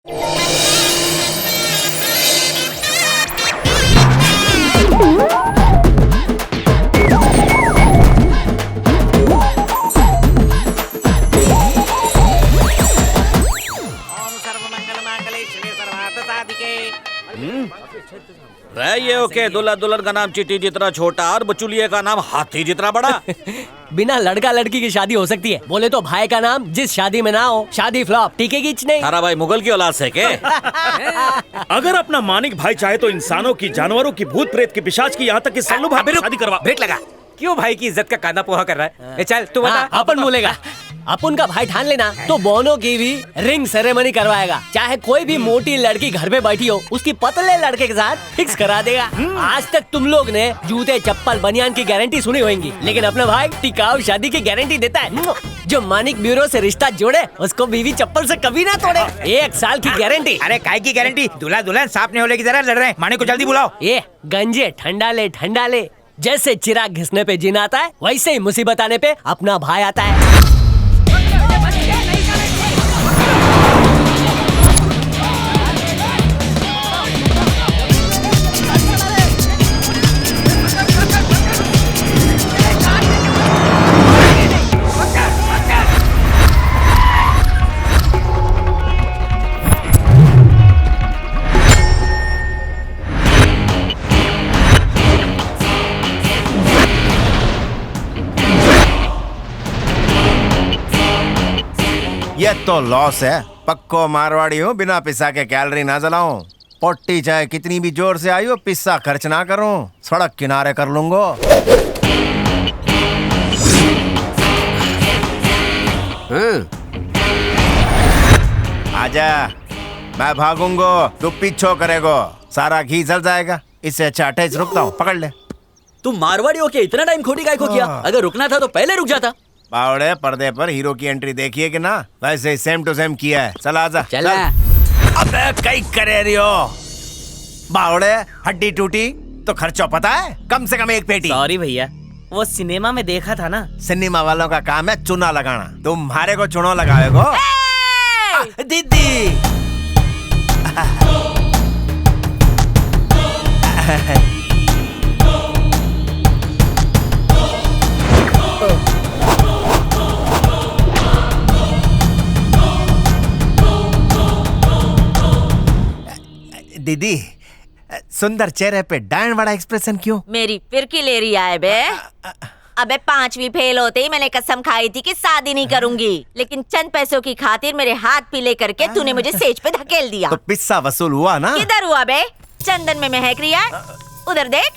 ये ओके, दूल्हा दुल्हन का नाम चींटी जितना छोटा और बचुलिये का नाम हाथी जितना बड़ा। बिना लड़का लड़की की शादी हो सकती है। बोले तो भाई का नाम जिस शादी में ना हो, शादी फ्लॉप, टिकेगी नहीं। तारा भाई मुगल की औलाद से के? अगर अपना मानिक भाई चाहे तो इंसानों की, जानवरों की, भूत प्रेत की, पिशाच की, यहाँ तक कि सल्लू भाभी से शादी करवा। ब्रेक लगा। क्यों भाई की इज्जत का कांदा पोहा कर रहा है? चल तू बता। अपन बोलेगा अपन का भाई ठान लेना तो बोनो की भी रिंग सेरेमनी करवाएगा। चाहे कोई भी मोटी लड़की घर में बैठी हो, उसकी पतले लड़के के साथ फिक्स करा देगा। आज तक तुम लोग ने जूते चप्पल बनियान की गारंटी सुनी होगी, लेकिन अपना भाई टिकाऊ शादी की गारंटी देता है। जो मानिक ब्यूरो से रिश्ता जोड़े उसको बीवी चप्पल से कभी ना तोड़े। 1 साल की गारंटी। अरे काय की गारंटी? दूल्हा दुल्हन सांप नहीं होने की तरह लड़ रहे हैं। मानिक को जल्दी बुलाओ। ये गंजे ठंडा ले। जैसे चिराग घिसने पे जिन आता है, वैसे ही मुसीबत आने पे अपना भाई आता है। ये तो लॉस है। पक्को मारवाड़ी हूँ, बिना पिस्सा के कैलोरी ना जलाऊं। पोटी चाहे कितनी भी जोर से आई हो, पिस्सा खर्च ना करूं, सड़क किनारे कर लूंगा। आजा, मैं भागूंगा, तू पीछो करेगो, सारा घी जल जाएगा। इससे अच्छा अटैच रुकता हूँ, पकड़ ले। तुम मारवाड़ी हो के इतना टाइम खोटी काय को किया? अगर रुकना था तो पहले रुक जाता। बावड़े, पर्दे पर हीरो की एंट्री देखिए कि ना, वैसे ही सेम टू सेम किया है। चल आजा। चल। अबे कई करे रही हो बावड़े, हड्डी टूटी तो खर्चा पता है? कम से कम 1 पेटी। सॉरी भैया, वो सिनेमा में देखा था ना। सिनेमा वालों का काम है चूना लगाना, तुम्हारे को चुनो लगाएगो। दीदी दीदी, सुंदर चेहरे पे डायन वाला एक्सप्रेशन क्यों? मेरी फिरकी ले रही है बे। अबे 5वीं फेल होते ही मैंने कसम खाई थी कि शादी नहीं करूंगी, लेकिन चंद पैसों की खातिर मेरे हाथ पीले करके तूने मुझे स्टेज पे धकेल दिया। तो पिस्सा वसूल हुआ ना? किधर हुआ बे? चंदन में महक रही है, उधर देख।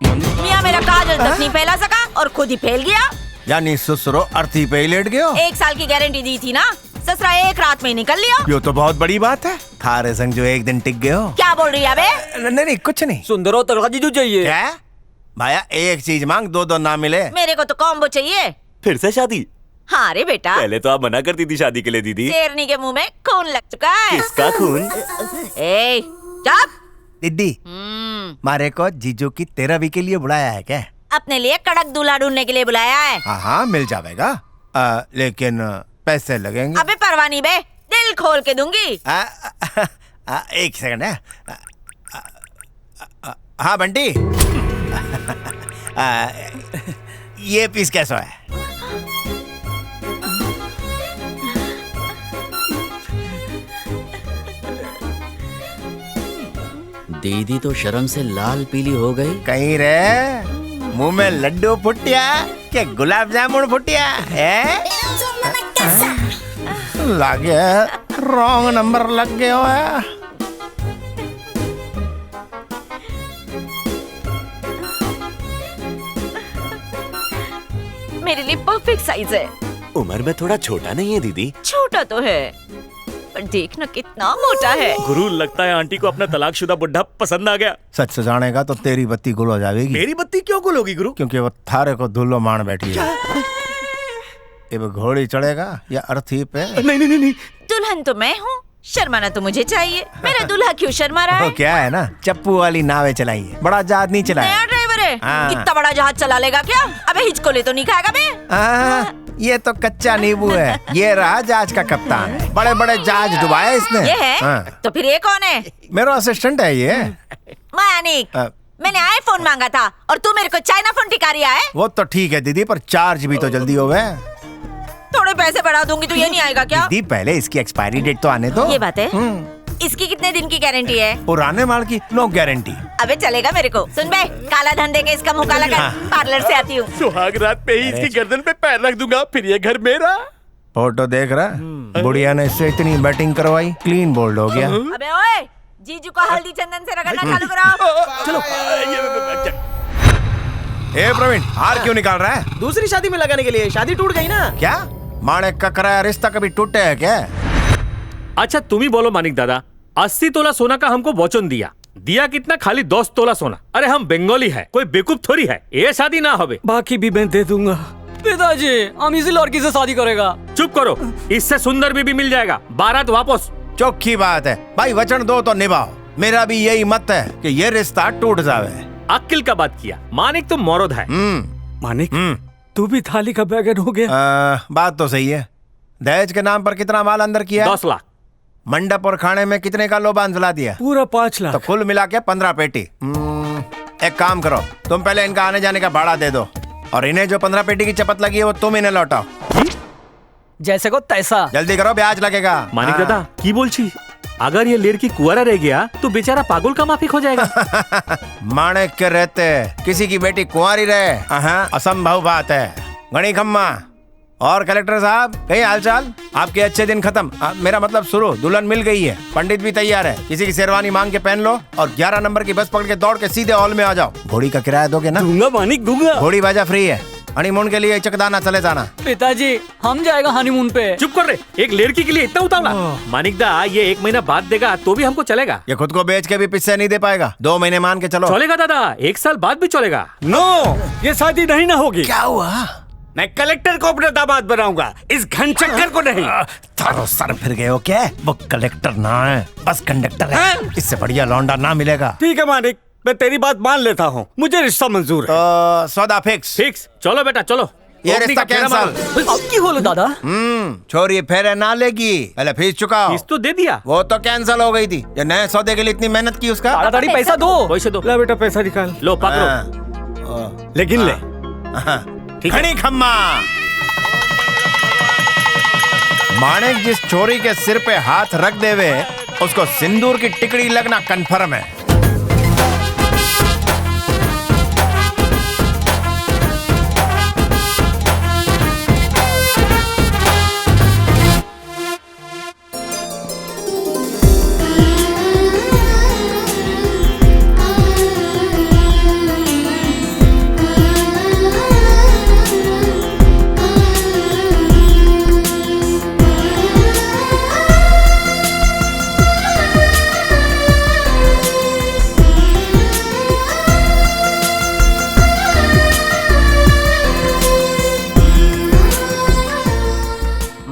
मियाँ मेरा काजल तक नहीं फैला सका और खुद ही फैल गया। यानी ससुरो अर्थी पे ही लेट गयो। 1 साल की गारंटी दी थी ना, ससुरा 1 रात में ही निकल लिया। ये तो बहुत बड़ी बात है। थारे संग जो 1 दिन टिक गए हो। क्या बोल रही है बे? नहीं कुछ नहीं। सुंदरो तड़का जीजू चाहिए। क्या भाया, 1 चीज मांग, 2 ना मिले। मेरे को तो कॉम्बो चाहिए। फिर से शादी? हाँ रे बेटा, पहले तो आप मना करती थी शादी के लिए दीदी। शेरनी के मुंह में खून लग चुका है। किसका खून? ए, चुप। दीदी, मारे को जीजू की 13वीं के लिए बुलाया है क्या? अपने लिए कड़क दूल्हा ढूंढने के लिए बुलाया है। हाँ मिल जाएगा, लेकिन पैसे लगेंगे। अबे परवाह नहीं बे, दिल खोल के दूंगी। 1 सेकंड है। हाँ बंटी, ये पीस कैसा है? दीदी तो शर्म से लाल पीली हो गई। कहीं रे मुंह में लड्डू फुटिया के गुलाब जामुन फुटिया है? लगे रॉन्ग नंबर लग गया है। मेरे लिए परफेक्ट साइज है। उम्र में थोड़ा छोटा नहीं है दीदी? छोटा तो है, पर देखना कितना मोटा है। गुरु, लगता है आंटी को अपना तलाकशुदा बुढ़ा पसंद आ गया। सच से जानेगा तो तेरी बत्ती गुल हो जाएगी। मेरी बत्ती क्यों गुल होगी गुरु? क्योंकि वो थारे को धुल्लो मान बैठी है। ये घोड़ी चढ़ेगा या अर्थी पे? नहीं। दुल्हन तो मैं हूँ, शर्माना तो मुझे चाहिए। मेरा दूल्हा क्यों शर्मा रहा है? वो क्या है ना, चप्पू वाली नावें चलाइए, बड़ा जहाज नहीं चलाया। नया ड्राइवर है, हाँ। कितना बड़ा जहाज चला लेगा क्या? अबे हिचकोले तो नहीं खाएगा बे? ये तो कच्चा नींबू है। ये रहा जहाज का कप्तान, बड़े बड़े जहाज डुबाया इसने। ये है? हाँ। तो फिर ये कौन है? मेरा असिस्टेंट है ये। मानिक, मैंने आईफोन मांगा था और तू मेरे को चाइना फोन टिका रिया है। वो तो ठीक है दीदी, पर चार्ज भी तो जल्दी हो गए। थोड़े पैसे बढ़ा दूंगी तो ये नहीं आएगा क्या? दीदी पहले इसकी एक्सपायरी डेट तो आने दो। ये बात है। इसकी कितने दिन की गारंटी है? पुराने माल की नो गारंटी। अबे चलेगा मेरे को। सुन बे, काला धन दे के इसका मुंह काला कर। पार्लर से आती हूँ। सुहाग रात पे ही इसकी गर्दन पे पैर रख दूंगा, फिर ये घर मेरा। फोटो देख रहा, बुढ़िया ने इससे इतनी बैटिंग करवाई, क्लीन बोल्ड हो गया। अबे ओए, जीजू को हल्दी चंदन से रगड़ना चालू कराओ। चलो ए प्रवीण, हार क्यों निकाल रहा है? दूसरी शादी में लगाने के लिए। शादी टूट गई ना। क्या माणिक का कराया रिश्ता कभी टूटे है क्या? अच्छा तुम ही बोलो मानिक दादा, 80 तोला सोना का हमको वचन दिया कितना? खाली 10 तोला सोना। अरे हम बंगाली है, कोई बेवकूफ थोड़ी है। ये शादी ना होवे। बाकी भी मैं दे दूंगा। पिताजी, हम इसी लड़की से शादी करेगा। चुप करो, इससे सुंदर बीबी मिल जाएगा। बारात वापस। चौखी बात है भाई, वचन दो तो निभाओ। मेरा भी यही मत है कि ये रिश्ता टूट जावे। अक्ल का बात किया मानिक, तुम मौरद है। मानिक, तू भी थाली का बैगन हो गया। बात तो सही है। दहेज के नाम पर कितना माल अंदर किया? 10 लाख। मंडप और खाने में कितने का लोबान जला दिया? पूरा 5 लाख। तो कुल मिला के 15 पेटी। एक काम करो, तुम पहले इनका आने जाने का भाड़ा दे दो, और इन्हें जो 15 पेटी की चपत लगी है वो तुम इन्हें लौटाओ। जैसे को तैसा। जल्दी करो, ब्याज लगेगा। मानिक हाँ। दादा की बोल छी, अगर ये लड़की कुंवारा रह गया तो बेचारा पागल का माफिक हो जाएगा। माणिक के रहते किसी की बेटी कुंवारी रहे, असंभव बात है। गणी खम्मा और कलेक्टर साहब, कहीं हालचाल? आपके अच्छे दिन खत्म, मेरा मतलब शुरू। दुल्हन मिल गई है, पंडित भी तैयार है। किसी की शेरवानी मांग के पहन लो और 11 नंबर की बस पकड़ के दौड़ के सीधे हॉल में आ जाओ। घोड़ी का किराया दोगे ना? दूंगा मानिक, दूंगा। घोड़ी बाजा फ्री है। हनीमून के लिए चकदाना चले जाना। पिताजी, हम जाएगा हनीमून पे। चुप कर रे, एक लड़की के लिए इतना उतावला? मानिक दा, ये 1 महीना बाद देगा तो भी हमको चलेगा। ये खुद को बेच के भी पिस्से नहीं दे पाएगा। 2 महीने मान के चलो। चलेगा दादा, 1 साल बाद भी चलेगा। नो, ये शादी नहीं ना होगी। क्या हुआ? मैं कलेक्टर को अपना दामाद बनाऊंगा, इस घनचक्कर को नहीं। थारो सर फिर गए हो क्या? वो कलेक्टर ना है, बस कंडक्टर है। इससे बढ़िया लौंडा ना मिलेगा। ठीक है मानिक, मैं तेरी बात मान लेता हूँ, मुझे रिश्ता मंजूर है। तो सौदा फिक्स। फिक्स। चलो बेटा चलो। ये ओपनिंग रिश्ता का फेरा मारो। कैंसल। अब की बोलो दादा? छोरी फेरे ना लेगी, पहले फीस चुकाओ। फीस तो दे दिया। वो तो कैंसल हो गई थी। जो नए सौदे के लिए इतनी मेहनत की उसका। ताड़ाताड़ी पैसा दो। पैसे दो। ला बेटा पैसा निकाल। लो पकड़ो। लेकिन ले। घनी खम्मा। माणिक जिस छोरी के सिर पे हाथ रख देवे, उसको सिंदूर की टिकड़ी लगना कन्फर्म है।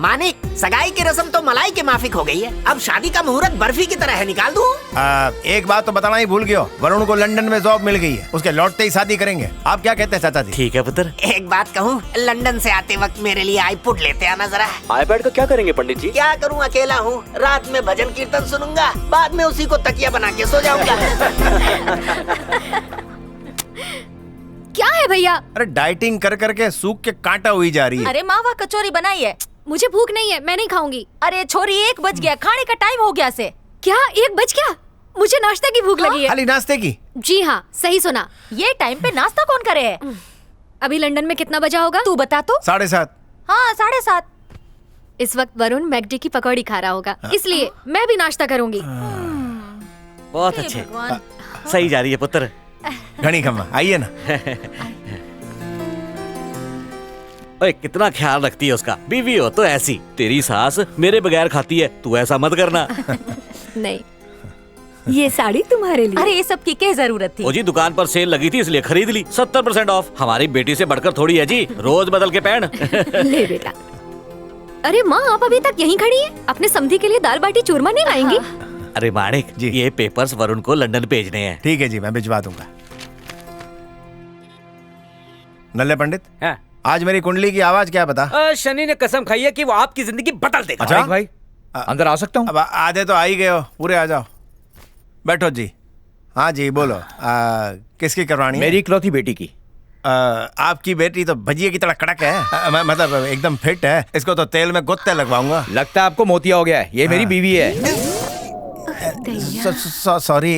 मानिक, सगाई की रस्म तो मलाई के माफिक हो गई है। अब शादी का मुहूर्त बर्फी की तरह है, निकाल दूं? एक बात तो बताना ही भूल गया, वरुण को लंदन में जॉब मिल गई है। उसके लौटते ही शादी करेंगे। आप क्या कहते हैं चाचा जी? ठीक है पुत्र। एक बात कहूँ, लंदन से आते वक्त मेरे लिए आईपुड लेते आना जरा। आईपैड का क्या करेंगे पंडित जी? क्या करूँ, अकेला हूँ। रात में भजन कीर्तन सुनूंगा, बाद में उसी को तकिया बना के सो जाऊंगा। क्या है भैया? अरे डाइटिंग कर करके सूख के कांटा हुई जा रही है। अरे मावा कचौरी बनाई है। मुझे भूख नहीं है, मैं नहीं खाऊंगी। अरे छोरी, 1 बज गया, खाने का टाइम हो गया से। क्या 1 बज गया? मुझे नाश्ते की भूख लगी है। खाली नाश्ते की? जी हाँ, सही सुना। ये टाइम पे नाश्ता कौन करे है? अभी लंदन में कितना बजा होगा? तू बता तो। 7:30। हाँ, 7:30। इस वक्त वरुण मैकडी की पकौड़ी खा रहा होगा, इसलिए मैं भी नाश्ता करूंगी। बहुत अच्छे, सही जा रही है पुत्र। घनी खम्मा, आइए ना। ओए, कितना ख्याल रखती है उसका। बीवी हो तो ऐसी। तेरी सास मेरे बगैर खाती है, तू ऐसा मत करना। नहीं, ये साड़ी तुम्हारे लिए। अरे ये सब की क्या जरूरत थी? ओ जी, दुकान पर सेल लगी थी इसलिए खरीद ली। 70% ऑफ। हमारी बेटी से बढ़कर थोड़ी है जी, रोज बदल के पहन। ले बेटा। अरे माँ, आप अभी तक यहीं खड़ी हैं? अपने समधी के लिए दाल बाटी चूरमा नहीं लाएंगी? अरे माणिक जी, ये पेपर्स वरुण को लंदन भेजने हैं। ठीक है जी, मैं भिजवा दूंगा। नल्ले पंडित, आज मेरी कुंडली की आवाज क्या बता? शनि ने कसम खाई है कि वो आपकी जिंदगी बदल देगा। अच्छा? भाई अंदर आ सकता हूँ? अब आधे तो आ ही गए हो, पूरे आ जाओ। बैठो जी। हाँ जी बोलो। किसकी करवानी है? मेरी इकलौती बेटी की। आपकी बेटी तो भजिए की तरह कड़क है, मतलब एकदम फिट है। इसको तो तेल में गुत्ते लगवाऊंगा। लगता है आपको मोतिया हो गया है। ये मेरी बीवी है। सॉरी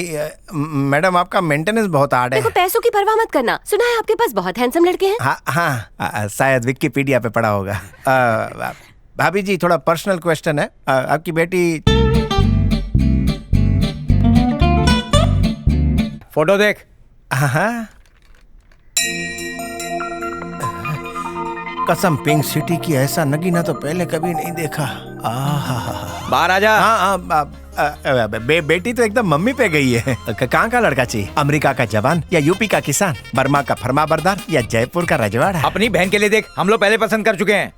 मैडम, आपका मेंटेनेंस बहुत हार्ड है। देखो पैसों की परवाह मत करना, सुना है आपके पास बहुत हैंडसम लड़के हैं। हाँ हाँ, शायद विकिपीडिया पे पढ़ा होगा। भाभी जी थोड़ा पर्सनल क्वेश्चन है। आपकी बेटी फोटो देख। हाँ कसम, पिंक सिटी की ऐसा नगीना तो पहले कभी नहीं देखा। बाहर आ जा। हाँ बेटी तो एकदम मम्मी पे गई है। कहाँ का लड़का चाहिए? अमेरिका का जवान या यूपी का किसान, बर्मा का फरमाबरदार या जयपुर का रजवाड़ा? अपनी बहन के लिए देख, हम लोग पहले पसंद कर चुके हैं।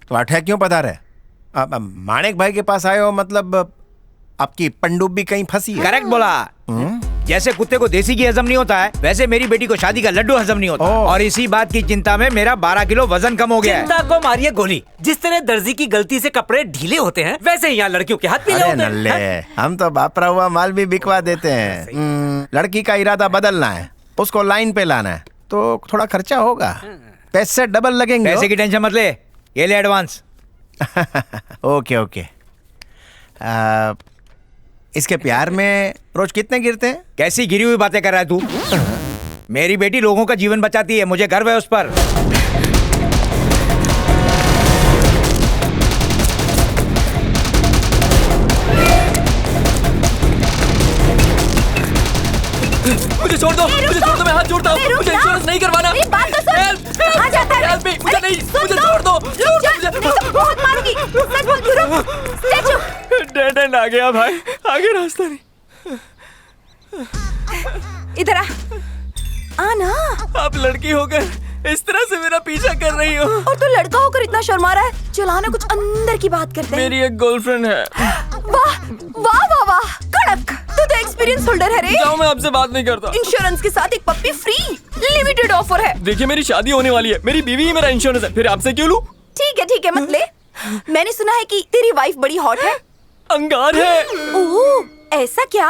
तो अठे क्यों पधारे? माणिक भाई के पास आए हो, मतलब आपकी पंडुब्बी कहीं फंसी है? करेक्ट बोला। जैसे कुत्ते को देसी घी हजम नहीं होता है, वैसे मेरी बेटी को शादी का लड्डू हजम नहीं होता। और इसी बात की चिंता में मेरा 12 किलो वजन कम हो गया है। चिंता को मारिए गोली। जिस तरह दर्जी की गलती से कपड़े ढीले होते हैं, वैसे ही यहाँ लड़कियों के हाथ पीले होते हैं। नल्ले, हम तो बापरा हुआ माल भी बिकवा देते हैं। लड़की का इरादा बदलना है, उसको लाइन पे लाना है, तो थोड़ा खर्चा होगा, पैसे डबल लगेंगे। पैसे की टेंशन मत ले, ये ले एडवांस। Okay okay. इसके प्यार में रोज कितने गिरते हैं? कैसी गिरी हुई बातें कर रहा है तू? मेरी बेटी लोगों का जीवन बचाती है, मुझे गर्व है उस पर। मुझे छोड़ दो, मैं हाथ जोड़ता हूँ। मुझे इंश्योरेंस नहीं करवाना। मुझे नहीं, मुझे छोड़ दो। डेड एंड आ गया भाई, आगे रास्ता नहीं। इधर आ ना। आप लड़की होकर इस तरह से मेरा पीछा कर रही हो। और तू लड़का होकर इतना शर्मा रहा है। चलाना कुछ अंदर की बात करते हैं। मेरी एक गर्लफ्रेंड है। वाह वाह वाह वाह, कड़क। तू तो एक्सपीरियंस होल्डर है रे। जाओ, मैं आपसे बात नहीं करता। इंश्योरेंस के साथ एक पप्पी फ्री, लिमिटेड ऑफर है। देखिए मेरी शादी होने वाली है, मेरी बीवी ही मेरा इंश्योरेंस है, फिर आपसे क्यों लूं? ठीक है मत ले। मैंने सुना है कि तेरी वाइफ बड़ी हॉट है। अंगार है। ओह ऐसा क्या?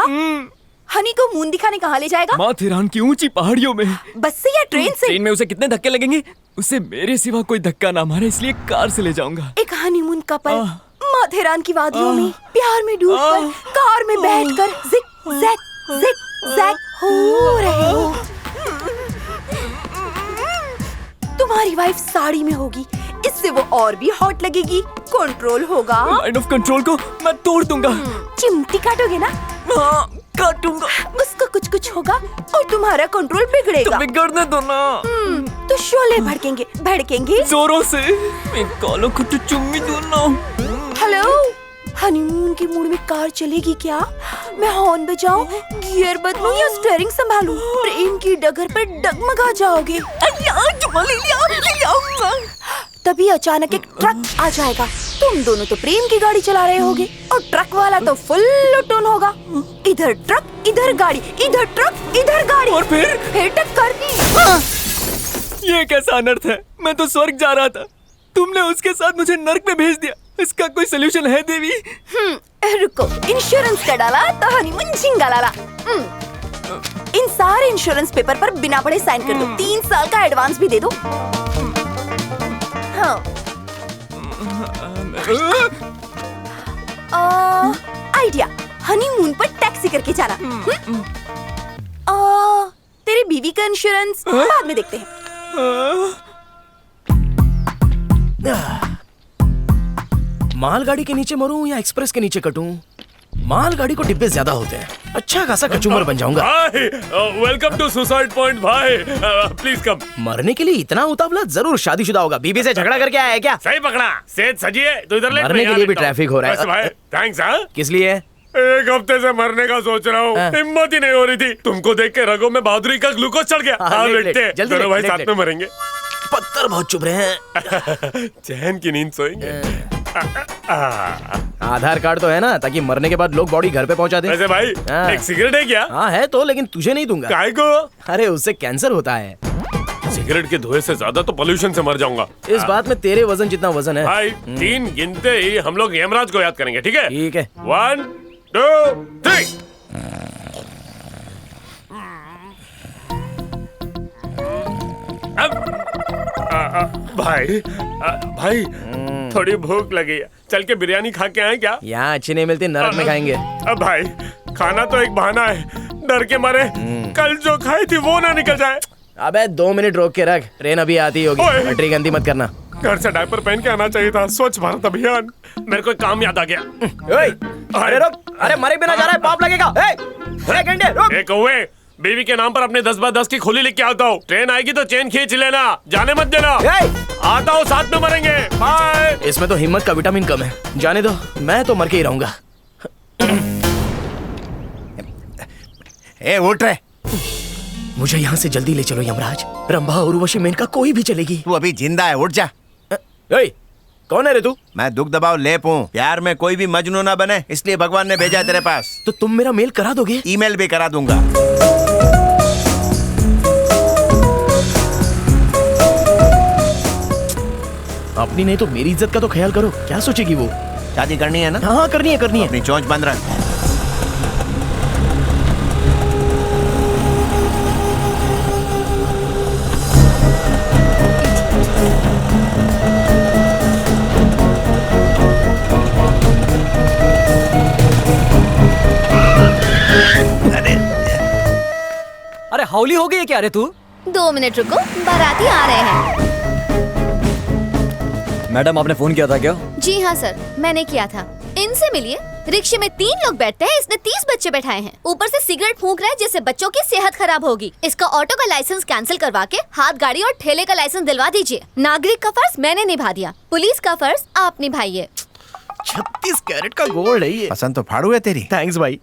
हनी को मून दिखाने कहाँ ले जाएगा? माथेरान की ऊंची पहाड़ियों में। बस से या ट्रेन से? ट्रेन में उसे कितने धक्के लगेंगे, उसे मेरे सिवा कोई धक्का ना मारे, इसलिए कार से ले जाऊंगा। एक हनीमून कपल माथेरान की वादियों में प्यार में डूबकर कार में बैठकर जिग जैग हो रहे हो। तुम्हारी वाइफ साड़ी में होगी, इससे वो और भी हॉट लगेगी। कंट्रोल होगा। लाइन ऑफ कंट्रोल को मैं तोड़ दूंगा। चिमटी काटोगे ना? हाँ काटूंगा। उसको कुछ होगा और तुम्हारा कंट्रोल बिगड़ेगा। तो बिगड़ने दो ना। तो शोले भड़केंगे जोरों से। मैं कालों को तो चुम्मी दूं ना। हेलो, हनीमून के मूड में कार चलेगी क्या? मैं हॉर्न बजाऊं, गियर बदलूं या स्टीयरिंग संभालूं? प्रेम की डगर पर डगमगा जाओगे। तभी अचानक एक ट्रक आ जाएगा। तुम दोनों तो प्रेम की गाड़ी चला रहे होगे और ट्रक वाला तो फुल लुटून होगा। इधर ट्रक इधर गाड़ी, इधर ट्रक इधर गाड़ी, और फिर टक्कर। ये कैसा अनर्थ है? मैं तो स्वर्ग जा रहा था, तुमने उसके साथ मुझे नर्क में भेज दिया। इसका कोई सोल्यूशन है देवी? रुको, इंश्योरेंस का डाला तो हनीमून झिंगा लाला। इन सारे इंश्योरेंस पेपर पर बिना पढ़े साइन कर दो। 3 साल का एडवांस भी दे दो। हाँ। आइडिया, हनीमून पर टैक्सी करके जाना। तेरी बीवी का इंश्योरेंस बाद में देखते हैं। मालगाड़ी के नीचे मरूं या एक्सप्रेस के नीचे कटूं? मालगाड़ी को डिब्बे ज्यादा होते हैं, अच्छा खासा कचूमर बन जाऊंगा। वेलकम टू सुसाइड पॉइंट भाई, प्लीज कम। मरने के लिए इतना उतावला? जरूर शादीशुदा होगा, बीबी से झगड़ा करके आया है क्या? सही पकड़ा, सेठ सजी है तो इधर मरने के लिए भी ट्रैफिक हो रहा है। थैंक्स। हाँ किस लिए? एक हफ्ते से मरने का सोच रहा हूँ, हिम्मत ही नहीं हो रही थी। तुमको देख के रगों में बहादुरी का ग्लूकोज चढ़ गया। हाँ बेटे, दोनों भाई साथ में मरेंगे। पत्थर बहुत चुभ रहे हैं। चैन की नींद सोएंगे। आधार कार्ड तो है ना, ताकि मरने के बाद लोग बॉडी घर पे पहुंचा दे। वैसे भाई एक सिगरेट है क्या? हाँ है तो, लेकिन तुझे नहीं दूंगा। काहे को? अरे उससे कैंसर होता है। सिगरेट के धुएं से ज्यादा तो पोल्यूशन से मर जाऊंगा। इस बात में तेरे वजन जितना वजन है। भाई 3 गिनते ही हम लोग यमराज को याद करेंगे, ठीक है? ठीक है। 1 2 3। भाई भाई थोड़ी भूख लगी है, चल के बिरयानी खा के आए क्या? यहाँ अच्छी नहीं मिलती, नरक में खाएंगे। अब भाई खाना तो एक बहाना है, डर के मारे कल जो खाई थी वो ना निकल जाए। अबे 2 मिनट रोक के रख, ट्रेन अभी आती होगी। पटरी गंदी मत करना। घर से डायपर पहन के आना चाहिए था। स्वच्छ भारत अभियान, मेरे को एक काम याद आ गया। अरे रुक, अरे मरे बिना जा रहा है, पाप लगेगा। एक घंटे रुक। एक कौवे, बीवी के नाम पर अपने 10x10 की खोली लिख के आता हूँ। ट्रेन आएगी तो चेन खींच लेना, जाने मत देना। आता हूँ, साथ में मरेंगे। बाय। इसमें तो हिम्मत का विटामिन कम है, जाने दो, मैं तो मर के ही रहूंगा। उठ रहे, मुझे यहाँ से जल्दी ले चलो यमराज। रंभा, उर्वशी, मेनका कोई भी चलेगी। तू अभी जिंदा है, उठ जा। कौन है रे तू? मैं दुख दबाव लेप हूँ। प्यार में कोई भी मजनू ना बने, इसलिए भगवान ने भेजा है तेरे पास। तो तुम मेरा मेल करा दोगे? ईमेल भी करा दूंगा। अपनी नहीं तो मेरी इज्जत का तो ख्याल करो। क्या सोचेगी वो? शादी करनी है ना? हाँ करनी है, करनी है। अपनी चोंच बंद रख। अरे हौली हो गई है क्या रे तू? 2 मिनट रुको, बाराती आ रहे हैं। मैडम आपने फोन किया था क्या? जी हाँ सर, मैंने किया था। इनसे मिलिए। रिक्शे में 3 लोग बैठते हैं, इसने 30 बच्चे बैठाए हैं। ऊपर से सिगरेट फूंक रहा है जिससे बच्चों की सेहत खराब होगी। इसका ऑटो का लाइसेंस कैंसिल करवा के हाथ गाड़ी और ठेले का लाइसेंस दिलवा दीजिए। नागरिक का फर्ज मैंने निभा दिया, पुलिस का फर्ज आप निभाइए। 36 कैरेट का गोल्ड है ये। पसंद तो फाड़ू है तेरी। थैंक्स भाई।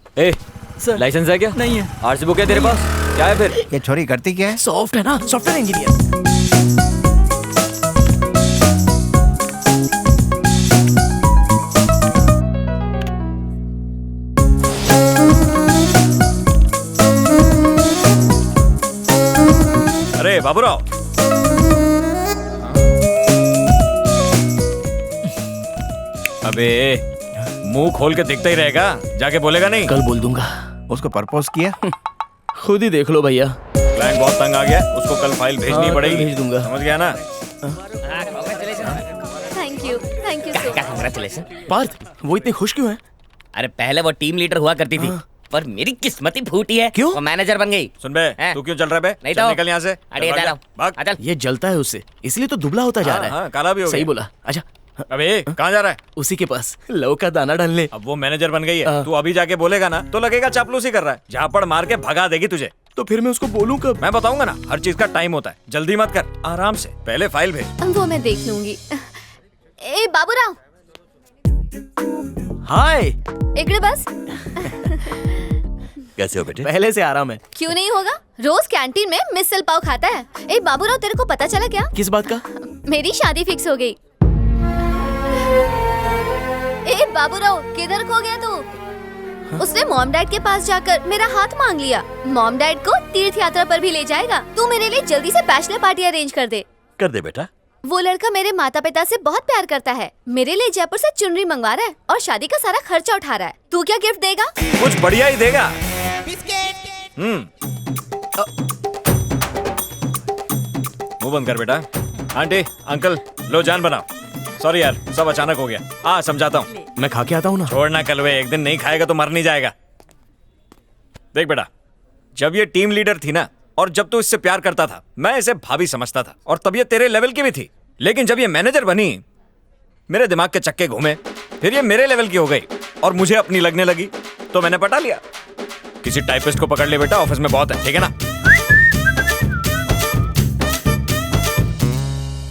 लाइसेंस है क्या? नहीं है। आरसी बुक है तेरे पास? क्या है फिर? ये छोरी करती क्या है? सॉफ्ट है ना, सॉफ्टवेयर इंजीनियर। अरे बाबूराव, अबे मुंह खोल के दिखता ही रहेगा, जाके बोलेगा नहीं? कल बोल दूंगा। उसको प्रपोज किया? खुद ही देख लो भैया। क्लाइंट बहुत तंग आ गया, उसको कल फाइल भेजनी पड़ेगी। भेज दूंगा। समझ गया ना? Thank you so much. Congratulation. Partha, वो इतनी खुश क्यों है? अरे पहले वो टीम लीडर हुआ करती थी, पर मेरी किस्मत ही फूटी है। क्यों? वो मैनेजर बन गई। सुन बे, तू क्यों चल रहा है बे? नहीं चल तो निकल यहाँ से। अरे इधर आओ। भाग। ये जलता है उससे, इसलिए तो दुबला होता जा रहा है। हाँ, काला भी हो सही गया। बोला। अच्छा अबे कहाँ जा रहा है? उसी के पास लव का दाना डालने। अब वो मैनेजर बन गई है, तू अभी जाके बोलेगा ना तो लगेगा चापलूसी कर रहा है। झापड़ मार के भगा देगी तुझे। तो फिर मैं उसको बोलूं कब? मैं बताऊंगा ना, हर चीज का टाइम होता है। जल्दी मत कर, आराम से। पहले फाइल भेज। वो मैं देख लूंगी। ए बाबूराव। हाय। इकड़े बस। कैसे हो बेटे? पहले से आराम है। क्यों नहीं होगा? रोज कैंटीन में मिसल पाव खाता है। ए बाबूराव, तेरे को पता चला क्या? किस बात का? मेरी शादी फिक्स हो गई। ए बाबूराव, किधर खो गया तू? उसने मॉम डैड के पास जाकर मेरा हाथ मांग लिया। मॉम डैड को तीर्थ यात्रा पर भी ले जाएगा। तू मेरे लिए जल्दी से बैचलर पार्टी अरेंज कर दे। कर दे बेटा। वो लड़का मेरे माता पिता से बहुत प्यार करता है। मेरे लिए जयपुर से चुनरी मंगवा रहा है और शादी का सारा खर्चा उठा रहा है। तू क्या गिफ्ट देगा? कुछ बढ़िया ही देगा। मुंह बंद कर बेटा। आंटी अंकल लो, जान बनाओ। सॉरी यार, सब अचानक हो गया। हाँ समझाता हूँ। मैं खा के आता हूँ ना। छोड़ना कलवे, एक दिन नहीं खाएगा तो मर नहीं जाएगा। देख बेटा, जब ये टीम लीडर थी ना, और जब तू इससे प्यार करता था, मैं इसे भाभी समझता था, और तब ये तेरे लेवल की भी थी। लेकिन जब ये मैनेजर बनी, मेरे दिमाग के चक्के घूमे, फिर ये मेरे लेवल की हो गई और मुझे अपनी लगने लगी, तो मैंने पटा लिया। किसी टाइपिस्ट को पकड़ ले बेटा, ऑफिस में बहुत है, ठीक है ना?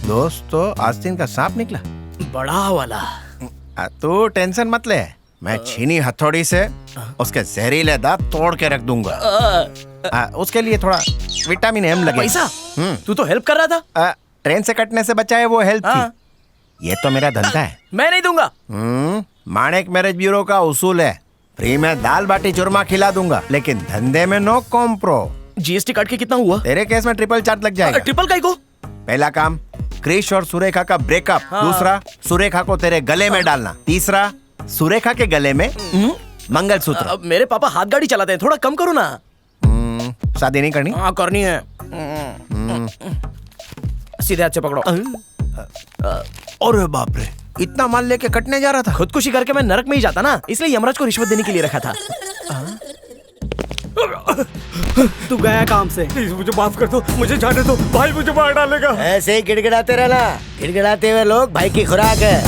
दोस्त, तो आस्तीन का सांप निकला, बड़ा वाला। तू टेंशन मत ले, मैं छीनी हथौड़ी से उसके जहरीले दांत तोड़ के रख दूंगा। उसके लिए थोड़ा विटामिन एम लगे। पैसा? तू तो हेल्प कर रहा था। ट्रेन से कटने से बचा है वो हेल्प थी। ये तो मेरा धंधा है। मैं नहीं दूंगा। माणिक मैरिज ब्यूरो का उसूल है, फ्री में दाल बाटी चूरमा खिला दूंगा, लेकिन धंधे में नो कॉम्प्रो। जीएसटी काट के कितना हुआ? तेरे केस में ट्रिपल चार्ज लग जाएगा। ट्रिपल काई को? पहला काम क्रिश और सुरेखा का ब्रेकअप। दूसरा सुरेखा को तेरे गले में डालना। तीसरा सुरेखा के गले में मंगलसूत्र। मेरे पापा हाथ गाड़ी चलाते हैं, थोड़ा कम करो ना। शादी नहीं करनी? हाँ करनी है। सीधे हाथ से पकड़ो। अरे बाप रे, इतना माल लेके कटने जा रहा था। खुदकुशी करके मैं नरक में ही जाता ना, इसलिए यमराज को रिश्वत देने के लिए रखा था। तू गया काम से? प्लीज मुझे माफ कर दो, मुझे जाने दो, भाई मुझे मार डालेगा। ऐसे ही गिड़गिड़ाते रहना, गिड़गिड़ाते हुए लोग भाई की खुराक है।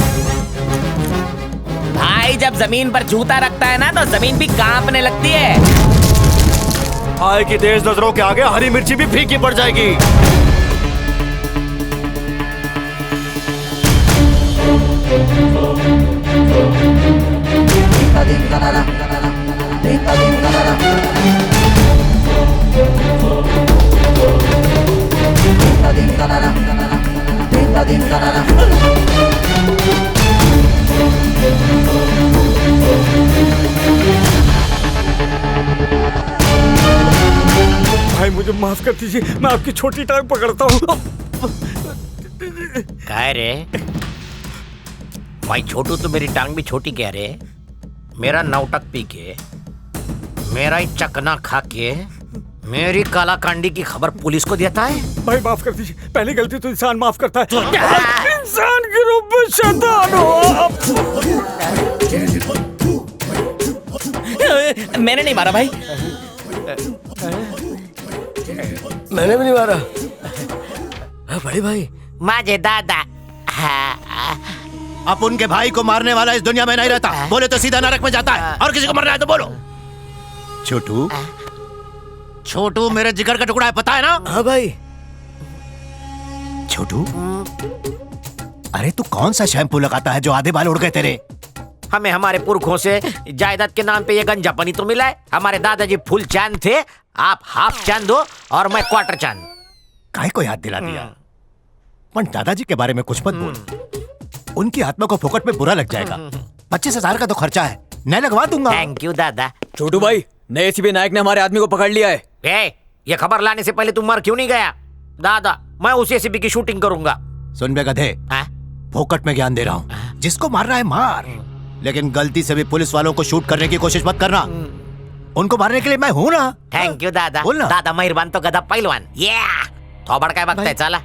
भाई जब जमीन पर जूता रखता है ना तो जमीन भी कांपने लगती है। भाई की तेज नजरों के आगे हरी मिर्ची भी फीकी पड़ जाएगी। भाई मुझे माफ कर दीजिए, मैं आपकी छोटी टांग पकड़ता हूँ। क्या रे भाई, छोटू तो मेरी टांग भी छोटी कह रहे। मेरा नौटक पी के, मेरा ही चकना खा के मेरी कालाकांडी की खबर पुलिस को देता है। भाई माफ कर दीजिए, पहली गलती तो इंसान माफ करता है। इंसान के रूप में शैतान हो आप। मैंने नहीं मारा भाई। मैंने भी नहीं मारा। बड़े भाई माजे दादा। अब उनके भाई को मारने वाला इस दुनिया में नहीं रहता। बोले तो सीधा नरक में जाता है, और किसी को मरना है तो बोलो। छोटू, छोटू मेरे जिगर का टुकड़ा है, पता है ना? हाँ भाई। छोटू, अरे तू कौन सा शैम्पू लगाता है जो आधे बाल उड़ गए तेरे? हमें हमारे पुरखों से जायदाद के नाम पे ये गंजापनी तो मिला है। हमारे दादाजी फुल चांद थे, आप हाफ चांद हो और मैं क्वार्टर चांद। काहे को याद दिला दिया? पर दादाजी के बारे में कुछ मत बोल, उनकी आत्मा को फोकट में बुरा लग जाएगा। 25,000 का तो खर्चा है, मैं लगवा दूंगा। थैंक यू दादा। छोटू भाई, नए एसीपी नायक ने हमारे आदमी को पकड़ लिया है। ये खबर लाने से पहले तुम मर क्यों नहीं गया? दादा, मैं उस एसीपी की शूटिंग करूंगा। सुन बे गधे, फोकट में ज्ञान दे रहा हूँ। जिसको मारना है मार, लेकिन गलती से भी पुलिस वालों को शूट करने की कोशिश मत करना। उनको मारने के लिए मैं हूँ ना। थैंक यू दादा। बोलना। दादा मेहरबान तो गधा पहलवान। ये थोबड़ काय बघताय, चला।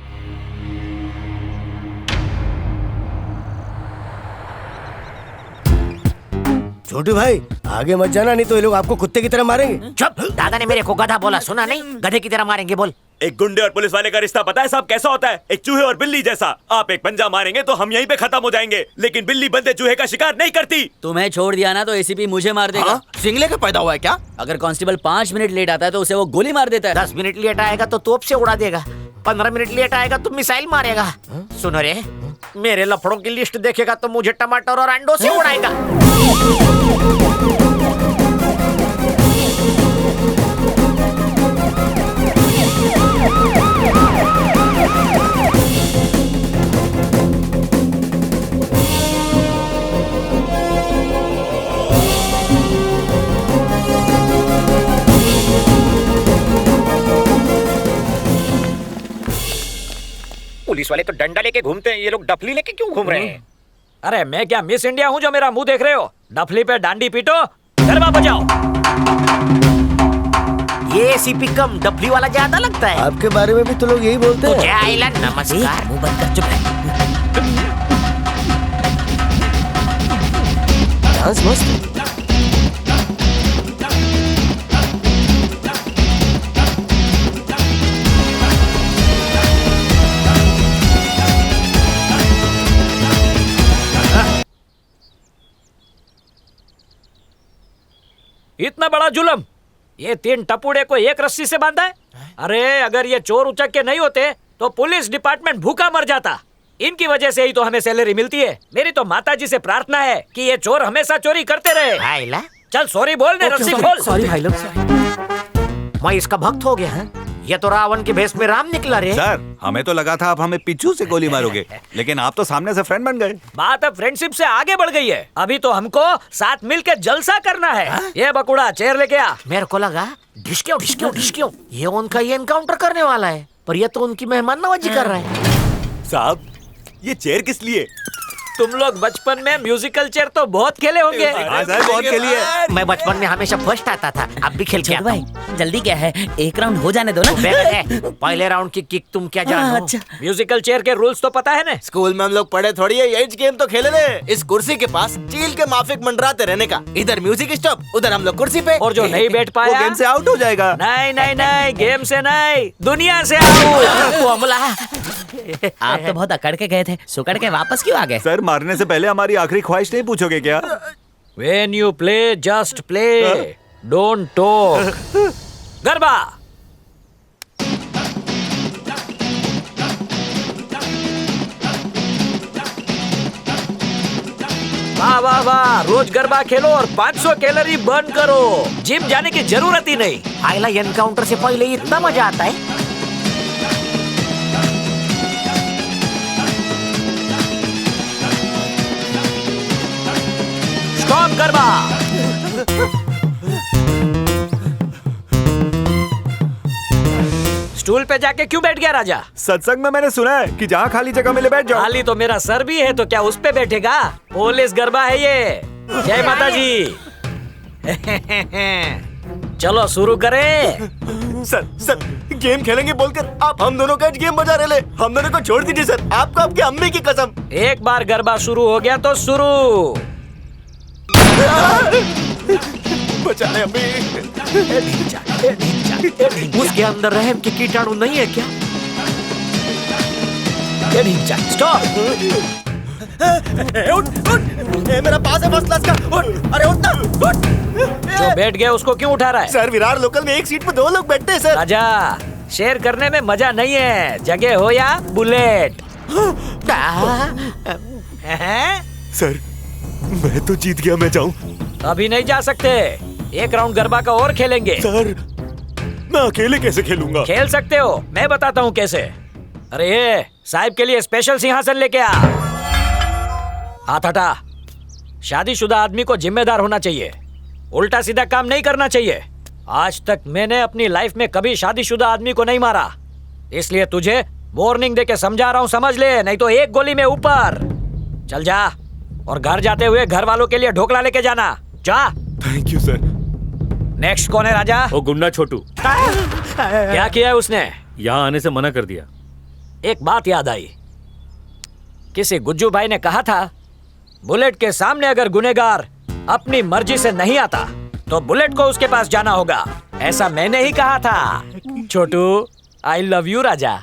छोटू भाई आगे मत जाना, नहीं तो ये लोग आपको कुत्ते की तरह मारेंगे। चुप, दादा ने मेरे को गधा बोला, सुना नहीं? गधे की तरह मारेंगे बोल। एक गुंडे और पुलिस वाले का रिश्ता पता है साहब कैसा होता है? एक चूहे और बिल्ली जैसा। आप एक पंजा मारेंगे तो हम यहीं पे खत्म हो जाएंगे, लेकिन बिल्ली बंदे चूहे का शिकार नहीं करती। तुम्हें छोड़ दिया ना तो एसीपी मुझे मार देगा। सिंगले का पैदा हुआ है क्या? अगर कांस्टेबल 5 मिनट लेट आता है तो उसे वो गोली मार देता है। 10 मिनट लेट आएगा तो तोप से उड़ा देगा। 15 मिनट लेट आएगा तो मिसाइल मारेगा। सुनो रे, मेरे लफड़ों की लिस्ट देखेगा तो मुझे टमाटर और अंडों से उड़ाएगा। पुलिस वाले तो डंडा लेके घूमते हैं, ये लोग डफली लेके क्यों घूम रहे हैं? अरे मैं क्या मिस इंडिया हूँ जो मेरा मुंह देख रहे हो? डफली पे डांडी पीटो, गरबा बजाओ। ये एसीपी कम डफली वाला ज्यादा लगता है। आपके बारे में भी तो लोग यही बोलते हैं। तुझे आइला नमस्कार। मुंह बंद कर, चुप रह। डांस मस्त। इतना बड़ा जुल्म, ये 3 टपुड़े को एक रस्सी से बांधा है। अरे अगर ये चोर उचक के नहीं होते तो पुलिस डिपार्टमेंट भूखा मर जाता। इनकी वजह से ही तो हमें सैलरी मिलती है। मेरी तो माताजी से प्रार्थना है कि ये चोर हमेशा चोरी करते रहे। चल सॉरी बोल दे, रस्सी खोल। सॉरी भाई लोग, मैं इसका भक्त हो गया है। ये तो रावण के भेष में राम निकला रे। सर हमें तो लगा था आप हमें पिछू से गोली मारोगे, लेकिन आप तो सामने से फ्रेंड बन गए। बात अब फ्रेंडशिप से आगे बढ़ गई है। अभी तो हमको साथ मिलकर जलसा करना है। ये बकुड़ा चेयर लेके आ। मेरे को लगा ढिशक्यो ये उनका ये एनकाउंटर करने वाला है, पर ये तो उनकी मेहमान नवाजी कर रहा है। साहब ये चेयर किस लिए? तुम लोग बचपन में म्यूजिकल चेयर तो बहुत खेले होंगे। हाँ सर बहुत खेली है। मैं बचपन में हमेशा फर्स्ट आता था, अब भी खेल के आता हूँ। भाई जल्दी क्या है, एक राउंड हो जाने दो ना। पहले राउंड की किक तुम क्या जानो? अच्छा। म्यूजिकल चेयर के रूल्स तो पता है ना? स्कूल में हम लोग पढ़े थोड़ी है, यही गेम तो खेले थे। इस कुर्सी के पास चील के माफिक मंडराते रहने का, इधर म्यूजिक स्टॉप, उधर हम लोग कुर्सी पे। और जो नहीं बैठ पाया वो गेम से आउट हो जाएगा। नहीं गेम से नहीं, दुनिया से आउट। आप तो बहुत अकड़ के गए थे, सुकड़ के वापस क्यों आ गए? सर मारने से पहले हमारी आखिरी ख्वाहिश नहीं पूछोगे क्या? When you play, just play. Don't talk. Garba. वाह वाह वाह, रोज गरबा खेलो और 500 कैलोरी बर्न करो। जिम जाने की जरूरत ही नहीं। आइला एनकाउंटर से पहले इतना मजा आता है। स्टॉप गरबा। स्टूल पे जाके क्यों बैठ गया राजा? सत्संग में मैंने सुना है कि जहाँ खाली जगह मिले बैठ जाओ। खाली तो मेरा सर भी है, तो क्या उस पे बैठेगा? पुलिस गरबा है ये। जय माता जी। चलो शुरू करें। सर गेम खेलेंगे बोलकर आप हम दोनों का गेम बजा रहे ले। हम दोनों को छोड़ दीजिए सर, आपको आपकी अम्मी की कसम। एक बार गरबा शुरू हो गया तो शुरू। बचा ले अम्मी। उसके अंदर रहम के कीटाणु नहीं है क्या? स्टॉप। मेरा पास है फर्स्ट क्लास का। अरे उठ ना, उठ। जो बैठ गया उसको क्यों उठा रहा है? सर विरार लोकल में एक सीट पे 2 लोग बैठते हैं सर। राजा शेयर करने में मजा नहीं है, जगह हो या बुलेट। सर मैं तो जीत गया, मैं जाऊं? अभी नहीं जा सकते, एक राउंड गरबा का और खेलेंगे। सर मैं अकेले कैसे खेलूंगा? खेल सकते हो, मैं बताता हूँ कैसे। अरे ये साहिब के लिए स्पेशल सिंहासन लेके आ। हाथ हटा। शादीशुदा आदमी को जिम्मेदार होना चाहिए, उल्टा सीधा काम नहीं करना चाहिए। आज तक मैंने अपनी लाइफ में कभी शादीशुदा आदमी को नहीं मारा, इसलिए तुझे वार्निंग देके समझा रहा हूँ, समझ ले, नहीं तो एक गोली में ऊपर। चल जा, और घर जाते हुए घर वालों के लिए ढोकला लेके जाना। जा। Thank you sir. नेक्स्ट कौन है राजा? वो गुंडा छोटू। क्या किया है उसने? यहाँ आने से मना कर दिया। एक बात याद आई, किसी गुज्जू भाई ने कहा था बुलेट के सामने अगर गुनेगार अपनी मर्जी से नहीं आता तो बुलेट को उसके पास जाना होगा। ऐसा मैंने ही कहा था। छोटू आई लव यू राजा।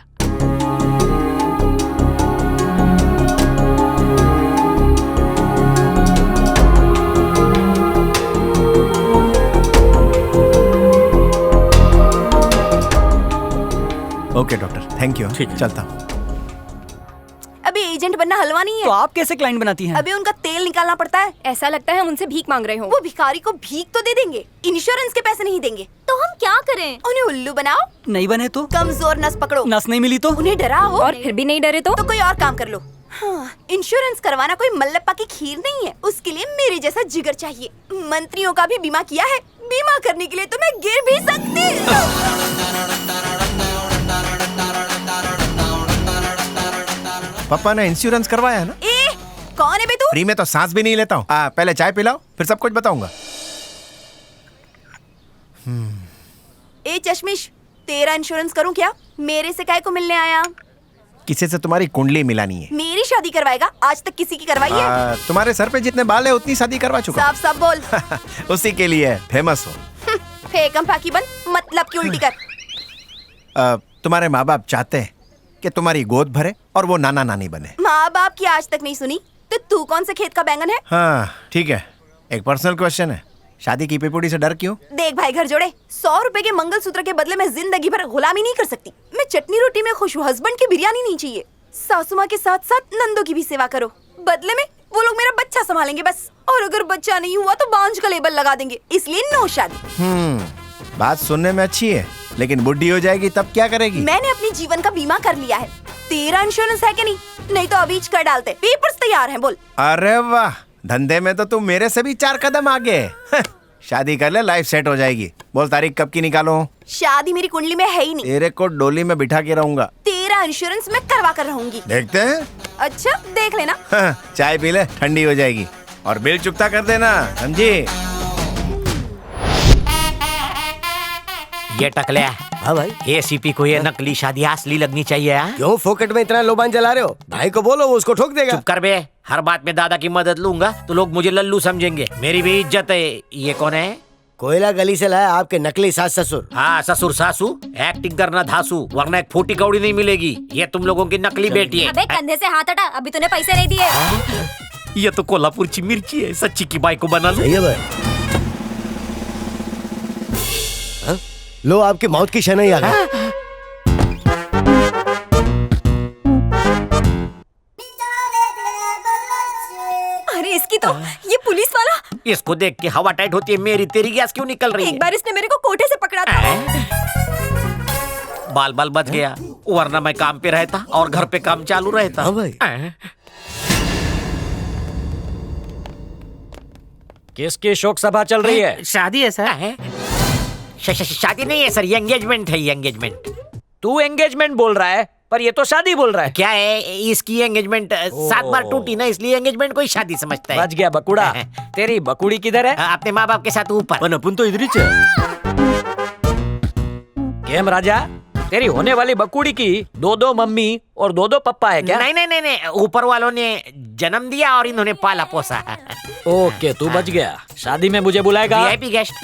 Okay doctor, thank you. ठीक, चलता हूँ। अभी एजेंट बनना हलवा नहीं है। तो आप कैसे क्लाइंट बनाती हैं? अभी उनका तेल निकालना पड़ता है। ऐसा लगता है हम उनसे भीख मांग रहे हो। वो भिखारी को भीख तो दे देंगे, इंश्योरेंस के पैसे नहीं देंगे। तो हम क्या करें? उन्हें उल्लू बनाओ। नहीं बने तो? कमजोर नस पकड़ो। नस नहीं मिली तो? उन्हें डराओ। और फिर भी नहीं डरे तो कोई और काम कर लो। हाँ, इंश्योरेंस करवाना कोई मल्लप्पा की खीर नहीं है, उसके लिए मेरे जैसा जिगर चाहिए। मंत्रियों का भी बीमा किया है, बीमा करने के लिए तो मैं गिर भी सकती। पापा ने इंश्योरेंस करवाया है ना? ए, कौन है बे तू? फ्री में तो सांस भी नहीं लेता हूँ। पहले चाय पिलाओ, फिर सब कुछ बताऊंगा। ए चश्मिश, तेरा इंश्योरेंस करूं क्या? मेरे से काय को मिलने आया? किसी से तुम्हारी कुंडली मिलानी है। मेरी शादी करवाएगा? आज तक किसी की करवाई है? तुम्हारे सर पे जितने बाल है उतनी शादी करवा चुका। साफ साफ बोल। उसी के लिए फेमस हो। फेकम फाकी बन, मतलब की उल्टी कर। तुम्हारे माँ बाप चाहते हैं कि तुम्हारी गोद भरे और वो नाना नानी बने। माँ बाप की आज तक नहीं सुनी तो तू कौन से खेत का बैंगन है? हाँ ठीक है, एक पर्सनल क्वेश्चन है, शादी की पिपुड़ी से डर क्यों? देख भाई घर जोड़े, 100 रुपए के मंगलसूत्र के बदले में जिंदगी भर गुलामी नहीं कर सकती। मैं चटनी रोटी में खुश हूँ, हस्बैंड की बिरयानी नहीं चाहिए। सासू माँ के साथ साथ नंदों की भी सेवा करो, बदले में वो लोग मेरा बच्चा संभालेंगे बस। और अगर बच्चा नहीं हुआ तो बांझ का लेबल लगा देंगे, इसलिए नो शादी। बात सुनने में अच्छी है, लेकिन बुढ़ी हो जाएगी तब क्या करेगी? मैंने अपनी जीवन का बीमा कर लिया है। तेरा इंश्योरेंस है कि नहीं तो अभी कर डालते। पेपर्स तैयार हैं, बोल। अरे वाह, धंधे में तो तुम मेरे से भी 4 कदम आगे। शादी कर ले, लाइफ सेट हो जाएगी। बोल तारीख कब की निकालो? शादी मेरी कुंडली में है ही नहीं। तेरे को डोली में बिठा के रहूंगा। तेरा इंश्योरेंस मैं करवा कर रहूंगी। देखते हैं। अच्छा देख लेना। चाय पी ले, ठंडी हो जाएगी। और बिल चुकता कर देना, समझी? ये टकले। हाँ भाई, एसीपी को ये नकली शादी असली लगनी चाहिए। क्यों फोकट में इतना लोबान जला रहे हो? भाई को बोलो, वो उसको ठोक देगा। चुप कर बे। हर बात में दादा की मदद लूंगा तो लोग मुझे लल्लू समझेंगे। मेरी भी इज्जत है। ये कौन है? कोयला गली से लाया आपके नकली सास ससुर। हाँ, ससुर सासू। एक्टिंग करना धासू, वरना एक फूटी कौड़ी नहीं मिलेगी। ये तुम लोगों की नकली बेटी है। अबे कंधे से हाथ हटा, अभी तूने पैसे नहीं दिए। ये तो कोल्हापुर की मिर्ची है। सच्ची की बाई को बना लो। सही है भाई। लो, आपकी मौत की शनाई आ गई। अरे इसकी तो ये पुलिस वाला। इसको देख के हवा टाइट होती है। मेरी तेरी गैस क्यों निकल रही है? एक बार इसने मेरे को कोठे से पकड़ा था। बाल बाल बच गया, वरना मैं काम पे रहता और घर पे काम चालू रहता। हाँ भाई। किसकी शोक सभा चल रही है? शादी है सर। शादी नहीं है सर, ये एंगेजमेंट है। ये एंगेजमेंट। तू एंगेजमेंट बोल रहा है, पर ये तो शादी बोल रहा है। क्या है, इसकी एंगेजमेंट 7 बार टूटी ना, इसलिए एंगेजमेंट कोई शादी समझता है। बच गया बकुड़ा। तेरी बकुड़ी किधर है? अपने माँ बाप के साथ ऊपर। अपन तो इधर ही केम राजा, तेरी होने वाली बकुड़ी की 2-2 मम्मी और 2-2 पप्पा है क्या? नहीं नहीं नहीं नहीं, ऊपर वालों ने जन्म दिया और इन्होंने पाला पोसा। ओके, तू बच गया। शादी में मुझे बुलाएगा? VIP guest.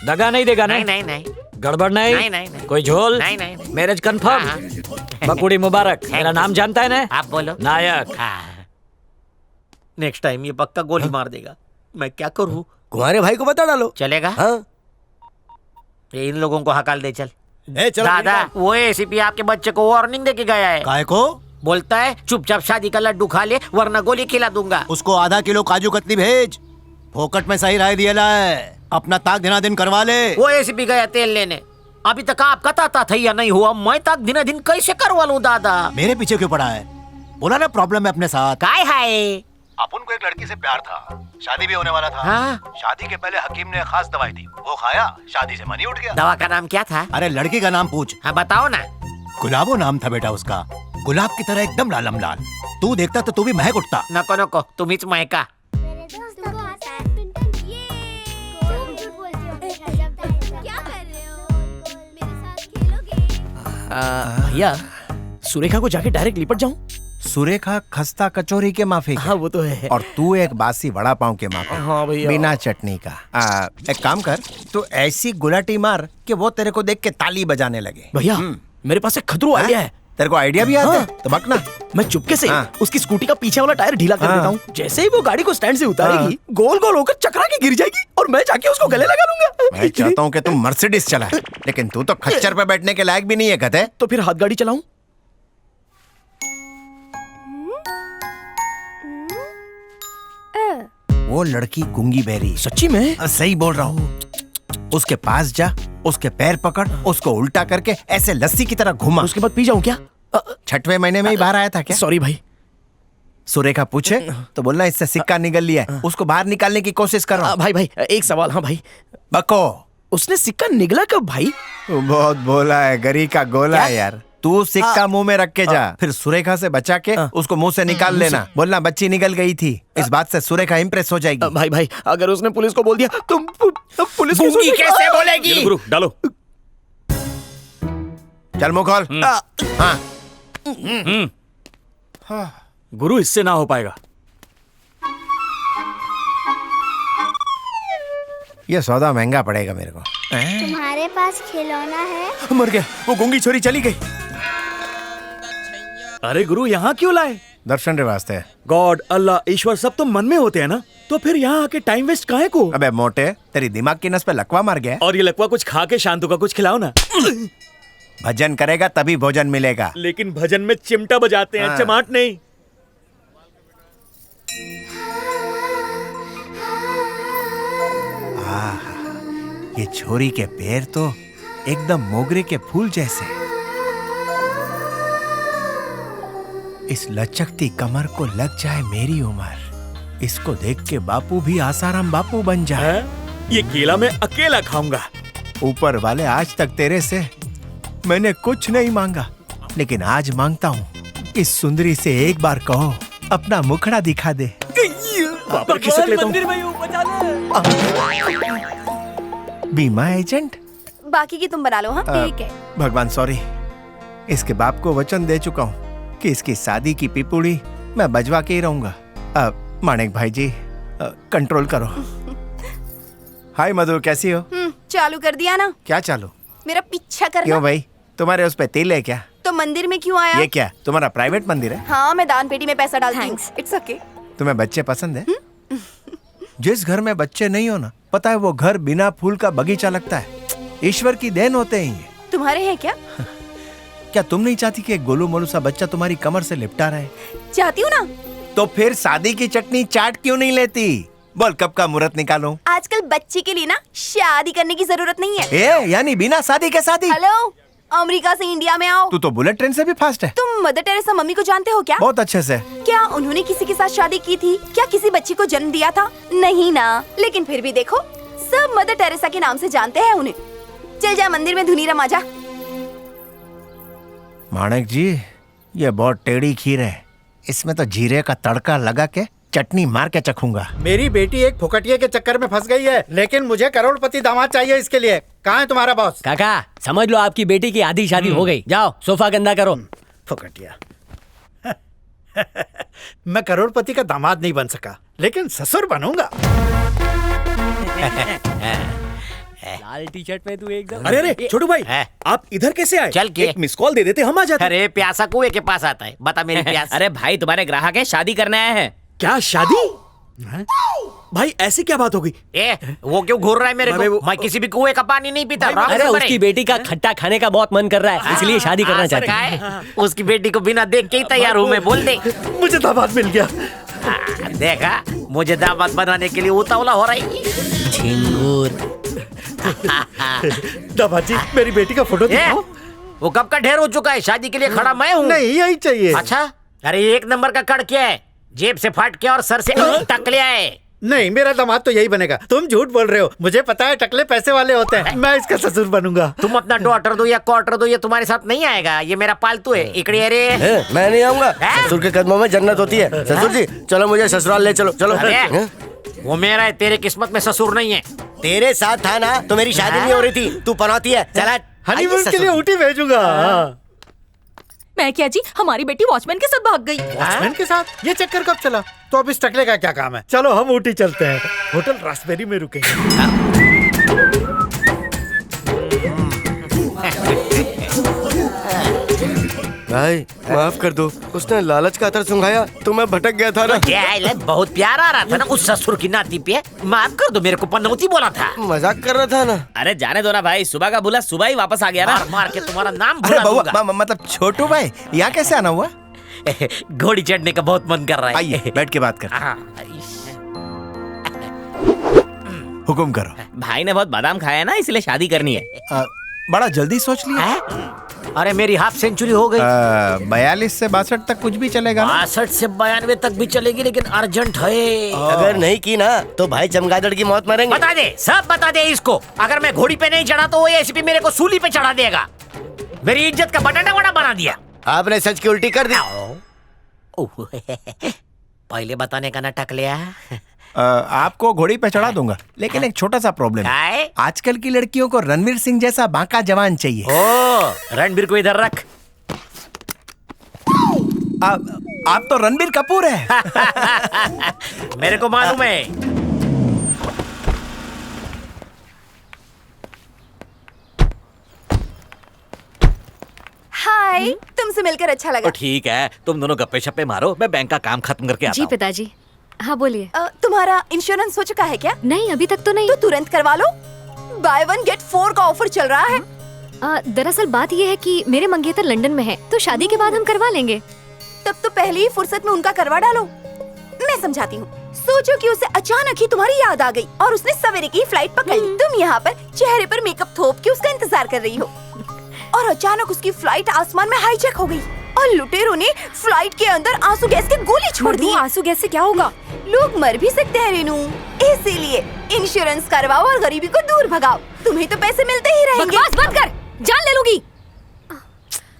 दगा नहीं देगा? नहीं नहीं नहीं। गड़बड़ नहीं? नहीं नहीं नहीं। कोई झोल? नहीं नहीं। Marriage confirm? बकुड़ी मुबारक। मेरा नाम जानता है ना? आप बोलो। नायक। नेक्स्ट टाइम ये पक्का गोली मार देगा। मैं क्या करूँ? तुम्हारे भाई को बता डालो। चलेगा? हाँ। ये इन लोगों को हकाल दे चल। चलो दादा, वो एसीपी आपके बच्चे को वार्निंग देके गया है। काय को? बोलता है चुपचाप शादी का लड्डू खा ले, वरना गोली खिला दूंगा। उसको आधा किलो काजू कतली भेज। फोकट में सही राय दिया है। अपना ताक दिना दिन करवा ले। वो एसीपी गया तेल लेने। अभी तक आप कहता था या नहीं हुआ, मैं ताक दिना दिन कैसे करवा लूं दादा? मेरे पीछे क्यों पड़ा है? बोला ना प्रॉब्लम है अपने साथ। काय है? अपन को एक लड़की से प्यार था, शादी भी होने वाला था। हाँ? शादी के पहले हकीम ने खास दवाई दी, वो खाया, शादी से मनी उठ गया। दवा का नाम क्या था? अरे लड़की का नाम पूछ। हाँ बताओ ना। गुलाबो नाम था बेटा उसका। गुलाब की तरह एकदम लालम लाल। तू देखता तो तू भी महक उठता। नको नको, तुम्हीच महका। भैया, सुरेखा को जाके डायरेक्ट लिपट जाऊं? सुरेखा खस्ता कचौरी के माफी। हाँ वो तो है। और तू एक बासी वड़ा पाव के माफी। हाँ भैया। बिना चटनी का। एक काम कर, तू ऐसी गुलाटी मार कि वो तेरे को देख के ताली बजाने लगे। भैया, मेरे पास एक खतरू आइडिया है। तेरे को आइडिया भी आता है? तो बकना। मैं चुपके से उसकी स्कूटी का पीछे वाला टायर ढीला कर देता हूँ। जैसे ही वो गाड़ी को स्टैंड से उतारेगी, गोल गोल होकर चकरा के गिर जाएगी और मैं जाके उसको गले लगा लूंगा। मैं चाहता हूँ कि तू मर्सिडीज चला, लेकिन तू तो खच्चर पे बैठने के लायक भी नहीं है गधे। तो फिर हाथ गाड़ी चलाऊं? वो लड़की गूंगी बहरी। सच्ची में? सही बोल रहा हूँ। उसके पास जा, उसके पैर पकड़, उसको उल्टा करके ऐसे लस्सी की तरह घुमा। उसके बाद पी जाऊं क्या? 6वें महीने में ही बाहर आया था क्या? सॉरी भाई। सुरेखा पूछे तो बोलना इससे सिक्का निकल लिया है, उसको बाहर निकालने की कोशिश कर रहा हूं। भाई एक सवाल। हाँ भाई, बको, उसने सिक्का निगला कब भाई? बहुत बोला है, गरी का गोला है यार। तू सिक्का मुंह में रख के जा, फिर सुरेखा से बचा के उसको मुंह से निकाल लेना। बोलना बच्ची निकल गई थी। इस बात से सुरेखा इम्प्रेस हो जाएगी। भाई अगर उसने पुलिस को बोल दिया तो पुलिस गूंगी कैसे बोलेगी? गुरु डालो। चल मुंह खोल। हाँ। गुरु, इससे ना हो पाएगा। ये सौदा महंगा पड़ेगा मेरे को। तुम्हारे पास खिलौना है? मर गया, वो गूंगी छोरी चली गई। अरे गुरु, यहाँ क्यों लाए? दर्शन रे वास्ते। गॉड, अल्लाह, ईश्वर सब तो मन में होते हैं ना, तो फिर यहाँ आके टाइम वेस्ट काहे को? अबे मोटे, तेरी दिमाग की नस पे लकवा मार गया। और ये लकवा कुछ खा के शांतु का कुछ खिलाओ ना। भजन करेगा तभी भोजन मिलेगा। लेकिन भजन में चिमटा बजाते हैं, चमाट नहीं। ये छोरी के पैर तो एकदम मोगरे के फूल जैसे। इस लचकती कमर को लग जाए मेरी उम्र, इसको देख के बापू भी आसाराम बापू बन जाए। ये केला मैं अकेला खाऊंगा। ऊपर वाले आज तक तेरे से मैंने कुछ नहीं मांगा, लेकिन आज मांगता हूँ, इस सुंदरी से एक बार कहो अपना मुखड़ा दिखा दे। मंदिर में यूं बचा ले। बीमा एजेंट, बाकी की तुम बना लो। हाँ ठीक है। भगवान सॉरी, इसके बाप को वचन दे चुका हूँ कि इसकी शादी की पिपुड़ी मैं बजवा के ही रहूंगा। माणिक भाई जी कंट्रोल करो। हाय मधु, कैसी हो? चालू कर दिया ना। क्या चालू? मेरा पीछा करना। क्यों भाई, तुम्हारे उस पे तिल है क्या? तो मंदिर में क्यों आया? ये क्या तुम्हारा प्राइवेट मंदिर है? हाँ, मैं दान पेटी में पैसा डालती हूँ। It's okay. तुम्हें बच्चे पसंद है? जिस घर में बच्चे नहीं हो ना, पता है वो घर बिना फूल का बगीचा लगता है। ईश्वर की देन होते हैं ये। तुम्हारे हैं क्या? क्या तुम नहीं चाहती कि एक गोलू मोलू सा बच्चा तुम्हारी कमर से लिपटा रहे? चाहती हूँ ना। तो फिर शादी की चटनी चाट क्यों नहीं लेती? बोल कब का मुहूर्त निकालूं? आजकल बच्चे के लिए ना शादी करने की जरूरत नहीं है। यानी बिना शादी के शादी? हेलो, अमेरिका से इंडिया में आओ। तू तो बुलेट ट्रेन से भी फास्ट है। तुम मदर टेरेसा मम्मी को जानते हो क्या? बहुत अच्छे से। क्या उन्होंने किसी के साथ शादी की थी? क्या किसी बच्ची को जन्म दिया था? नहीं ना। लेकिन फिर भी देखो, सब मदर टेरेसा के नाम से जानते हैं उन्हें। चल जा मंदिर में धुनी रमा जा। माणिक जी, ये बहुत टेढ़ी खीर है, इसमें तो जीरे का तड़का लगा के चटनी मार के चखूंगा। मेरी बेटी एक फुकटिये के चक्कर में फंस गई है, लेकिन मुझे करोड़पति दामाद चाहिए इसके लिए। कहाँ है तुम्हारा बॉस? काका समझ लो आपकी बेटी की आधी शादी हो गई। जाओ सोफा गंदा करो। फुकटिया। मैं करोड़पति का दामाद नहीं बन सका, लेकिन ससुर बनूंगा। लाल टी शर्ट में तू एकदम। अरे अरे छोटू भाई, आप इधर कैसे आए? चल के एक मिस कॉल दे देते, हम आ जाते। अरे प्यासा कुएं के पास आता है, बता मेरी प्यास। अरे भाई तुम्हारे ग्राहक है, शादी करने आए हैं। क्या शादी? भाई ऐसी क्या बात हो गई? वो क्यों घूर रहा है मेरे को? मैं किसी भी कुएं का पानी नहीं पीता। अरे उसकी बेटी का खट्टा खाने का बहुत मन कर रहा है, इसलिए शादी करना चाहती है। उसकी बेटी को बिना देख के ही तैयार हूँ मैं, बोल दे। मुझे दामाद मिल गया। देखा, मुझे दामाद बनाने के लिए उतावला हो रही है। झिंगुर। दामाद जी, मेरी बेटी का फोटो दिखाओ। वो कब का ढेर हो चुका है, शादी के लिए खड़ा मैं हूँ। नहीं, यही चाहिए। अच्छा, अरे एक नंबर का कड़ क्या है, जेब से फाट के और सर से टक ले आए। नहीं, मेरा दामाद तो यही बनेगा। तुम झूठ बोल रहे हो, मुझे पता है टकले पैसे वाले होते हैं। मैं इसका ससुर बनूंगा। तुम अपना डॉटर दो या क्वार्टर दो, ये तुम्हारे साथ नहीं आएगा। ये मेरा पालतू है। इकड़ी अरे मैं नहीं आऊंगा। ससुर के कदमों में जन्नत होती है। ससुर जी चलो, मुझे ससुराल ले चलो। चलो। वो मेरा है, तेरे किस्मत में ससुर नहीं है। तेरे साथ था ना तो मेरी शादी नहीं हो रही थी, तू पनौती है। चला हनीमून के लिए ऊटी भेजूंगा। मैं क्या जी, हमारी बेटी वॉचमैन के साथ भाग गई। वॉचमैन के साथ? ये चक्कर कब चला? तो अब इस टकले का क्या काम है? चलो हम ऊटी चलते हैं, होटल रास्पबेरी में रुकेंगे। भाई माफ कर दो, उसने लालच का अतर सुंघाया तो मैं भटक गया था ना। बहुत प्यार आ रहा था ना उस ससुर की नाती पे। माफ कर दो, मेरे को पनौती बोला था। मजाक कर रहा था ना। अरे जाने दो ना भाई, सुबह का बुला सुबह ही वापस आ गया ना। मार के तुम्हारा नाम अरे बउआ, मतलब छोटू भाई यहाँ कैसे आना हुआ? घोड़ी चढ़ने का बहुत मन कर रहा है। आइए बैठ के बात कर। हुकुम करो। भाई ने बहुत बादाम खाया है ना, इसलिए शादी करनी है। बड़ा जल्दी सोच लिया। अरे मेरी हाफ सेंचुरी हो गई। 42 से 62 तक कुछ भी चलेगा ना? 62 से 92 तक भी चलेगी, लेकिन अर्जेंट है। अगर नहीं की ना तो भाई चमगादड़ की मौत मरेंगे। बता दे, सब बता दे इसको। अगर मैं घोड़ी पे नहीं चढ़ा तो वो एसीपी मेरे को सूली पे चढ़ा देगा। मेरी इज्जत का बटाटा वड़ा बना दिया। आपने सच की उल्टी कर दी। पहले बताने का नाटक लिया। आपको घोड़ी पे चढ़ा दूंगा, लेकिन एक छोटा सा प्रॉब्लम है। आजकल की लड़कियों को रणवीर सिंह जैसा बांका जवान चाहिए। ओ, रणबीर को इधर रख। आप तो रणबीर कपूर है। मेरे को मालूम है। हाय, तुमसे मिलकर अच्छा लगा। तो ठीक है, तुम दोनों गप्पे शप्पे मारो, मैं बैंक का काम खत्म करके आता जी हूँ। पिताजी। हाँ बोलिए। तुम्हारा इंश्योरेंस हो चुका है क्या? नहीं, अभी तक तो नहीं। तो तुरंत करवा लो, बाय 1 गेट 4 का ऑफर चल रहा है। दरअसल बात यह है कि मेरे मंगेतर लंदन में है, तो शादी के बाद हम करवा लेंगे। तब तो पहली ही फुर्सत में उनका करवा डालो। मैं समझाती हूँ। सोचो कि उसे अचानक ही तुम्हारी याद आ गई और उसने सवेरे की फ्लाइट पकड़ ली। तुम यहाँ पर चेहरे पर मेकअप थोप के उसका इंतजार कर रही हो और अचानक उसकी फ्लाइट आसमान में हाईजैक हो गई और लुटेरों ने फ्लाइट के अंदर आंसू गैस की गोली छोड़ दी। आंसू गैस से क्या होगा? लोग मर भी सकते हैं रेनू, इसीलिए इंश्योरेंस करवाओ और गरीबी को दूर भगाओ। तुम्हें तो पैसे मिलते ही रहेंगे। बकवास बंद कर, जान ले लूंगी।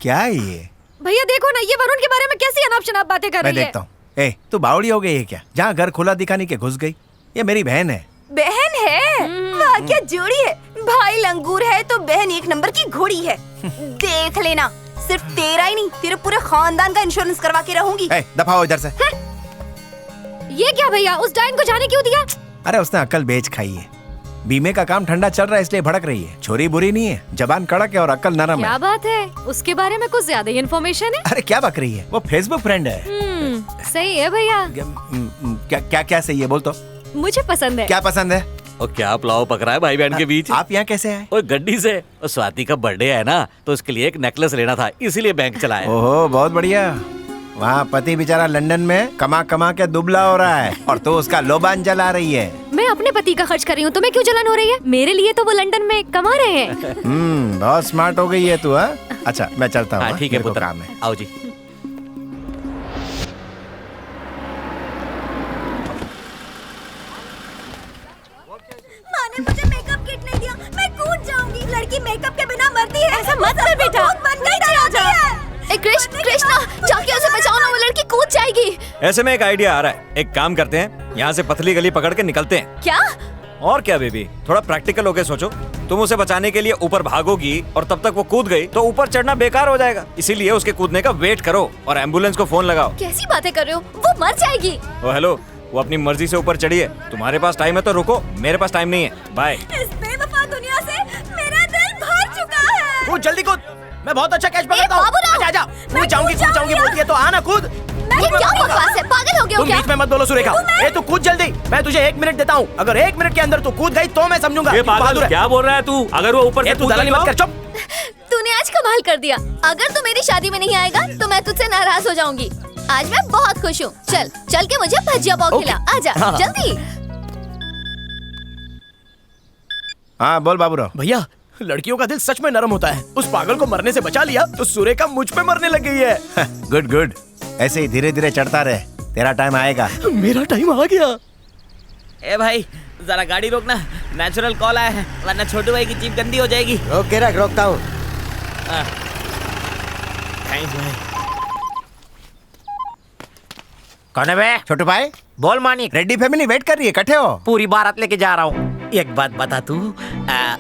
क्या ये? भैया देखो ना, ये वरुण के बारे में कैसी अनाप शनाप बातें कर मैं रही है। देखता हूँ। ए, तू बावड़ी हो गई है क्या? जहाँ घर खुला दिखाने के घुस गई। ये मेरी बहन है। बहन है? वाह क्या जोड़ी है। भाई लंगूर है तो बहन एक नंबर की घोड़ी है। देख लेना, सिर्फ तेरा ही नहीं तेरे पूरे खानदान का इंश्योरेंस करवा के रहूंगी। दफा हो इधर से। ये क्या भैया, उस डायन को जाने क्यों दिया? अरे उसने अक्ल बेच खाई है। बीमे का काम ठंडा चल रहा है इसलिए भड़क रही है। छोरी बुरी नहीं है, जबान कड़क है और अक्ल नरम क्या है। बात है, उसके बारे में कुछ ज्यादा ही इन्फॉर्मेशन है। अरे क्या बक रही है, वो फेसबुक फ्रेंड है। सही है भैया। क्या क्या क्या सही है, बोल तो। मुझे पसंद है। क्या पसंद है? और क्या पुलाव पक रहा है भाई बहन के बीच? आप यहाँ कैसे आए? और गड्डी से। और स्वाति का बर्थडे है ना, तो उसके लिए एक नेकलेस लेना था, इसीलिए बैंक चलाया। ओहो बहुत बढ़िया। वहाँ पति बेचारा लंदन में कमा कमा के दुबला हो रहा है और तो उसका लोबान जला रही है। मैं अपने पति का खर्च कर रही हूँ, तुम्हें क्यों जलन हो रही है? मेरे लिए तो वो लंदन में कमा रहे हैं। बहुत स्मार्ट हो गई है तू। हाँ अच्छा मैं चलता हूँ। ठीक है पुत्र, काम है। आओ जी। माने मुझे मेकअप किट नहीं दिया, मैं कूद जाऊंगी। लड़की मेकअप के बिना मरती है। ऐसा मत कर बेटा। कृष्णा जाके उसे बचाओ ना, वो लड़की कूद जाएगी। ऐसे में एक आइडिया आ रहा है। एक काम करते हैं, यहाँ से पतली गली पकड़ के निकलते हैं। क्या? और क्या बेबी, थोड़ा प्रैक्टिकल होके सोचो। तुम उसे बचाने के लिए ऊपर भागोगी और तब तक वो कूद गई तो ऊपर चढ़ना बेकार हो जाएगा। इसीलिए उसके कूदने का वेट करो और एम्बुलेंस को फोन लगाओ। कैसी बातें कर रहे हो, वो मर जाएगी। ओ हेलो, वो अपनी मर्जी से ऊपर चढ़ी है। तुम्हारे पास टाइम है तो रुको, मेरे पास टाइम नहीं है। बाय। इस बेवफा दुनिया से मेरा दिल भर चुका है। कूद जल्दी कूद, मैं बहुत अच्छा कैच पकड़ता हूँ। आजा कूद जाऊंगी बोलती है तो आना कूद। ये क्या बकवास है, पागल हो गया हो तुम क्या? बीच में मत बोलो सुरेखा। ए तू कूद जल्दी, मैं तुझे 1 मिनट देता हूँ। अगर 1 मिनट के अंदर तू कूद गई तो मैं समझूंगा। ये पागल क्या बोल रहा है तू? अगर वो ऊपर से तू दलाली मत कर, चुप। तूने आज कमाल कर दिया। अगर तू मेरी शादी में नहीं आएगा तो मैं तुझसे नाराज हो जाऊंगी। आज मैं बहुत खुश हूँ। चल के मुझे भजिया पाव खिला। आजा जल्दी। हाँ बोल बाबूराव। भैया लड़कियों का दिल सच में नरम होता है। उस पागल को मरने से बचा लिया तो सुरेखा मुझ पे मरने लग गई है। गुड गुड, ऐसे ही धीरे धीरे चढ़ता रहे, तेरा टाइम आएगा। मेरा टाइम आ गया। ए भाई जरा गाड़ी रोकना, नेचुरल कॉल आया है, वरना छोटू भाई की जीप गंदी हो जाएगी। ओके रख, रोकता हूँ। थैंक्स भाई। कौन है बे? छोटू भाई बोल मानिक। रेड्डी फैमिली वेट कर रही है, इकट्ठे हो? पूरी बारात लेके जा रहा हूँ। एक बात बता तू,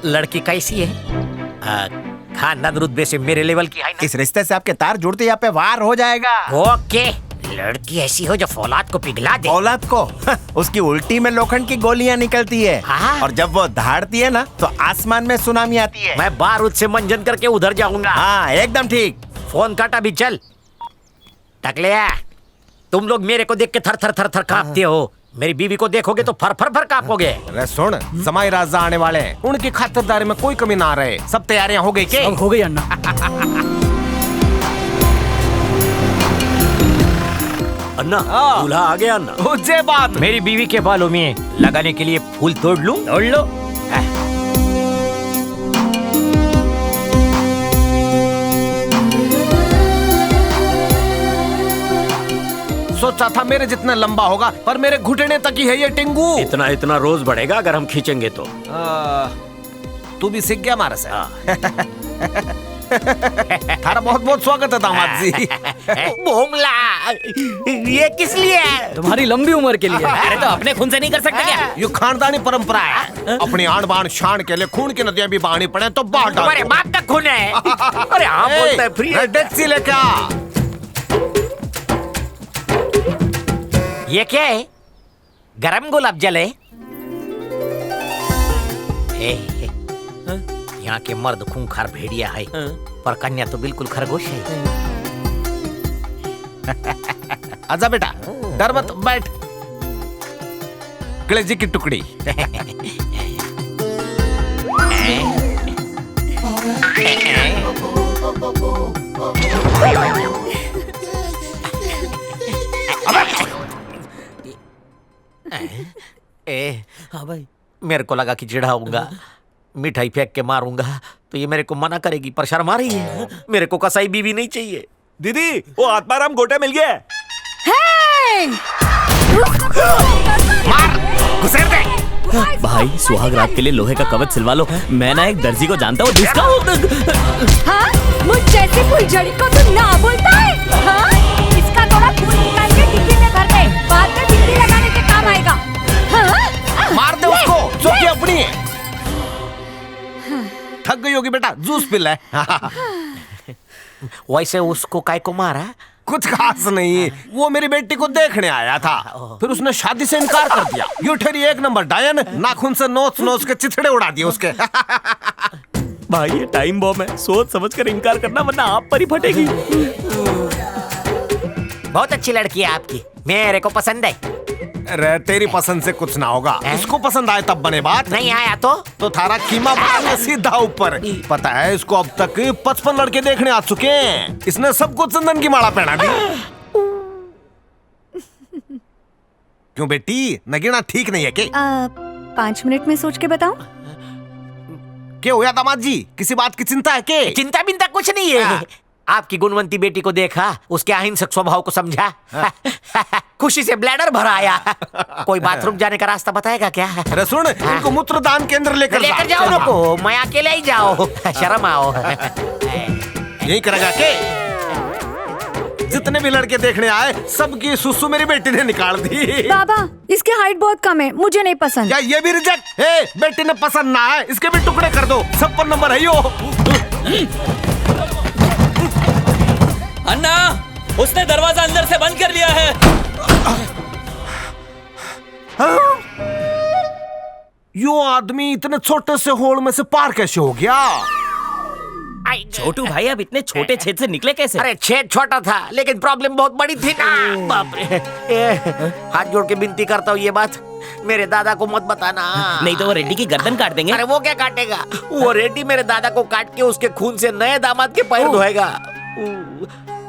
लड़की कैसी है? खानदान रुतबे से मेरे लेवल की है ना? इस रिश्ते से आपके तार जुड़ते यहाँ पे वार हो जाएगा। ओके, लड़की ऐसी हो जो फौलाद को पिघला दे। औलाद को उसकी उल्टी में लोखंड की गोलियां निकलती है। और जब वो धाड़ती है ना तो आसमान में सुनामी आती है। मैं बारूद से मंजन करके उधर जाऊंगा। हाँ एकदम ठीक। फोन काट अभी, चल। टकलिया, तुम लोग मेरे को देख के थर थर थर थर कांपते हो, मेरी बीवी को देखोगे तो फर फर फर कांपोगे। अरे सुन, समय राजा आने वाले हैं, उनकी खातिरदारी में कोई कमी ना रहे। सब तैयारियां हो गई के? सब हो गई अन्ना। अन्ना दूल्हा आ गया। अन्ना मुझे बात, मेरी बीवी के बालों में लगाने के लिए फूल तोड़ लूं? तोड़ लो। सोचा था मेरे जितना लंबा होगा, पर मेरे घुटने तक ही है ये टिंगू। इतना इतना रोज बढ़ेगा अगर हम खींचेंगे तो। तू भी सीख गया हमारे से। थारा बहुत बहुत स्वागत है दामाद जी। भोमला, ये किस लिए है? तुम्हारी लंबी उम्र के लिए। अरे तो अपने खून से नहीं कर सकते क्या? ये खानदानी परंपरा है। अपनी आन बान शान के लिए खून की नदियां भी बहानी पड़े तो बाहर डाल। तुम्हारे बाप का खून है। अरे हाँ बोलता है फ्री। डेक्सी लेके आ। ये क्या है? गरम गुलाब जल है? यहाँ के मर्द खूंखार भेड़िया है, पर कन्या तो बिल्कुल खरगोश है। आजा बेटा, डर मत, बैठ। कलेजी की टुकड़ी। भाई मेरे को लगा कि चिढ़ाऊंगा, मिठाई फेंक के मारूंगा तो ये मेरे को मना करेगी, पर शर्मा रही है। मेरे को कसाई बीवी नहीं चाहिए। दीदी वो आत्माराम गोटा मिल गया है। भाई सुहाग रात के लिए लोहे का कवच सिलवा लो। मैं ना एक दर्जी को जानता हूँ जिसका हाँ? मुझ जैसी फुलझड़ी को तू ना बोलता है? हाँ? इसका थोड़ा फूल निकाल के डिब्बी में भर दे, बाद में बिजली लगाने के काम आएगा। हाँ? मार दे उसको, चौकी अपनी है। थक गई होगी बेटा, जूस पी ले। वैसे उसको काय को मारा? कुछ खास नहीं, वो मेरी बेटी को देखने आया था, फिर उसने शादी से इनकार कर दिया। यू ठहरी एक नंबर डायन, नाखून से नोच नोच के चिथड़े उड़ा दिए उसके। भाई ये टाइम बॉम्ब है, सोच समझ कर इनकार करना वरना आप पर ही फटेगी। बहुत अच्छी लड़की है आपकी, मेरे को पसंद है। अरे तेरी पसंद से कुछ ना होगा, इसको पसंद आए तब बने बात। नहीं आया तो थारा कीमा मारने सीधा ऊपर। पता है इसको अब तक 55 लड़के देखने आ चुके हैं, इसने सबको चंदन की माला पहना दी। क्यों बेटी, नगीना ठीक नहीं है क्या? 5 मिनट में सोच के बताऊं? क्या हुआ दामाद जी, किसी बात की चिंता है क्या? चिंता बिंता कुछ नहीं है। आपकी गुणवंती बेटी को देखा, उसके अहिंसक स्वभाव को समझा, खुशी से ब्लैडर भर आया। कोई बाथरूम जाने का रास्ता बताएगा क्या? अरे सुन, इनको मूत्रदान केंद्र लेकर जाओ। रुको, मैं अकेले ही जाओ, शर्म आओ। यही करेगा के? जितने भी लड़के देखने आए सबकी सुसु मेरी बेटी ने निकाल दी। बाबा इसकी हाइट बहुत कम है, मुझे नहीं पसंद। या ये भी रिजेक्ट? बेटी ने पसंद ना है, इसके भी टुकड़े कर दो, सब पर नंबर है यो। अन्ना, उसने दरवाजा अंदर से बंद कर लिया है। यो आदमी इतने छोटे से होल में से पार कैसे हो गया? छोटू भाई अब इतने छोटे छेद से निकले कैसे? अरे छेद छोटा था लेकिन प्रॉब्लम बहुत बड़ी थी ना। बाप रे, हाथ जोड़ के विनती करता हूँ ये बात मेरे दादा को मत बताना, नहीं तो वो रेड्डी की गर्दन काट देंगे। अरे वो क्या काटेगा, वो रेड्डी मेरे दादा को काट के उसके खून से नए दामाद के पैर धोएगा।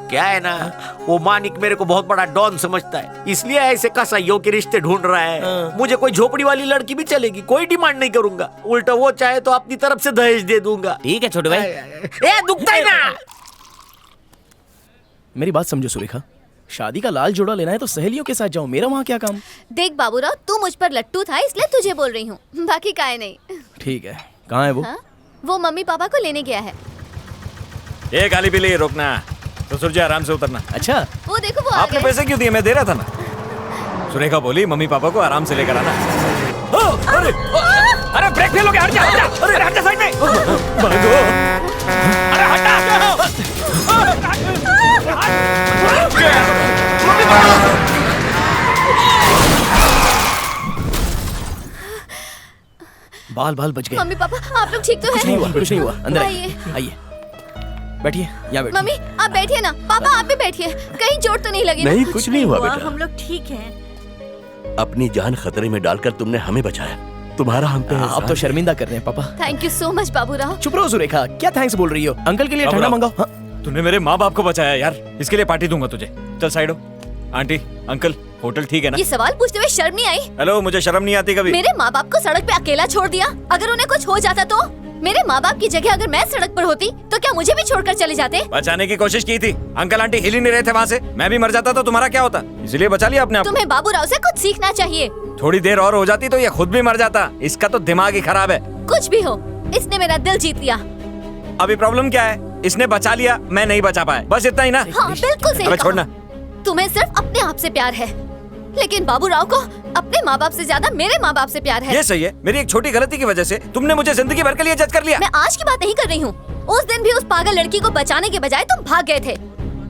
क्या है ना, वो मानिक मेरे को बहुत बड़ा डॉन समझता है, इसलिए ऐसे कसाईयों के रिश्ते ढूंढ रहा है। मुझे कोई झोपड़ी वाली लड़की भी चलेगी, कोई डिमांड नहीं करूंगा, उल्टा वो चाहे तो अपनी तरफ से दहेज दे दूंगा। ठीक है छोटू भाई। ए दुखता ही ना। मेरी बात समझो सुरेखा, शादी का लाल जोड़ा लेना है तो सहेलियों के साथ जाओ, मेरा वहाँ क्या काम? देख बाबूराव, तू मुझ पर लट्टू था इसलिए तुझे बोल रही हूँ, बाकी काहे नहीं। ठीक है, कहाँ है वो? वो मम्मी पापा को लेने गया है। ये गाली पीली रोकना, तो सुरजे आराम से उतरना। अच्छा वो देखो वो आपने पैसे क्यों दिए? मैं दे रहा था ना। सुरेखा बोली मम्मी पापा को आराम से लेकर आना। अरे अरे ब्रेक फेल हो गया, हट जा, हट जा। अरे हट जा साइड में। अरे हट बाल बाल बच गए। मम्मी पापा आप लोग ठीक तो कुछ हैं? नहीं हुआ, अंदर आइए। आइए, बैठिए, यहाँ बैठिए। मम्मी आप बैठिए ना, पापा आप भी बैठिए, कहीं चोट तो नहीं लगी? नहीं, कुछ नहीं हुआ बेटा। हम लोग ठीक हैं। अपनी जान खतरे में डालकर तुमने हमें बचाया, तुम्हारा हम पे आप तो शर्मिंदा कर रहे हैं पापा। Thank you so much Baburao. चुप रहो सुरेखा, क्या थैंक्स बोल रही हो? अंकल के लिए ठंडा मंगाओ। तूने मेरे माँ बाप को बचाया यार, इसके लिए पार्टी दूंगा तुझे। चल साइड हो। आंटी अंकल होटल ठीक है ना? ये सवाल पूछते हुए शर्म नहीं आई? हेलो, मुझे शर्म नहीं आती कभी? मेरे माँ बाप को सड़क पे अकेला छोड़ दिया, अगर उन्हें कुछ हो जाता तो? मेरे माँ बाप की जगह अगर मैं सड़क पर होती तो क्या मुझे भी छोड़कर चले जाते? बचाने की कोशिश की थी, अंकल आंटी हिल ही नहीं रहे थे वहाँ से। मैं भी मर जाता तो तुम्हारा क्या होता, इसलिए बचा लिया अपने आप। तुम्हें बाबूराव से कुछ सीखना चाहिए। थोड़ी देर और हो जाती तो ये खुद भी मर जाता, इसका तो दिमाग ही खराब है। कुछ भी हो, इसने मेरा दिल जीत लिया। अभी प्रॉब्लम क्या है? इसने बचा लिया, मैं नहीं बचा पाया, बस इतना ही ना? हाँ बिल्कुल सही। अबे छोड़ना। तुम्हें सिर्फ अपने आप से प्यार है, लेकिन बाबूराव को अपने माँ बाप से ज्यादा मेरे माँ बाप से प्यार है। ये सही है, मेरी एक छोटी गलती की वजह से तुमने मुझे जिंदगी भर के लिए जज कर लिया। मैं आज की बात नहीं कर रही हूँ, उस दिन भी उस पागल लड़की को बचाने के बजाय तुम भाग गए थे।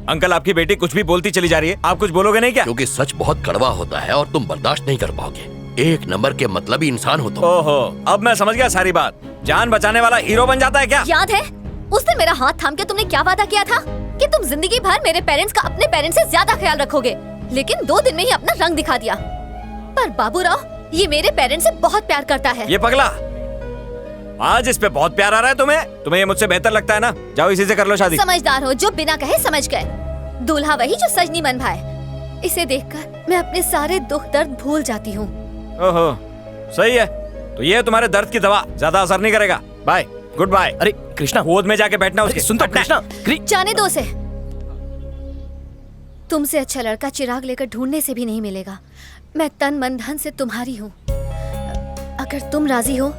अंकल आपकी बेटी कुछ भी बोलती चली जा रही है, आप कुछ बोलोगे नहीं क्या? क्योंकि सच बहुत कड़वा होता है और तुम बर्दाश्त नहीं कर पाओगे। एक नंबर के मतलबी इंसान हो तुम। ओहो, अब मैं समझ गया सारी बात। जान बचाने वाला हीरो बन जाता है क्या? याद है उस दिन मेरा हाथ थाम के तुमने क्या वादा किया था कि तुम जिंदगी भर मेरे पेरेंट्स का अपने पेरेंट्स से ज्यादा ख्याल रखोगे, लेकिन 2 दिन में ही अपना रंग दिखा दिया। पर बाबूराव ये मेरे पेरेंट्स से बहुत प्यार करता है। ये पगला आज इस पे बहुत प्यार आ रहा है तुम्हें ये मुझसे बेहतर लगता है ना? जाओ इसी से कर लो शादी। समझदार हो, जो बिना कहे समझ गए। दूल्हा वही जो सजनी मन भाए। इसे देखकर मैं अपने सारे दुख दर्द भूल जाती हूँ। ओहो, सही है, तो ये है तुम्हारे दर्द की दवा, ज्यादा असर नहीं करेगा। Bye, good bye. अरे कृष्णा, गोद में जाके बैठना उसके। सुन तो कृष्णा, जाने दो उसे। तुमसे अच्छा लड़का चिराग लेकर ढूंढने से भी नहीं मिलेगा। मैं तन मन धन से तुम्हारी हूँ। अगर तुम राजी हो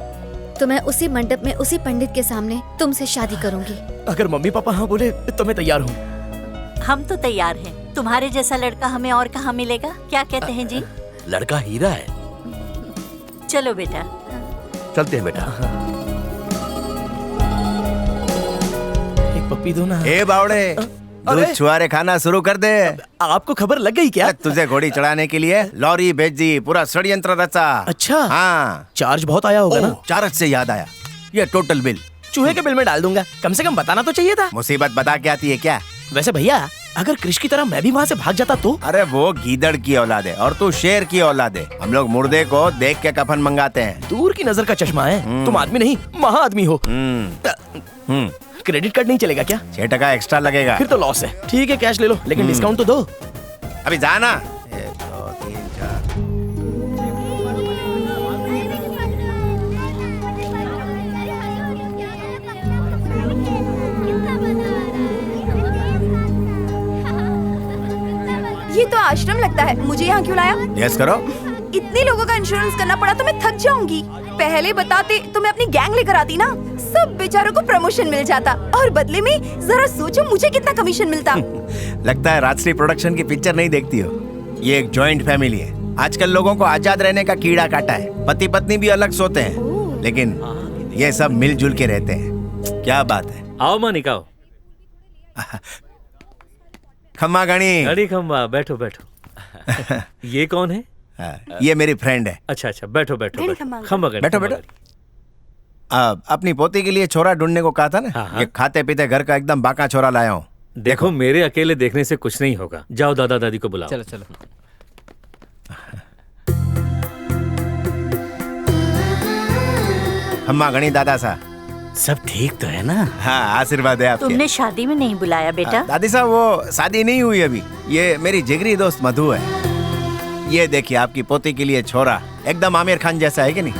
तो मैं उसी मंडप में उसी पंडित के सामने तुमसे शादी करूंगी। अगर मम्मी पापा हाँ बोले तो मैं तैयार हूँ। हम तो तैयार हैं। तुम्हारे जैसा लड़का हमें और कहाँ मिलेगा? क्या कहते हैं जी? लड़का हीरा है। चलो बेटा, चलते हैं बेटा। एक पप्पी दो ना। ए बावड़े, दूध छुआरे खाना शुरू कर दे। आपको खबर लग गई क्या? तुझे घोड़ी चढ़ाने के लिए लॉरी भेज दी, पूरा षड्यंत्र रचा। अच्छा, हाँ। चार्ज बहुत आया होगा ना? चार्ज से याद आया, ये टोटल बिल चूहे के बिल में डाल दूंगा। कम से कम बताना तो चाहिए था। मुसीबत बता के आती है क्या? वैसे भैया, अगर कृष की तरह मैं भी वहाँ से भाग जाता तो? अरे वो गीदड़ की औलाद है और तू शेर की औलाद है। हम लोग मुर्दे को देख के कफन मंगाते हैं। दूर की नजर का चश्मा है। तुम आदमी नहीं महा आदमी हो। क्रेडिट कार्ड नहीं चलेगा क्या? 6% एक्स्ट्रा लगेगा। फिर तो लॉस है। ठीक है, कैश ले लो, लेकिन डिस्काउंट तो दो। अभी जाना। 1 2 3 4। ये तो आश्रम लगता है। मुझे यहाँ क्यों लाया? यस करो। इतने लोगों का इंश्योरेंस करना पड़ा तो मैं थक जाऊंगी। पहले बताते तो मैं अपनी गैंग लेकर आती ना। सब बेचारों को प्रमोशन मिल जाता और बदले में जरा सोचो मुझे कितना कमीशन मिलता। लगता है राजश्री प्रोडक्शन की पिक्चर नहीं देखती हो। ये एक जॉइंट फैमिली है। आजकल लोगों को आजाद रहने का कीड़ा काटा है। पति पत्नी भी अलग सोते हैं, लेकिन ये सब मिलजुल के रहते हैं। क्या बात है। आओ मानिक आओ। खम्मा गणी। अरे खम्मा, बैठो बैठो। ये कौन है? ये मेरी फ्रेंड है। अच्छा अच्छा, बैठो बैठो बैठो। खम्मा गणी, बैठो बैठो। अपनी पोती के लिए छोरा ढूंढने को कहा था ना। ये खाते पीते घर का एकदम बाका छोरा लाया हूँ। देखो मेरे अकेले देखने से कुछ नहीं होगा। जाओ दादा दादी को बुलाओ। चलो चलो। खम्मा गणी दादा सा सब ठीक तो है ना? हाँ, आशीर्वाद है आपके। तुमने शादी में नहीं बुलाया बेटा? दादी साहब, वो शादी नहीं हुई अभी। ये मेरी जिगरी दोस्त मधु है। ये देखिए आपकी पोती के लिए छोरा एकदम आमिर खान जैसा है कि नहीं?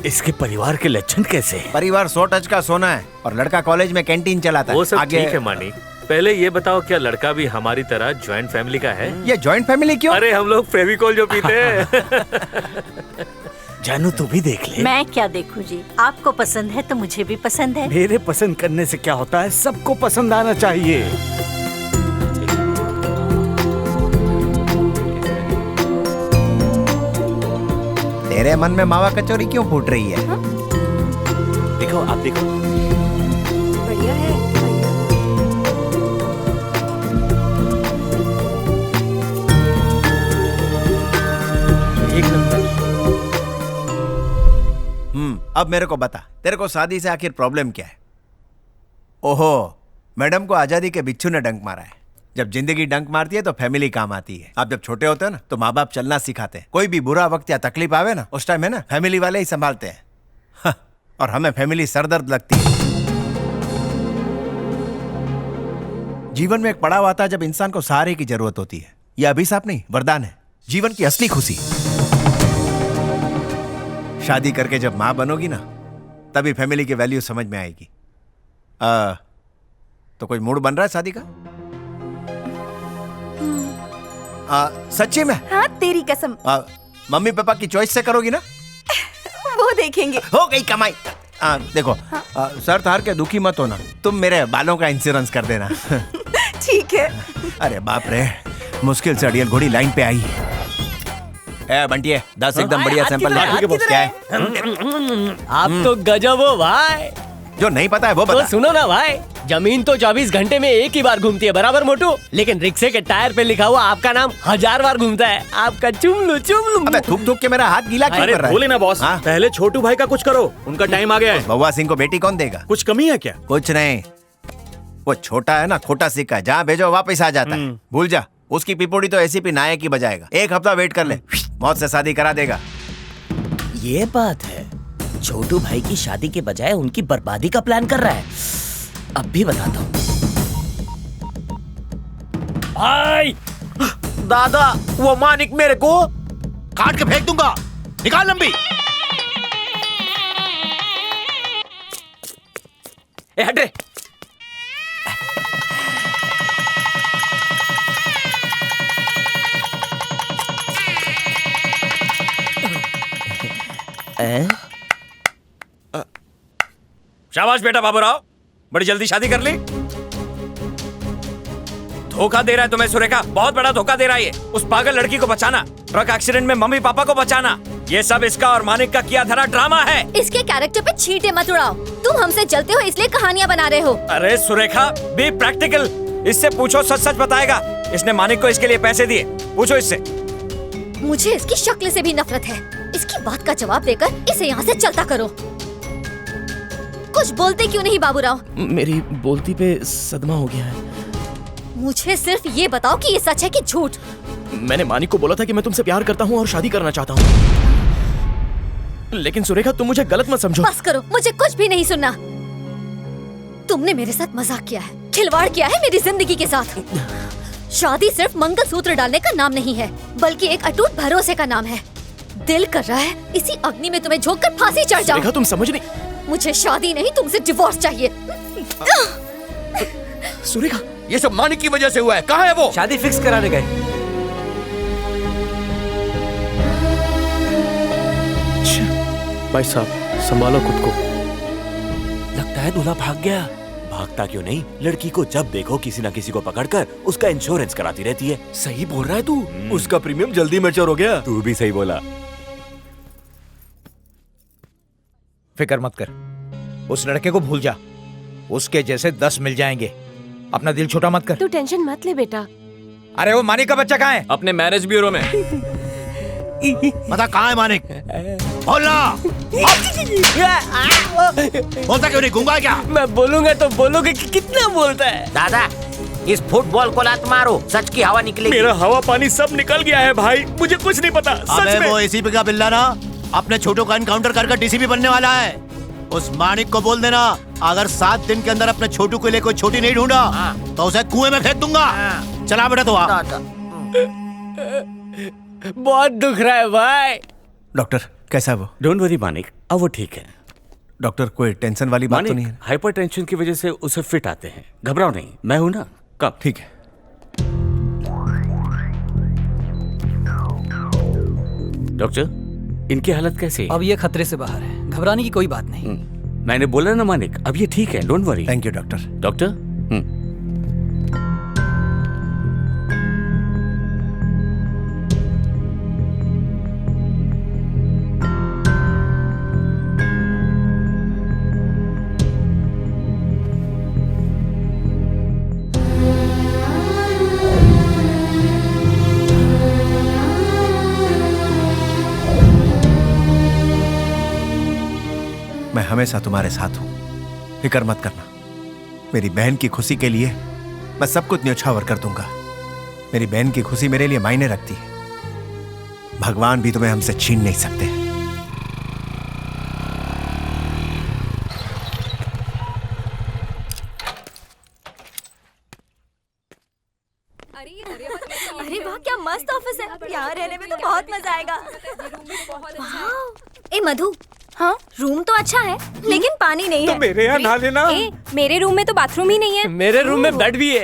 इसके परिवार के लक्षण कैसे हैं? परिवार 100 टच का सोना है और लड़का कॉलेज में कैंटीन चलाता है। वो सब ठीक है मानिक। पहले ये बताओ, क्या लड़का भी हमारी तरह ज्वाइंट फैमिली का है? ये ज्वाइंट फैमिली क्यों? अरे हम लोग फेविकोल जो पीते हैं। जानू तू भी देख ले। मैं क्या देखूं जी, आपको पसंद है तो मुझे भी पसंद है। मेरे पसंद करने से क्या होता है, सबको पसंद आना चाहिए। तेरे मन में मावा कचौरी क्यों फूट रही है? देखो आप देखो। बढ़िया है। एक नंबर। अब मेरे को बता, तेरे को शादी से आखिर प्रॉब्लम क्या है? ओहो, मैडम को आजादी के बिच्छू ने डंक मारा है। जब जिंदगी डंक मारती है तो फैमिली काम आती है। आप जब छोटे होते हो ना तो माँ बाप चलना सिखाते हैं। कोई भी बुरा वक्त या तकलीफ आवे ना, उस टाइम है ना फैमिली वाले ही संभालते हैं। हाँ, और हमें फैमिली सरदर्द लगती है। जीवन में एक पड़ाव आता है जब इंसान को सहारे की जरूरत होती है। यह अभिशाप नहीं, वरदान है, जीवन की असली खुशी। शादी करके जब माँ बनोगी ना, तभी फैमिली की वैल्यू समझ में आएगी। तो कोई मूड बन रहा है शादी का? सच्ची में? हाँ, तेरी कसम। मम्मी पापा की चॉइस से करोगी ना? वो देखेंगे। हो गई कमाई। देखो, शर्त हार के दुखी मत होना। तुम मेरे बालों का इंश्योरेंस कर देना। ठीक है। अरे बाप रे, मुश्किल से अड़ियल घोड़ी लाइन पे आई। बंटिए 10 एकदम बढ़िया सैंपल क्या है? आप तो गजब हो भाई। जो नहीं पता है वो बता। तो सुनो ना भाई, जमीन तो 24 घंटे में एक ही बार घूमती है, बराबर मोटू? लेकिन रिक्शे के टायर पे लिखा हुआ आपका नाम 1000 बार घूमता है। आपका चुम लू। अबे थूक थूक के मेरा हाथ गीला क्यों कर रहा है? बोले ना बॉस, पहले छोटू भाई का कुछ करो, उनका टाइम आ गया है। बउआ सिंह को बेटी कौन देगा? कुछ कमी है क्या? कुछ नहीं, वो छोटा है ना, खोटा सिक्का है, जहाँ भेजो वापस आ जाता है। भूल जा, उसकी पिपोड़ी तो एसीपी नायक ही बजाएगा। 1 हफ्ता वेट कर ले, मौत से शादी करा देगा। ये बात है, छोटू भाई की शादी के बजाय उनकी बर्बादी का प्लान कर रहा है। अब भी बताता हूँ भाई। दादा वो मानिक मेरे को काट के फेंक दूंगा। निकाल लंबी। ए हट रे। शाबाश बेटा बाबूराव, बड़ी जल्दी शादी कर ली। धोखा दे रहा है तुम्हें सुरेखा, बहुत बड़ा धोखा दे रहा है ये। उस पागल लड़की को बचाना, ट्रक एक्सीडेंट में मम्मी पापा को बचाना, ये सब इसका और मानिक का किया धरा ड्रामा है। इसके कैरेक्टर पे छींटे मत उड़ाओ। तुम हमसे जलते हो इसलिए कहानियां बना रहे हो। अरे सुरेखा, बी प्रैक्टिकल। इससे पूछो, सच सच बताएगा। इसने मानिक को इसके लिए पैसे दिए, पूछो इससे। मुझे इसकी शक्ल से भी नफरत है। इसकी बात का जवाब देकर इसे यहाँ से चलता करो। कुछ बोलते क्यों नहीं बाबूराव? मेरी बोलती पे सदमा हो गया है। मुझे सिर्फ ये बताओ कि ये सच है कि झूठ। मैंने मानिक को बोला था कि मैं तुमसे प्यार करता हूँ और शादी करना चाहता हूँ, लेकिन सुरेखा तुम मुझे गलत मत समझो। बस करो, मुझे कुछ भी नहीं सुनना। तुमने मेरे साथ मजाक किया है, खिलवाड़ किया है मेरी जिंदगी के साथ। शादी सिर्फ मंगलसूत्र डालने का नाम नहीं है, बल्कि एक अटूट भरोसे का नाम है। दिल कर रहा है इसी अग्नि में तुम्हें झोंककर फांसी चढ़ जाऊं। सुरेखा तुम समझ नहीं। मुझे शादी नहीं, तुमसे डिवोर्स चाहिए। सुरेखा, ये सब मानिक की वजह से हुआ है। कहाँ है वो? शादी फिक्स कराने गए। भाई साहब संभालो खुद को। लगता है दूल्हा भाग गया। भागता क्यों नहीं? लड़की को जब देखो किसी ना किसी को पकड़कर उसका इंश्योरेंस कराती रहती है। सही बोल रहा है तू। उसका प्रीमियम जल्दी मैच्योर हो गया। तू भी सही बोला। फिक्र मत कर, उस लड़के को भूल जा। उसके जैसे 10 मिल जाएंगे। अपना दिल छोटा मत कर। तू टेंशन मत ले बेटा। अरे वो मानिक का बच्चा कहाँ है? अपने मैरिज ब्यूरो में। बता कहाँ है मानिक? बोलना। बोलता क्यों नहीं? गूंगा क्या? मैं बोलूंगा तो बोलोगे कि कितना बोलता है। दादा इस फुटबॉल को लात मारो, सच की हवा निकलेगी। मेरा हवा पानी सब निकल गया है भाई, मुझे कुछ नहीं पता अबे सच में। वो एसीपी का बिल्ला ना अपने छोटू का एनकाउंटर कर डीसीपी बनने वाला है। उस मानिक को बोल देना अगर 7 दिन के अंदर अपने छोटू के लिए कोई छोटी नहीं ढूंढा तो उसे कुएं में फेंक दूंगा। चला बेटा तू। बहुत दुख रहा है भाई। डॉक्टर कैसा है वो? डोंट वरी मानिक, अब वो ठीक है। डॉक्टर कोई टेंशन वाली बात तो नहीं है? हाइपर टेंशन की वजह से उसे फिट आते हैं। घबराओ नहीं, मैं हूं ना। कब? ठीक है। डॉक्टर इनकी हालत कैसी है? अब ये खतरे से बाहर है, घबराने की कोई बात नहीं। मैंने बोला ना मानिक, अब ये ठीक है, don't worry. Thank you doctor. Doctor मैं हमेशा तुम्हारे साथ हूं, फिक्र मत करना। मेरी बहन की खुशी के लिए मैं सब कुछ न्यौछावर कर दूंगा। मेरी बहन की खुशी मेरे लिए मायने रखती है। भगवान भी तुम्हें हमसे छीन नहीं सकते। अरे वाह, क्या मस्त ऑफिस है। यहाँ रहने में तो बहुत मजा आएगा। ए मधु, हाँ रूम तो अच्छा है लेकिन पानी नहीं है। तो मेरे यहाँ नहा लेना। मेरे रूम में तो बाथरूम ही नहीं है। मेरे रूम में बेड भी है।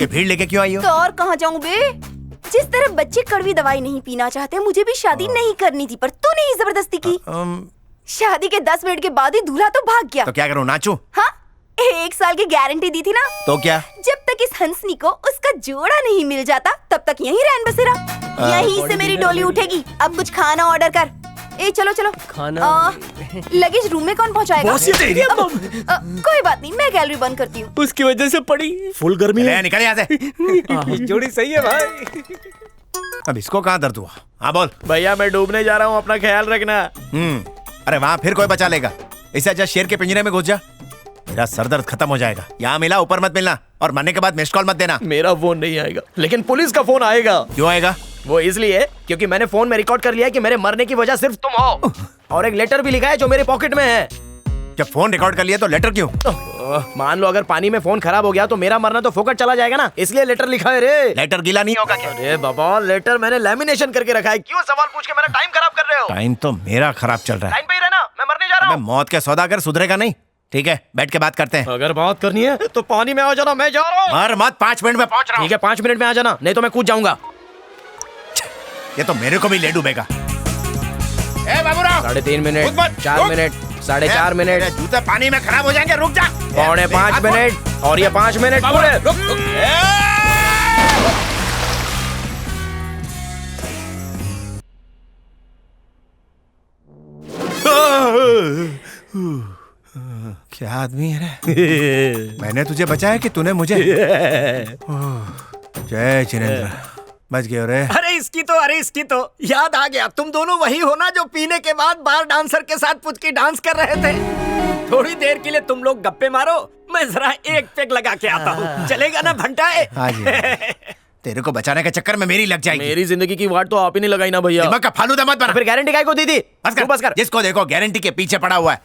ये भीड़ लेके क्यों आई हो? तो और कहाँ जाऊँ बे? जिस तरह बच्चे कड़वी दवाई नहीं पीना चाहते, मुझे भी शादी नहीं करनी थी, पर तूने ही जबरदस्ती की। शादी के 10 मिनट के बाद ही दूल्हा तो भाग गया। तो क्या करूं, नाचूं? हाँ, 1 साल की गारंटी दी थी ना। तो क्या? जब तक इस हंसनी को उसका जोड़ा नहीं मिल जाता तब तक यहीं रहन बसेरा। यहीं से मेरी डोली उठेगी। अब कुछ खाना ऑर्डर कर। ए चलो चलो। खाना लगेज रूम में कौन पहुंचाएगा? बॉस, ये तेरी कोई बात नहीं, मैं गैलरी बंद करती हूँ। उसकी वजह से पड़ी। फुल गर्मी है। निकल यहाँ से। जोड़ी सही है भाई। अब इसको कहाँ दर्द हुआ? हाँ बोल। भैया मैं डूबने जा रहा हूँ, अपना ख्याल रखना। अरे वहाँ फिर कोई बचा लेगा। इससे अच्छा शेर के पिंजरे में घुस जा। मेरा सर दर्द खत्म हो जाएगा। यहाँ मिला, ऊपर मत मिलना, और मरने के बाद मिस्ड कॉल मत देना। मेरा फोन नहीं आएगा, लेकिन पुलिस का फोन आएगा। क्यों आएगा? वो इसलिए क्योंकि मैंने फोन में रिकॉर्ड कर लिया है कि मेरे मरने की वजह सिर्फ तुम हो, और एक लेटर भी लिखा है जो मेरे पॉकेट में है। जब फोन रिकॉर्ड कर लिया तो लेटर क्यों? मान लो अगर पानी में फोन खराब हो गया तो मेरा मरना तो फोकट चला जाएगा ना, इसलिए लेटर लिखा है रे। लेटर गीला नहीं होगा क्या? अरे बाबा, लेटर मैंने लेमिनेशन करके रखा है, क्यों सवाल पूछ के मेरा टाइम खराब कर रहे हो? टाइम तो मेरा खराब चल रहा है। टाइम पे ही रहना, मैं मरने जा रहा हूँ। मौत के सौदागर सुधरेगा नहीं। ठीक है, बैठ के बात करते हैं। अगर बात करनी है तो पानी में आ जाना, मैं जा रहा हूँ। मर मत, 5 मिनट में पहुंच रहा हूँ। ठीक है, 5 मिनट में आ जाना, नहीं तो मैं कूद जाऊंगा। ये तो मेरे को भी ले डूबेगा। ए बाबूराव, 3.5 मिनट, 4 मिनट, 4.5 मिनट। जूते पानी में खराब हो जाएंगे, रुक जा। 4.5 मिनट और ये 5 मिनट पूरे। क्या आदमी है रे? मैंने तुझे बचाया कि तूने मुझे? जय जिनेंद्र, बच गए रे। अरे इसकी तो याद आ गया। तुम दोनों वही हो ना जो पीने के बाद बार डांसर के साथ पुचकी डांस कर रहे थे? थोड़ी देर के लिए तुम लोग गप्पे मारो, मैं जरा एक पेग लगा के आता हूँ। चलेगा ना भंटाए? हाँ जी। तेरे को बचाने के चक्कर में मेरी लग जाएगी। मेरी जिंदगी की वाट तो आप ही नहीं लगाई ना भैया। दिमाग का फालूदा मत बना। फिर गारंटी काय को दी थी? बस कर। जिसको देखो गारंटी के पीछे पड़ा हुआ है।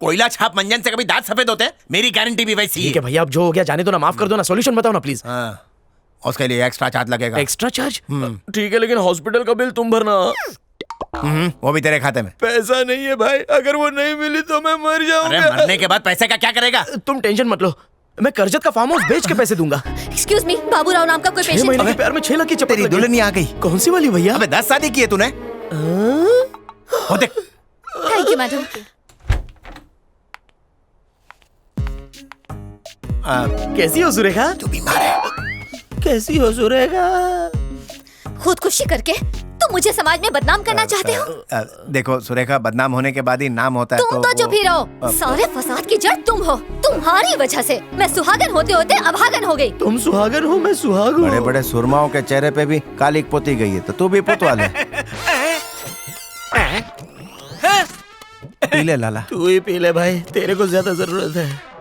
कोयला छाप मंजन से कभी दांत सफेद होते हैं? मेरी गारंटी भी वैसी है। ठीक है भैया, अब जो हो गया जाने दो ना, माफ कर दो ना, सॉल्यूशन बताओ ना प्लीज। हाँ, उसके लिए एक्स्ट्रा चार्ज लगेगा। Extra charge? ठीक है, लेकिन हॉस्पिटल का बिल तुम भरना। वो भी तेरे खाते में। पैसा नहीं है भाई, अगर वो नहीं मिली तो मैं मर जाऊंगा। अरे मरने के बाद पैसे का क्या करेगा? तुम टेंशन मत लो, मैं करजत का फार्म हाउस बेच के पैसे दूंगा। एक्सक्यूज मी, बाबूराव नाम का कोई 6 पेशेंट? महीने के पैर में 6 लाख की चप्पल। तेरी दुल्हन आ गई। कौन सी वाली भैया? अबे 10 शादी की है तूने? हो देख। Thank you madam. कैसी हो सुरेखा? तू बीमार है। कैसी हो सुरेखा? खुदकुशी करके तुम मुझे समाज में बदनाम करना चाहते हो? देखो सुरेखा, बदनाम होने के बाद ही नाम होता है। तुम तो चुप ही रहो। सारे फसाद की जड़ तुम हो। तुम्हारी वजह से मैं सुहागन होते होते अभागन हो गई। तुम सुहागन हो, मैं सुहाग हूँ। बड़े बड़े सुरमाओं के चेहरे पे भी कालिक पोती गई है, तो तू भी पुतवा ले। पी ले लाला। तू ही पी ले भाई, तेरे को ज्यादा जरूरत है।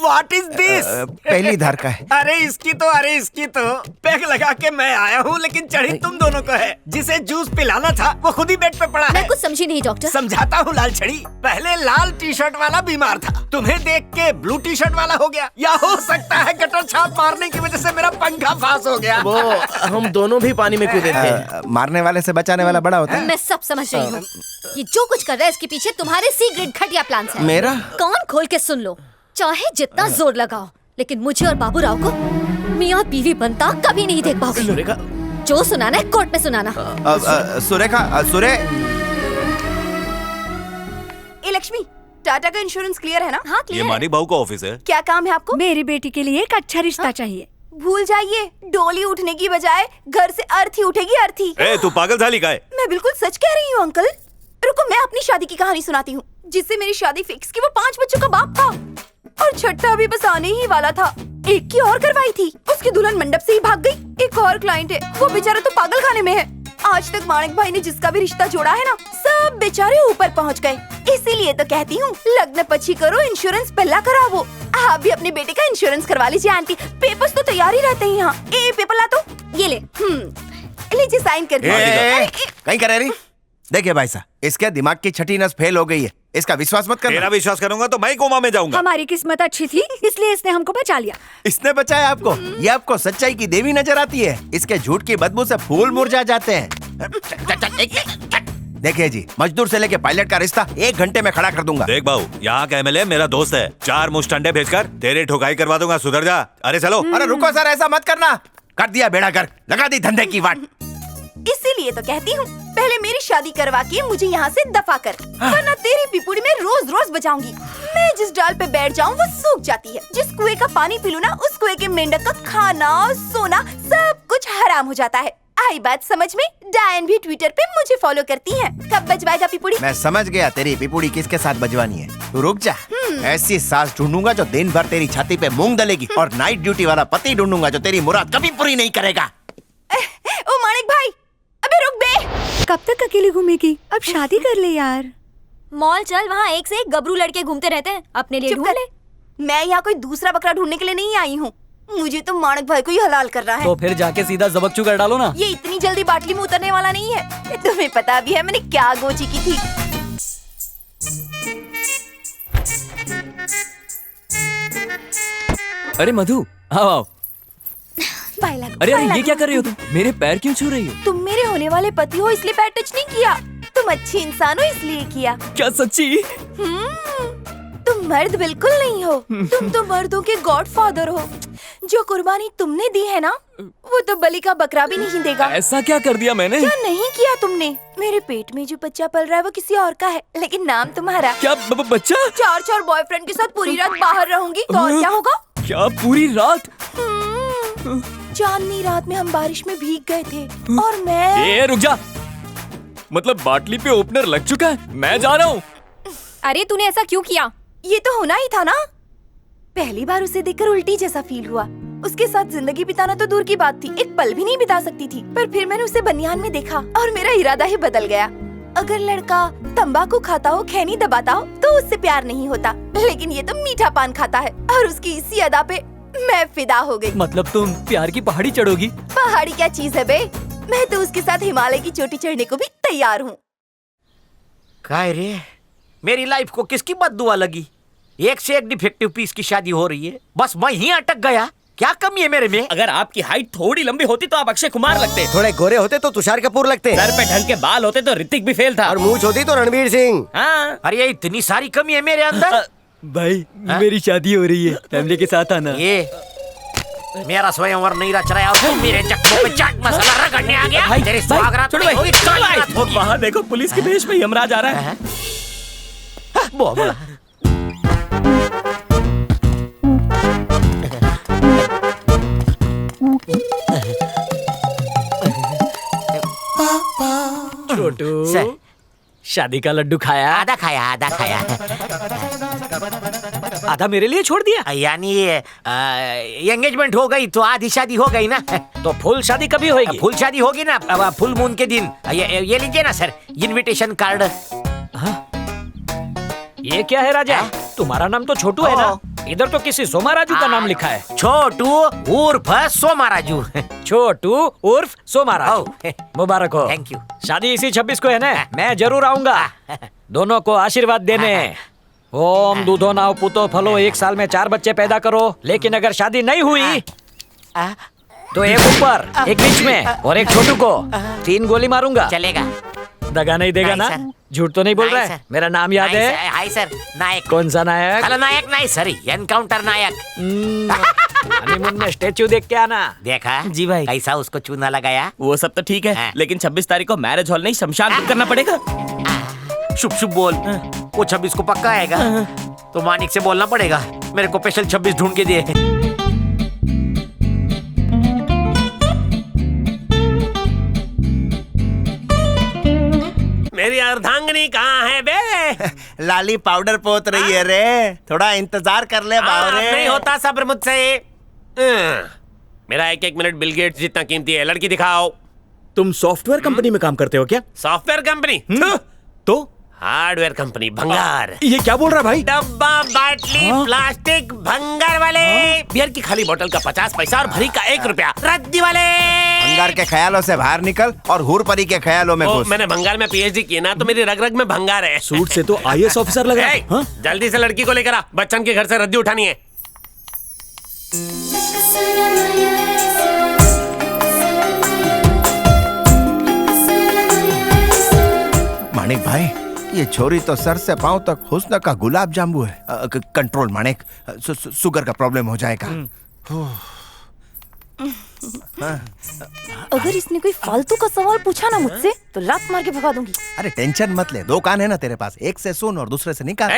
What is this? पहली धार का है। अरे इसकी तो पैक लगा के मैं आया हूँ, लेकिन चढ़ी तुम दोनों को है। जिसे जूस पिलाना था वो खुद ही बेड पे पड़ा है। मैं कुछ समझी नहीं डॉक्टर। समझाता हूँ लाल छड़ी। पहले लाल टी शर्ट वाला बीमार था, तुम्हें देख के ब्लू टी शर्ट वाला हो गया, या हो सकता है गटर छाप मारने की वजह से मेरा पंखा फास हो गया। वो हम दोनों भी पानी में कूदे थे। मारने वाले से बचाने वाला बड़ा होता है। मैं सब समझ रही हूँ। ये जो कुछ कर रहा है इसके पीछे तुम्हारे सी ग्रेड घटिया प्लान है। मेरा? कान खोल के सुन लो, चाहे जितना जोर लगाओ, लेकिन मुझे और बाबूराव को मियाँ बीवी बनता कभी नहीं देख पाओगे। सुरेखा, जो सुनाना है कोर्ट में सुनाना। सुरेखा, सुरे। ए लक्ष्मी, टाटा का इंश्योरेंस क्लियर है ना? हाँ ये मानिक भाऊ का ऑफिस है। क्या काम है आपको? मेरी बेटी के लिए एक अच्छा रिश्ता चाहिए। भूल जाइए, डोली उठने की बजाय घर से अर्थी उठेगी, अर्थी। ए, तू पागल झाली का है? मैं बिल्कुल सच कह रही हूँ अंकल। रुको, मैं अपनी शादी की कहानी सुनाती हूँ, जिससे मेरी शादी फिक्स की। वो 5 बच्चों का बाप था और छठा भी बस आने ही वाला था। एक की और करवाई थी, उसकी दुल्हन मंडप से ही भाग गई। एक और क्लाइंट है, वो बेचारा तो पागल खाने में है। आज तक माणिक भाई ने जिसका भी रिश्ता जोड़ा है ना, सब बेचारे ऊपर पहुंच गए। इसीलिए तो कहती हूँ, लग्न पची करो, इंश्योरेंस पहला करावो। आप भी अपने बेटे का इंश्योरेंस करवा लीजिए आंटी। पेपर्स तो तैयार ही रहते हैं यहाँ। ए पेपर ला तो, ये ले। लीजिए साइन कर दीजिए। कहीं करे रही? देखिए भाई साहब, इसके दिमाग की छठी नस फेल हो गई है, इसका विश्वास मत करना। तेरा विश्वास करूंगा तो मैं कोमा में जाऊंगा। हमारी किस्मत अच्छी थी, इसलिए इसने हमको बचा लिया। इसने बचाया आपको? ये आपको सच्चाई की देवी नजर आती है। इसके झूठ की बदबू से फूल मुरझा जाते हैं। देखिए जी, मजदूर से लेके पायलट का रिश्ता 1 घंटे में खड़ा कर दूंगा। देख बाबू, यहाँ का एमएलए मेरा दोस्त है। 4 मुस्टंडे भेजकर तेरे ठोकाई करवा दूंगा, सुधर जा। अरे चलो। अरे रुको सर, ऐसा मत करना। कर दिया बेड़ा कर, लगा दी धंधे की वाट। इसीलिए तो कहती हूँ, पहले मेरी शादी करवा के मुझे यहाँ से दफा कर, वरना तेरी पिपुड़ी में रोज रोज बजाऊंगी। मैं जिस डाल पे बैठ जाऊँ वो सूख जाती है। जिस कुएं का पानी पी लूं ना, उस कुएं के मेंढक का खाना सोना सब कुछ हराम हो जाता है। आई बात समझ में? डायन भी ट्विटर पे मुझे फॉलो करती है। कब बजवाएगा पिपुड़ी? मैं समझ गया तेरी पिपुड़ी किसके साथ बजवानी है। तू रुक जा, ऐसी सास ढूंढूंगा जो दिन भर तेरी छाती पे मूंग दलेगी, और नाइट ड्यूटी वाला पति ढूंढूंगा जो तेरी मुराद कभी पूरी नहीं करेगा। ओ माणिक भाई, अबे रुक बे। कब तक अकेली घूमेगी? अब शादी कर ले यार। मॉल चल, वहाँ एक से एक गबरू लड़के घूमते रहते हैं, अपने लिए ढूंढ ले। मैं यहाँ कोई दूसरा बकरा ढूंढने के लिए नहीं आई हूँ, मुझे तो माणिक भाई को ही हलाल करना है। तो फिर जाके सीधा जबकचू कर डालो ना। ये इतनी जल्दी बाटली में उतरने वाला नहीं है। तुम्हें पता भी है मैंने क्या गोची की थी। अरे मधु आओ आओ। बाय लागू, अरे बाय अरे ये लागू। क्या कर रही हो तुम? मेरे पैर क्यों छू रही हो? तुम मेरे होने वाले पति हो इसलिए पैर टच नहीं किया। तुम अच्छी इंसान हो इसलिए किया। क्या सच्ची? तुम मर्द बिल्कुल नहीं हो। तुम तो मर्दों के गॉडफादर हो। जो कुर्बानी तुमने दी है ना, वो तो बलि का बकरा भी नहीं देगा। ऐसा क्या कर दिया मैंने? क्या नहीं किया तुमने? मेरे पेट में जो बच्चा पल रहा है वो किसी और का है, लेकिन नाम तुम्हारा। क्या बच्चा? चार बॉयफ्रेंड के साथ पूरी रात बाहर रहूंगी तो और क्या होगा? क्या पूरी रात? चांदनी रात में हम बारिश में भीग गए थे और मैं। ए रुक जा। मतलब बाटली पे ओपनर लग चुका है, मैं जा रहा हूँ। अरे तूने ऐसा क्यों किया? ये तो होना ही था ना। पहली बार उसे देखकर उल्टी जैसा फील हुआ। उसके साथ जिंदगी बिताना तो दूर की बात थी, एक पल भी नहीं बिता सकती थी। पर फिर मैंने उसे बनियान में देखा और मेरा इरादा ही बदल गया। अगर लड़का तंबाकू खाता हो, खैनी दबाता हो तो उससे प्यार नहीं होता, लेकिन ये तो मीठा पान खाता है और उसकी इसी अदा पे मैं फिदा हो गई। मतलब तुम प्यार की पहाड़ी चढ़ोगी? पहाड़ी क्या चीज है बे, मैं तो उसके साथ हिमालय की चोटी चढ़ने को भी तैयार हूँ। काय रे, मेरी लाइफ को किसकी बद्दुआ लगी? एक से एक डिफेक्टिव पीस की शादी हो रही है, बस मैं ही अटक गया। क्या कमी है मेरे में? अगर आपकी हाइट थोड़ी लंबी होती तो आप अक्षय कुमार लगते। थोड़े गोरे होते तो तुषार कपूर लगते। सर पे ढंग के बाल होते तो ऋतिक भी फेल था। और मूंछ होती तो रणवीर सिंह। हाँ। अरे इतनी सारी कमी है मेरे अंदर। भाई मेरी शादी हो रही है, फैमिली के साथ आना। ये मेरा स्वयंवर नहीं रच रहा है, मेरे चक्कर पे चाट मसाला रगड़ने आ गया। भाई, तेरे सुहागरात छोड़ो नहीं भाई, होगी, छोड़ो भाई। काली रात होगी। वहाँ देखो पुलिस के भेष में यमराज आ रहा है। बहुत बड़ा। छोटू, शादी का लड्डू खाया? आधा खाया, आधा खाया। आधा मेरे लिए छोड़ दिया? यानी एंगेजमेंट हो गई तो आधी शादी हो गई ना। तो फुल शादी कभी होगी? फुल शादी होगी ना फुल मून के दिन। ये लीजिए ना सर, इनविटेशन कार्ड। ये क्या है राजा? तुम्हारा नाम तो छोटू है ना? इधर तो किसी सोमाराजू का नाम लिखा है। छोटू उर्फ सोमाराजू। छोटू उर्फ सोमाराजू, मुबारक हो। Thank you. शादी इसी 26 को है ना? मैं जरूर आऊंगा दोनों को आशीर्वाद देने। ओम दूधो नाव पुतो फलो, 1 साल में 4 बच्चे पैदा करो। लेकिन अगर शादी नहीं हुई तो एक ऊपर, एक बीच में और एक छोटू को 3 गोली मारूंगा। चलेगा? दगा नहीं देगा ना? झूठ तो नहीं बोल रहा है? मेरा नाम याद है? हाय सर, नायक। कौन सा नायक? अरे नायक नहीं सर, एनकाउंटर नायक। हनीमून में स्टेच्यू देख के आना। देखा जी भाई। कैसा उसको चूना लगाया? वो सब तो ठीक है, लेकिन 26 तारीख को मैरिज हॉल नहीं शमशान बुक करना पड़ेगा। शुभ शुभ बोल। वो 26 को पक्का आएगा तो मानिक से बोलना पड़ेगा मेरे को स्पेशल 26 ढूंढ के दे। मेरी अर्धांगिनी कहाँ है बे? लाली पाउडर पोत रही है रे, थोड़ा इंतजार कर ले बावरे। नहीं होता सब्र मुझसे। मेरा 1-1 मिनट बिल गेट्स जितना कीमती है। लड़की दिखाओ। तुम सॉफ्टवेयर कंपनी में काम करते हो क्या? Software company? तो हार्डवेयर कंपनी, भंगार। ये क्या बोल रहा है भाई? डब्बा, बाटली, प्लास्टिक, भंगार वाले। बियर की खाली बोतल का 50 पैसा और भरी का 1 रुपया। रद्दी वाले। भंगार के ख्यालों से बाहर निकल और हूरपरी के ख्यालों में घुस। मैंने भंगार में PhD किया ना, तो मेरी रग रग में भंगार है। सूट से तो IAS ऑफिसर लग रहा है। हाँ? जल्दी से लड़की को लेकर आ, बच्चन के घर से रद्दी उठानी है। मानिक भाई, ये छोरी तो सर से पांव तक हुस्न का गुलाब जामुन है। कंट्रोल मानिक, शुगर का प्रॉब्लम हो जाएगा। अगर इसने कोई फालतू का सवाल पूछा ना मुझसे तो लात मार के भगा दूंगी। अरे टेंशन मत ले, 2 कान है ना तेरे पास, एक से सुन और दूसरे से निकाल।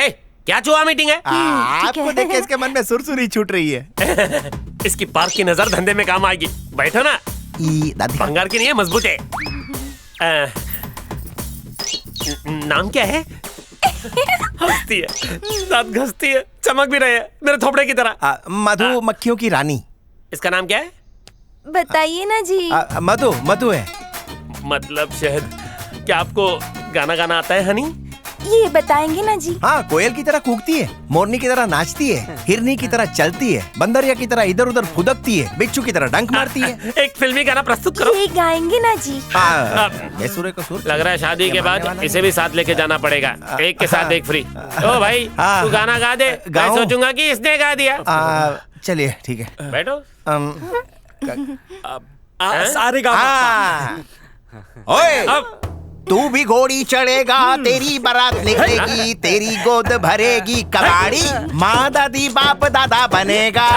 क्या चुहा मीटिंग है? आपको देख के इसके मन में सुरसुरी छूट रही है। इसकी पार्क की नजर धंधे में काम आएगी। बैठो ना। भंगार की नहीं है, मजबूत है। नाम क्या है? हंसती है, दांत घसती है, चमक भी रहे है मेरे थोपड़े की तरह। मधुमक्खियों की रानी। इसका नाम क्या है? बताइए ना जी। मधु है। मतलब शहद। क्या आपको गाना गाना आता है हनी? ये बताएंगे ना जी? हाँ, कोयल की तरह कूकती है, मोरनी की तरह नाचती है, हिरनी की तरह चलती है, बंदरिया की तरह इधर उधर फुदकती है, बिच्छू की तरह डंक मारती है। एक फिल्मी गाना प्रस्तुत करो। ये गाएंगे ना जी? बेसुरे को सुर। लग रहा है शादी के बाद इसे भी साथ लेके जाना पड़ेगा, एक के साथ एक फ्री। ओ भाई तू गाना गा दे, मैं सोचूंगा कि इसने गा दिया। चलिए ठीक है, बैठो। सारे गा। ओए, तू भी घोड़ी चढ़ेगा, तेरी बारात निकलेगी, तेरी गोद भरेगी कबाड़ी, माँ दादी बाप दादा बनेगा,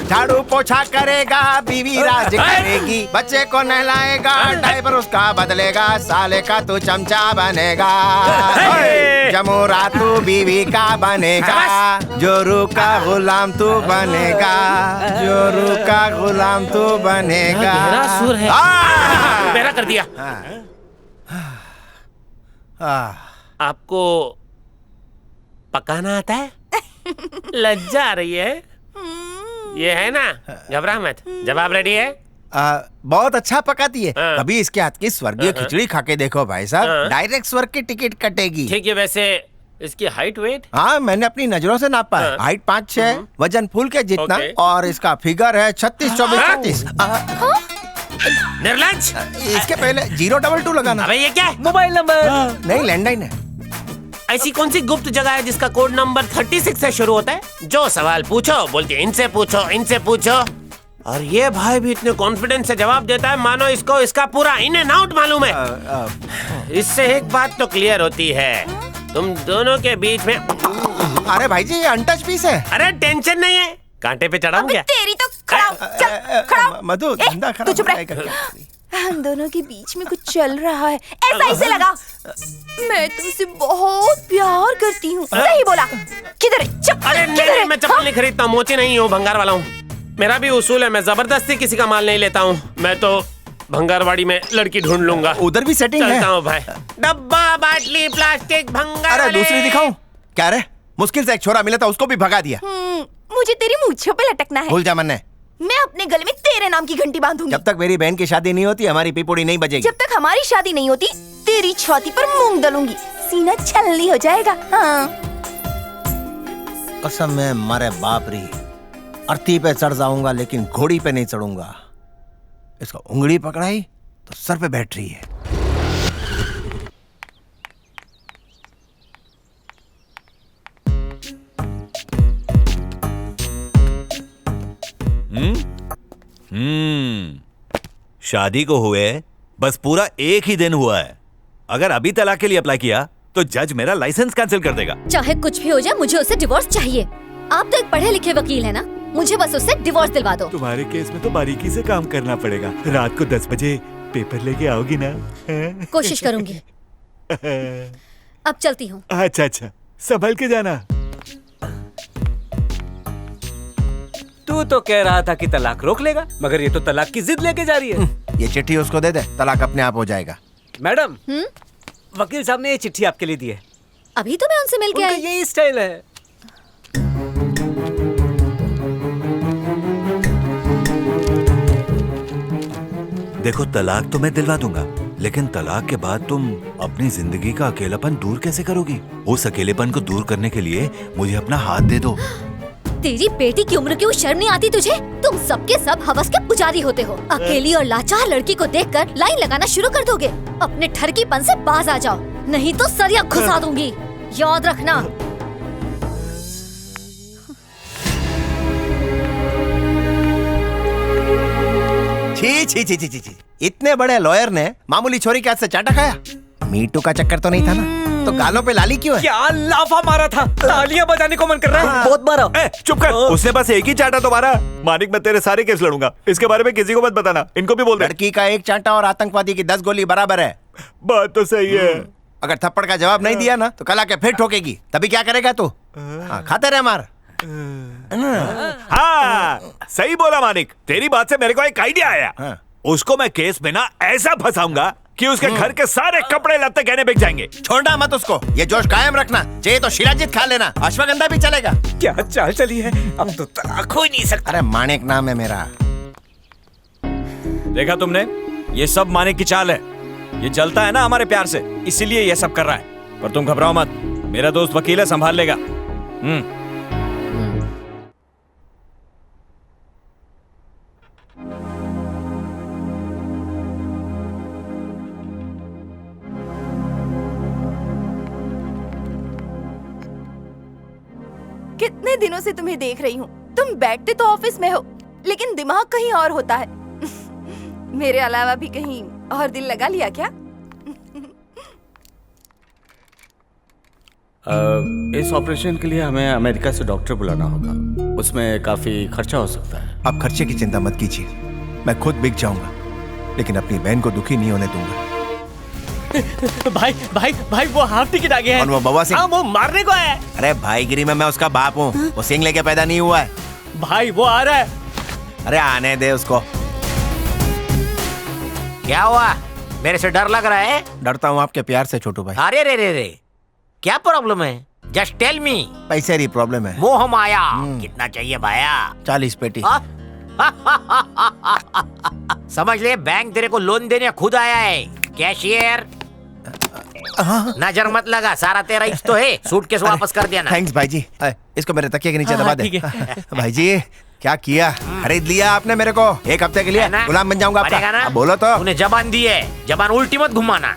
झाड़ू पोछा करेगा, बीवी राज करेगी, बच्चे को नहलाएगा, डायपर उसका बदलेगा, साले का तू चमचा बनेगा, जमूरा तू बीवी का बनेगा, जोरू का गुलाम तू बनेगा, जोरू का गुलाम तू बनेगा। मेरा सुर है, मेरा कर दिया। आपको पकाना आता है? लज्जा आ रही है? ये है ना, घबरा मत। जवाब रेडी है? बहुत अच्छा पकाती है। कभी इसके हाथ की स्वर्गीय खिचड़ी खा के देखो भाई साहब, डायरेक्ट स्वर्ग की टिकट कटेगी। ठीक है, वैसे इसकी हाइट वेट? हाँ, मैंने अपनी नजरों से नापा है। हाइट 5'6", वजन फूल के जितना, और इसका फिगर है 36, 24, 34। निर्लज्ज! इसके पहले 022 लगाना। अबे ये क्या है? Mobile number? नहीं, लैंडलाइन है। ऐसी कौन सी गुप्त जगह है जिसका कोड नंबर 36 से शुरू होता है? जो सवाल पूछो बोलते इनसे पूछो, इनसे पूछो। और ये भाई भी इतने कॉन्फिडेंस से जवाब देता है मानो इसको इसका पूरा इन एंड आउट मालूम है। इससे एक बात तो क्लियर होती है, तुम दोनों के बीच में। अरे भाई जी, ये अनटच पीस है। अरे टेंशन नहीं है, कांटे पे चढ़ाऊं क्या? तेरी तो खड़ा मधु, धंधा खराब चुप रह। हम दोनों के बीच में कुछ चल रहा है, ऐसा ही से लगा। मैं तुमसे बहुत प्यार करती हूँ। सही बोला। किधर है? चप्पल अरे किधर है? मैं चप्पल नहीं खरीदता, मोची नहीं हूँ, भंगार वाला हूँ। मेरा भी उसूल है, मैं जबरदस्ती किसी का माल नहीं लेता हूँ। मैं तो भंगारवाड़ी में लड़की ढूंढ लूंगा। उधर भी सेटिंग है। चलता हूँ भाई। डब्बा, बाटली, प्लास्टिक, भंगार। अरे दूसरी दिखाऊं? क्या रे, मुश्किल से एक छोरा मिला था, उसको भी भगा दिया। मुझे तेरी मूंछों पे लटकना है। भूल जा मन्ने। मैं अपने गले में तेरे नाम की घंटी बांधूंगी। जब तक मेरी बहन की शादी नहीं होती, हमारी पिपुड़ी नहीं बजेगी। जब तक हमारी शादी नहीं होती, तेरी छाती पर मूंग दलूंगी, सीना छलनी हो जाएगा। हाँ। कसम में मारे बाप री, अर्थी पे चढ़ जाऊंगा लेकिन घोड़ी पे नहीं चढ़ूंगा। इसको उंगली पकड़ाई तो सर पे बैठ रही है। शादी को हुए बस पूरा एक ही दिन हुआ है। अगर अभी तलाक के लिए अप्लाई किया तो जज मेरा लाइसेंस कैंसिल कर देगा। चाहे कुछ भी हो जाए, मुझे उससे डिवोर्स चाहिए। आप तो एक पढ़े लिखे वकील है ना, मुझे बस उससे डिवोर्स दिलवा दो। तुम्हारे केस में तो बारीकी से काम करना पड़ेगा। रात को 10 बजे पेपर लेके आओगी ना? कोशिश करूंगी। अब चलती हूँ। अच्छा, संभल के जाना। तू तो कह रहा था कि तलाक रोक लेगा, मगर ये तो तलाक की जिद लेके जा रही है। ये चिट्ठी उसको दे दे, तलाक अपने आप हो जाएगा। मैडम, वकील साहब ने ये चिट्ठी आपके लिए दी है। अभी तो मैं उनसे मिल के आई। यही स्टाइल है। देखो, तलाक तो मैं दिलवा दूंगा, लेकिन तलाक के बाद तुम अपनी जिंदगी का अकेलापन दूर कैसे करोगी? उस अकेलेपन को दूर करने के लिए मुझे अपना हाथ दे दो। तेरी बेटी की उम्र की वो शर्म नहीं आती तुझे? तुम सबके सब हवस के पुजारी होते हो। अकेली और लाचार लड़की को देखकर लाइन लगाना शुरू कर दोगे। अपने ठरकीपन से बाज आ जाओ, नहीं तो सरिया घुसा दूंगी, याद रखना। छी, इतने बड़े लॉयर ने मामूली छोरी के हाथ से चाटा खाया? मीटू का चक्कर तो नहीं था ना? तो गालों पे लाली क्यों है? क्या लाफा मारा था, तालियां बजाने को मन कर रहा है। बहुत मारा। चुप कर, उसने बस एक ही चाटा तो मारा। मानिक, मैं तेरे सारे केस लड़ूंगा, इसके बारे में किसी को मत बताना। इनको भी बोल दे। लड़की का एक चाटा और आतंकवादी की 10 गोली बराबर है। बात तो सही है। अगर थप्पड़ का जवाब नहीं दिया ना तो कल आके फिर ठोकेगी, तभी क्या करेगा तू? खाते रहे मार। हाँ, सही बोला मानिक। तेरी बात से मेरे को एक आइडिया आया। उसको मैं केस में ना ऐसा फंसाऊंगा कि उसके घर के सारे कपड़े लत्ते गहने बिक जाएंगे। छोड़ना मत उसको, ये जोश कायम रखना। चाहिए तो शिलाजीत खा लेना, अश्वगंधा भी चलेगा। क्या चाल चली है, अब तो तलाक हो ही नहीं सकता। अरे मानिक नाम है मेरा। देखा तुमने, ये सब मानिक की चाल है। ये जलता है ना हमारे प्यार से, इसीलिए ये सब कर रहा है। पर तुम घबराओ मत, मेरा दोस्त वकील है, संभाल लेगा। कितने दिनों से तुम्हें देख रही हूँ। तुम बैठते तो ऑफिस में हो, लेकिन दिमाग कहीं और होता है। मेरे अलावा भी कहीं और दिल लगा लिया क्या? इस ऑपरेशन के लिए हमें अमेरिका से डॉक्टर बुलाना होगा। उसमें काफी खर्चा हो सकता है। आप खर्चे की चिंता मत कीजिए, मैं खुद बिक जाऊंगा, लेकिन अपनी बहन को दुखी नहीं होने दूंगा। भाई भाई भाई वो हाफ टिकट आ गया है। और वो बवा सिंह? हाँ, वो मारने को है। अरे भाईगिरी में मैं उसका बाप हूँ, वो सिंह लेके पैदा नहीं हुआ है। भाई वो आ रहा है। अरे आने दे उसको। क्या हुआ? मेरे से डर लग रहा है? डरता हूँ आपके प्यार से छोटू भाई। अरे रे रे रे, क्या प्रॉब्लम है? Just tell me. पैसे की प्रॉब्लम है। मोह माया। कितना चाहिए भाया? 40 पेटी। समझ ले, बैंक तेरे को लोन देने खुद आया है। कैशियर, नजर मत लगा, सारा तेरा ही तो है। सूटकेस वापस कर देना। थैंक्स भाई जी। इसको मेरे तकिए के नीचे दबा दे। भाई जी क्या किया, खरीद लिया आपने मेरे को 1 हफ्ते के लिए। गुलाम बन जाऊंगा आपका। अब बोलो तो। तूने जबान दी है, जबान उल्टी मत घुमाना।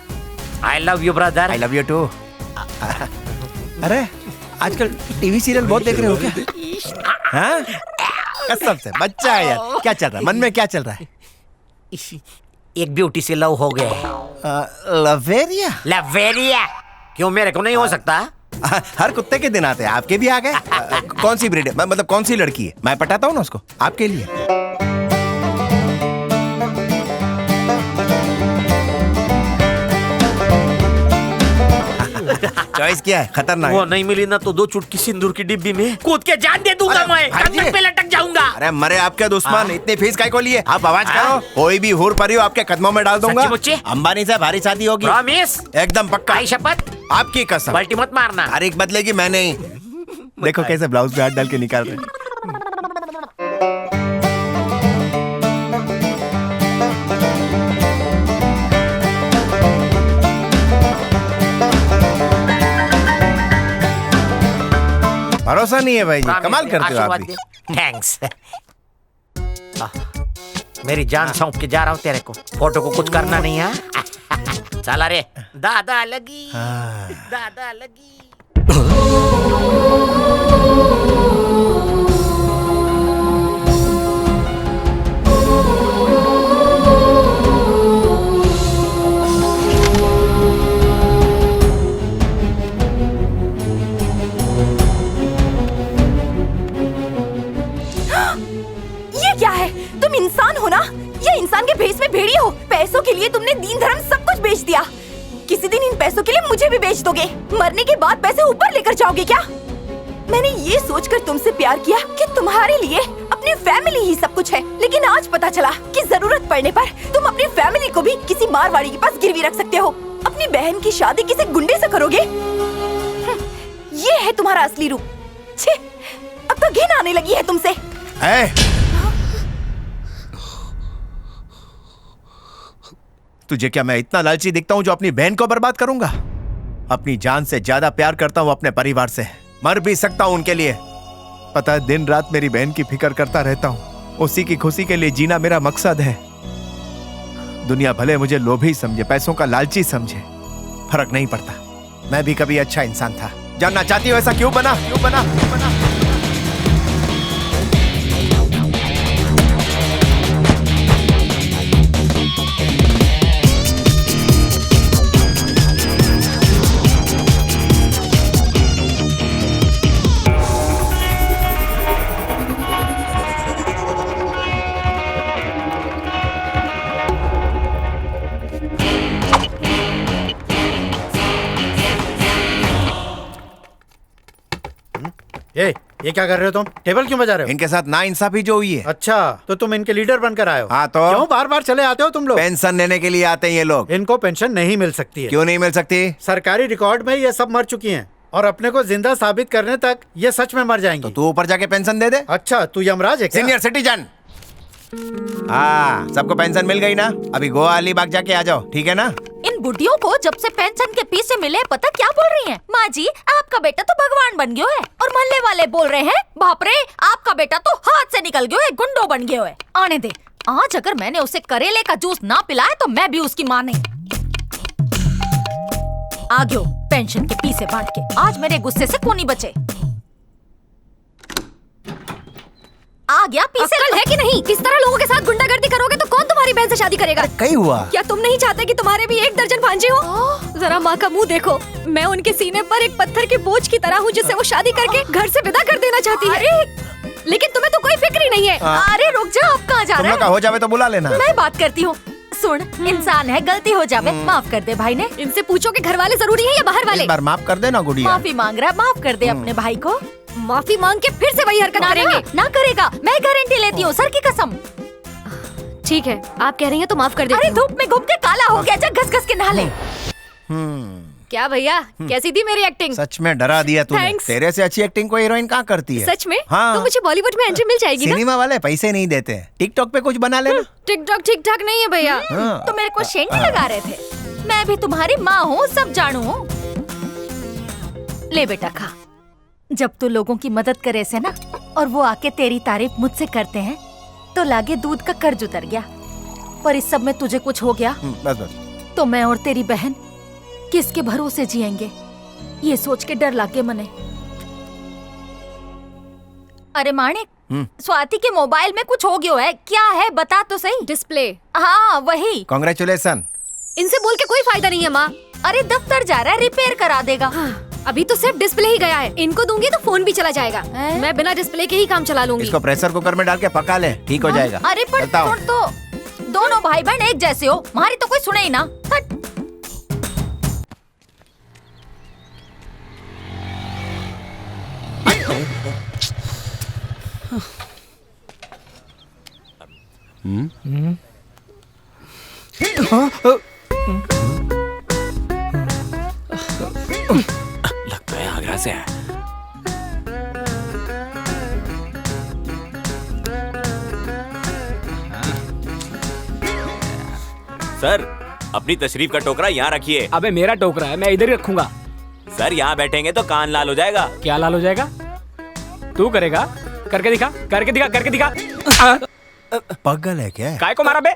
I love you brother. I love you too. अरे आजकल टीवी सीरियल बहुत देख रहे हो क्या? हाँ? कसम से बच्चा है यार। क्या चल रहा है मन में, क्या चल रहा है? एक ब्यूटी से लव हो गया। लवेरिया? लवेरिया क्यों, मेरे को नहीं हो सकता? हर कुत्ते के दिन आते हैं, आपके भी आ गए। कौन सी ब्रीड है, मतलब कौन सी लड़की है? मैं पटाता हूँ ना उसको आपके लिए। चॉइस क्या है? खतरनाक। वो नहीं मिली ना तो 2 चुटकी सिंदूर की डिब्बी में कूद के जान दे दूंगा। मैं कंधे पे लटक जाऊंगा। अरे मरे आपके दुश्मन, इतनी फीस काय को लिए? आप आवाज करो, कोई भी हूर परी हो आपके कदमों में डाल दूंगा। अंबानी से भारी शादी होगी। प्रॉमिस? एकदम पक्का। आई शपथ? आपकी कसम। पलटी मत मारना। तारीख बदलेगी मैं नहीं। देखो कैसे ब्लाउज पे हाथ डाल के निकाल रहे। भरोसा नहीं है भाई जी, कमाल करते हो आप भी। थैंक्स। मेरी जान सौंप के जा रहा हूँ तेरे को। फोटो को कुछ करना नहीं है। चला रे दादा लगी, दादा लगी। क्या है? तुम इंसान हो ना, या इंसान के भेष में भेड़िए हो? पैसों के लिए तुमने दीन धर्म सब कुछ बेच दिया। किसी दिन इन पैसों के लिए मुझे भी बेच दोगे। मरने के बाद पैसे ऊपर लेकर जाओगे क्या? मैंने ये सोचकर तुमसे प्यार किया कि तुम्हारे लिए अपनी फैमिली ही सब कुछ है, लेकिन आज पता चला कि जरूरत पड़ने पर तुम अपनी फैमिली को भी किसी मारवाड़ी के पास गिरवी रख सकते हो। अपनी बहन की शादी किसी गुंडे से करोगे? ये है तुम्हारा असली रूप। छे, अब तो घिन आने लगी है तुमसे। तुझे क्या मैं इतना लालची दिखता हूँ जो अपनी बहन को बर्बाद करूंगा? अपनी जान से ज्यादा प्यार करता हूँ अपने परिवार से। मर भी सकता हूँ उनके लिए। पता है दिन रात मेरी बहन की फिक्र करता रहता हूँ। उसी की खुशी के लिए जीना मेरा मकसद है। दुनिया भले मुझे लोभी समझे, पैसों का लालची समझे, फर्क नहीं पड़ता। मैं भी कभी अच्छा इंसान था। जानना चाहती हो ऐसा क्यों बना? क्यों बना? क्यों बना? ये क्या कर रहे हो तुम? टेबल क्यों बजा रहे हो? इनके साथ नाइंसाफी जो हुई है। अच्छा, तो तुम इनके लीडर बनकर आए हो? हाँ तो क्यों बार बार चले आते हो तुम लोग? पेंशन लेने के लिए आते हैं ये लोग। इनको पेंशन नहीं मिल सकती है। क्यों नहीं मिल सकती? सरकारी रिकॉर्ड में ये सब मर चुकी हैं और अपने को जिंदा साबित करने तक ये सच में मर जाएंगी। तो तू ऊपर जाके पेंशन दे दे। अच्छा, तू यमराज है क्या? Senior citizen. हाँ, सबको पेंशन मिल गई ना? अभी गोवा अलीबाग जाके आ जाओ, ठीक है ना? इन इन बुढ़ियों को जब से पेंशन के पीछे मिले पता क्या बोल रही हैं? माँ जी आपका बेटा तो भगवान बन गयो है। और मोहल्ले वाले बोल रहे हैं बाप रे आपका बेटा तो हाथ से निकल गयो है, गुंडो बन गयो है। आने दे, आज अगर मैंने उसे करेले का जूस ना पिलाया तो मैं भी उसकी माँ नहीं। आ गयो पेंशन के पीछे बांट के, आज मेरे गुस्से से कौन नहीं बचे। आ गया पीछे। अक्ल है कि नहीं? किस तरह लोगों के साथ गुंडागर्दी करोगे तो कौन तुम्हारी बहन से शादी करेगा? कहीं हुआ क्या तुम नहीं चाहते कि तुम्हारे भी 1 दर्जन भांजे हो? जरा माँ का मुंह देखो, मैं उनके सीने पर एक पत्थर के बोझ की तरह हूँ जिसे वो शादी करके घर से विदा कर देना चाहती है। लेकिन तुम्हें तो कोई फिक्र ही नहीं है। अरे रुक जा, अब कहाँ जा रहा है? हो जावे तो बुला लेना। मैं बात करती हूँ। सुन, इंसान है, गलती हो जावे, माफ कर दे भाई ने। इनसे पूछो कि घर वाले जरूरी है या बाहर वाले? एक बार माफ कर देना गुड़िया। माफी मांग रहा है, माफ कर दे अपने भाई को। माफी मांग के फिर से वही हरकत करेंगे? ना करेगा, मैं गारंटी लेती हूँ सर की कसम। ठीक है, आप कह रही हैं तो माफ कर देती अरे हूँ। धूप में घूम के काला हो गया, जा घस घस के नहा ले। क्या भैया, कैसी थी मेरी एक्टिंग? सच में डरा दिया तूने। Thanks। तेरे से अच्छी एक्टिंग कोई हीरोइन कहाँ करती है? सच में? हाँ। तो मुझे बॉलीवुड में एंट्री मिल जाएगी ना? सिनेमा वाले पैसे नहीं देते। टिकटॉक पे कुछ बना लेना। टिकटॉक ठीक ठाक नहीं है भैया। तो मेरे को शेंडी लगा रहे थे। मैं भी तुम्हारी माँ हूँ, सब जानू हूँ। ले बेटा खा। जब तू लोगों की मदद करे से ना और वो आके तेरी तारीफ मुझसे करते हैं तो लागे दूध का कर्ज उतर गया। पर इस सब में तुझे कुछ हो गया बस बस। तो मैं और तेरी बहन किसके भरोसे जिएंगे, ये सोच के डर लागे मने। अरे माणिक, स्वाति के मोबाइल में कुछ हो गया है, क्या है बता तो सही। डिस्प्ले। हाँ वही। कांग्रेचुलेशन। इनसे बोल के कोई फायदा नहीं है माँ। अरे दफ्तर जा रहा है, रिपेयर करा देगा। अभी तो सिर्फ डिस्प्ले ही गया है, इनको दूंगी तो फोन भी चला जाएगा। मैं बिना डिस्प्ले के ही काम चला लूंगी। इसको प्रेशर कुकर में डाल के पका ले, ठीक हो जाएगा। अरे पर बताओ। तुम तो दोनों भाई बहन एक जैसे हो, हमारी तो कोई सुने ही ना। हट। लगता है आगरा से है। सर, अपनी तशरीफ का टोकरा यहाँ रखिए। अबे मेरा टोकरा है, मैं इधर ही रखूंगा। सर यहाँ बैठेंगे तो कान लाल हो जाएगा। क्या लाल हो जाएगा? तू करेगा? करके दिखा, करके दिखा, करके दिखा। पागल है क्या? काय को मारा बे?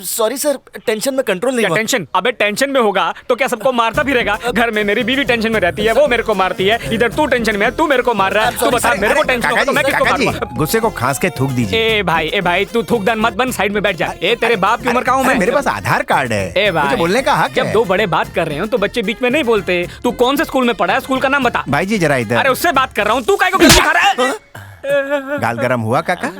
सॉरी सर, टेंशन में कंट्रोल नहीं हुआ। टेंशन? अबे टेंशन में होगा तो क्या सबको मारता फिरेगा? घर में मेरी बीवी टेंशन में रहती है, वो मेरे को मारती है। इधर तू टेंशन में है, तू मेरे को मार रहा है। तू बता, मेरे को टेंशन होगा तो मैं किसको मारूंगा? गुस्से को खांस के थूक दीजिए। ए भाई तू थूकदान मत बन, साइड में बैठ जा। ए तेरे बाप की उम्र का हूँ मैं? मेरे पास आधार कार्ड है। ए भाई, मुझे बोलने का हक जब है। दो बड़े बात कर रहे हो तो बच्चे बीच में नहीं बोलते। तू कौन से स्कूल में पढ़ा है? स्कूल का नाम बता। भाई जी जरा इधर। अरे उससे बात कर रहा हूँ, तू काय को खा रहा है? गाल गरम हुआ काका?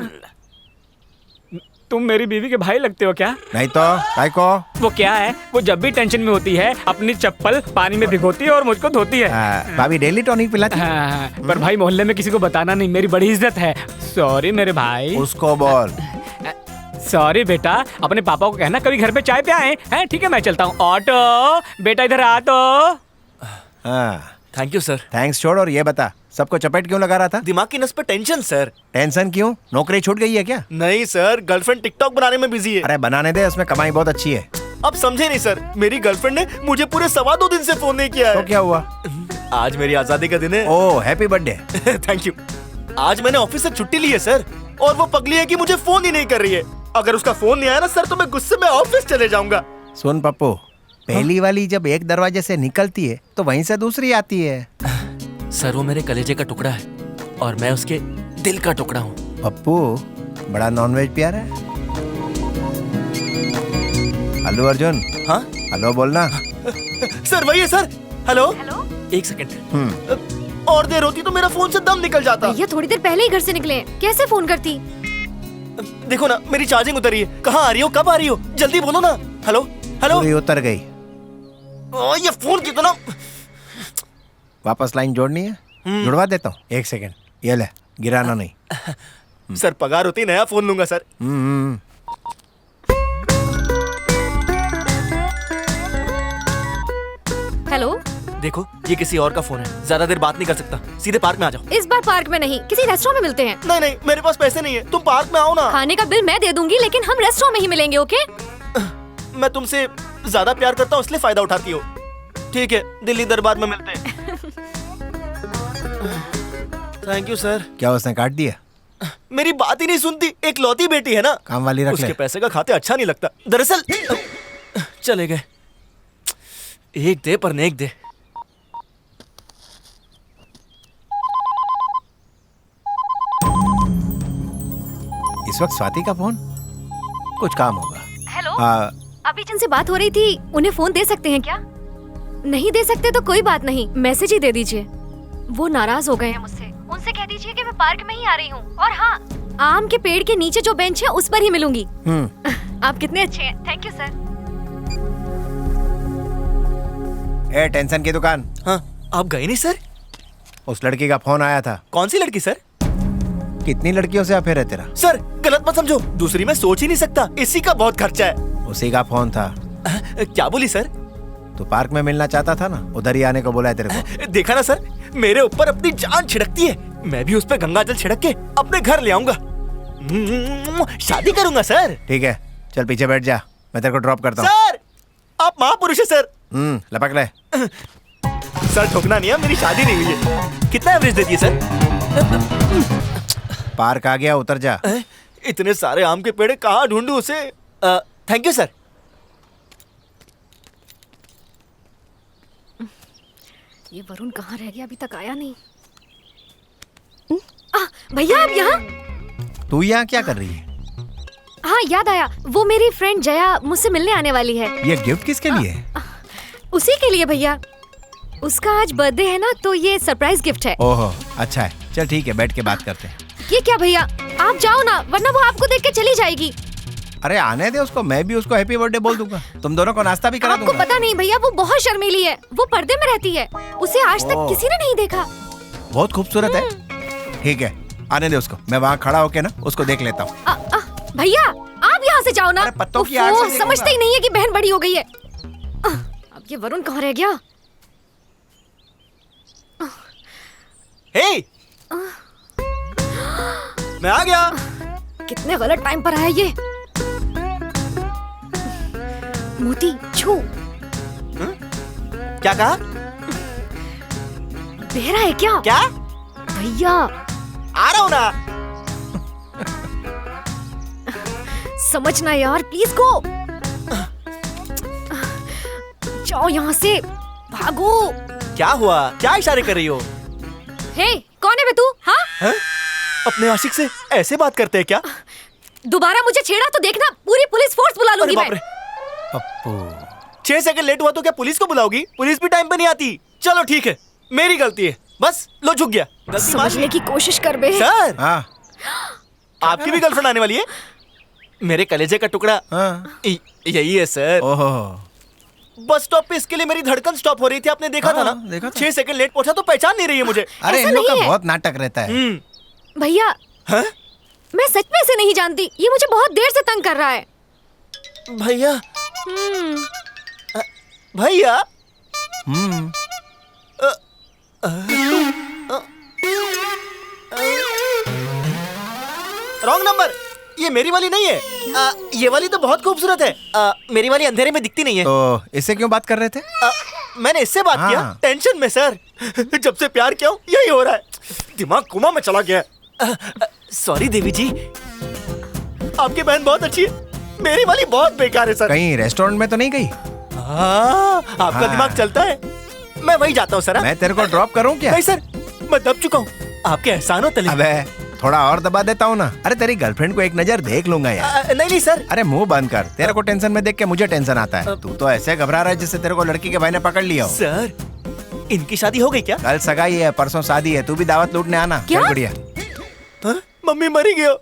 तुम मेरी बीवी के भाई लगते हो क्या? नहीं तो काय को? वो क्या है, वो जब भी टेंशन में होती है अपनी चप्पल पानी में भिगोती है और मुझको धोती है। भाभी डेली टॉनिक पिलाती है। पर भाई मोहल्ले में किसी को बताना नहीं, मेरी बड़ी इज्जत है। सॉरी मेरे भाई। उसको बोल। सॉरी बेटा, अपने पापा को कहना कभी घर पे चाय पे आए हैं। ठीक है मैं चलता हूँ। ऑटो बेटा इधर आ तो। Thank you sir. थैंक्स छोड़ और ये बता, सबको चपेट क्यों लगा रहा था? दिमाग की नस पे टेंशन सर। टेंशन क्यों? नौकरी छूट गई है क्या? नहीं सर, गर्लफ्रेंड टिकटॉक बनाने में बिजी है। अरे बनाने दे, उसमें कमाई बहुत अच्छी है। अब समझे नहीं सर, मेरी गर्लफ्रेंड ने मुझे पूरे 2.25 दिन से फोन नहीं किया है। तो क्या हुआ? आज मेरी आजादी का दिन है। ओह हैप्पी बर्थडे। Thank you. आज मैंने ऑफिस से छुट्टी ली है सर, और वो पगली है कि मुझे फोन ही नहीं कर रही है। अगर उसका फोन नहीं आया ना सर तो मैं गुस्से में ऑफिस चले जाऊंगा। सुन पप्पू, पहली वाली जब एक दरवाजे से निकलती है तो वहीं से दूसरी आती है। सर वो मेरे कलेजे का टुकड़ा है और मैं उसके दिल का टुकड़ा हूँ। पप्पू बड़ा नॉनवेज प्यार है। हेलो अर्जुन। हाँ हेलो बोलना। सर वही है सर। हेलो। एक सेकंड। और देर होती तो मेरा फोन से दम निकल जाता। भैया थोड़ी देर पहले ही घर से निकले हैं, कैसे फोन करती? देखो ना मेरी चार्जिंग उतरी है। कहाँ आ रही हो, कब आ रही हो, जल्दी बोलो ना। Hello hello. पूरी उतर गई। ये फोन कितना। वापस लाइन जोड़नी है? जुड़वा देता हूँ, एक सेकंड। ये ले, गिराना नहीं। सर पगार होती नया फोन लूंगा सर। हेलो। देखो ये किसी और का फोन है, ज्यादा देर बात नहीं कर सकता। सीधे पार्क में आ जाओ। इस बार पार्क में नहीं, किसी रेस्टोरेंट में मिलते हैं। नहीं नहीं, मेरे पास पैसे नहीं है, तुम पार्क में आओ ना। खाने का बिल मैं दे दूंगी, लेकिन हम रेस्टोरेंट में ही मिलेंगे। ओके? मैं तुमसे ज्यादा प्यार करता हूँ इसलिए फायदा उठाती हो। ठीक है, दिल्ली दरबार में मिलते हैं। Thank you sir. क्या उसने काट दिया? मेरी बात ही नहीं सुनती, एक लौती बेटी है ना, काम वाली रख उसके ले। पैसे का खाते अच्छा नहीं लगता। दरअसल चले गए। एक दे पर नेक दे। इस वक्त स्वाति का फोन? कुछ काम होगा। हेलो, अभी जिनसे बात हो रही थी उन्हें फोन दे सकते हैं क्या? नहीं दे सकते तो कोई बात नहीं, मैसेज ही दे दीजिए। वो नाराज हो गए हैं मुझसे। उनसे कह दीजिए कि मैं पार्क में ही आ रही हूँ, और हाँ, आम के पेड़ के नीचे जो बेंच है उस पर ही मिलूंगी। आप कितने अच्छे हैं। Thank you sir. A tension की दुकान। हाँ, आप गए नहीं सर? उस लड़की का फोन आया था। कौन सी लड़की सर? कितनी लड़कियों से अफेयर है तेरा? सर गलत मत समझो, दूसरी मैं सोच ही नहीं सकता, इसी का बहुत खर्चा है। उसी का फोन था। क्या बोली सर? तू पार्क में मिलना चाहता था ना, उधर ही आने को बोला है तेरे को। देखा ना सर, मेरे ऊपर अपनी जान छिड़कती है, मैं भी उस पर गंगा जल छिड़क के अपने घर ले आऊंगा। शादी करूंगा सर। ठीक है, चल पीछे बैठ जा, मैं तेरे को ड्रॉप करता हूँ। सर आप महापुरुष है सर। लपक ले। सर ठोकना नहीं है, मेरी शादी नहीं हुई है। कितना एवरेज देती है सर? पार्क आ गया, उतर जा। इतने सारे आम के पेड़ कहाँ ढूंढूं उसे? Thank you sir. ये वरुण कहाँ रह गया, अभी तक आया नहीं। भैया आप यहाँ? तू यहाँ क्या कर रही है? हाँ याद आया, वो मेरी फ्रेंड जया मुझसे मिलने आने वाली है। ये गिफ्ट किसके लिए है? उसी के लिए भैया, उसका आज बर्थडे है ना, तो ये सरप्राइज गिफ्ट है। ओहो अच्छा है, चल ठीक है, बैठ के बात करते हैं। ये क्या भैया, आप जाओ ना, वरना वो आपको देख के चली जाएगी। अरे आने दे उसको, मैं भी उसको हैप्पी बर्थडे बोल दूंगा। तुम दोनों को नाश्ता भी करा आपको दूंगा। पता नहीं भैया, वो बहुत शर्मीली है, वो पर्दे में रहती है, उसे आज तक किसी ने नहीं देखा। बहुत खूबसूरत है। ठीक है, आने दे उसको, मैं वहाँ खड़ा होके ना उसको देख लेता हूँ। भैया आप यहाँ से जाओ ना। पत्तों की आड़ से देखूंगा। समझते ही नहीं है कि बहन बड़ी हो गई है। अब ये वरुण कहाँ रह गया? हे, मैं आ गया। कितने गलत टाइम पर आया ये। मोती छू। क्या कहा? बहरा है क्या? क्या? भैया आ रहा हूँ ना। समझना यार, प्लीज गो। जाओ यहाँ से, भागो। क्या हुआ? क्या इशारे कर रही हो? हे, कौन है बे तू? हाँ? है? अपने आशिक से ऐसे बात करते हैं क्या? दोबारा मुझे छेड़ा तो देखना, पूरी पुलिस फोर्स बुला लूंगी मैं। 6 सेकंड लेट हुआ तो क्या पुलिस को बुलाओगी? पुलिस भी टाइम पे नहीं आती। चलो ठीक है, मेरी गलती है, बस लो झुक गया। गलती समझने की कोशिश कर बे। सर आपकी भी गर्लफ्रेंड आने वाली है? मेरे कलेजे का टुकड़ा यही है सर। बस स्टॉप पे इसके लिए मेरी धड़कन स्टॉप हो रही थी, आपने देखा था ना? देखा था। 6 सेकंड लेट पहुंचा तो पहचान नहीं रही है मुझे। अरे इन लोग का बहुत नाटक रहता है। भैया मैं सच में इसे नहीं जानती, ये मुझे बहुत देर से तंग कर रहा है। भैया भैया रॉन्ग नंबर, ये मेरी वाली नहीं है। ये वाली तो बहुत खूबसूरत है। मेरी वाली अंधेरे में दिखती नहीं है। तो इससे क्यों बात कर रहे थे? मैंने इससे बात किया टेंशन में सर। जब से प्यार किया यही हो रहा है, दिमाग कोमा में चला गया। सॉरी देवी जी, आपकी बहन बहुत अच्छी है, मेरी वाली बहुत बेकार है सर। कहीं रेस्टोरेंट में तो नहीं गई? आपका दिमाग चलता है, मैं वही जाता हूँ सर। मैं तेरे को ड्रॉप करूँ क्या? नहीं सर, मैं दब चुका हूँ, आपके एहसानों तले। अबे थोड़ा और दबा देता हूँ ना। अरे तेरी गर्लफ्रेंड को एक नजर देख लूंगा यार। नहीं सर। अरे मुंह बंद कर, तेरे को टेंशन में देख के मुझे टेंशन आता है। तू तो ऐसे घबरा रहा है जैसे तेरे को लड़की के भाई ने पकड़ लिया हो। सर इनकी शादी हो गई क्या? कल सगाई है, परसों शादी है, तू भी दावत लूटने आना। क्या? चल बढ़िया। मम्मी मरी गयो।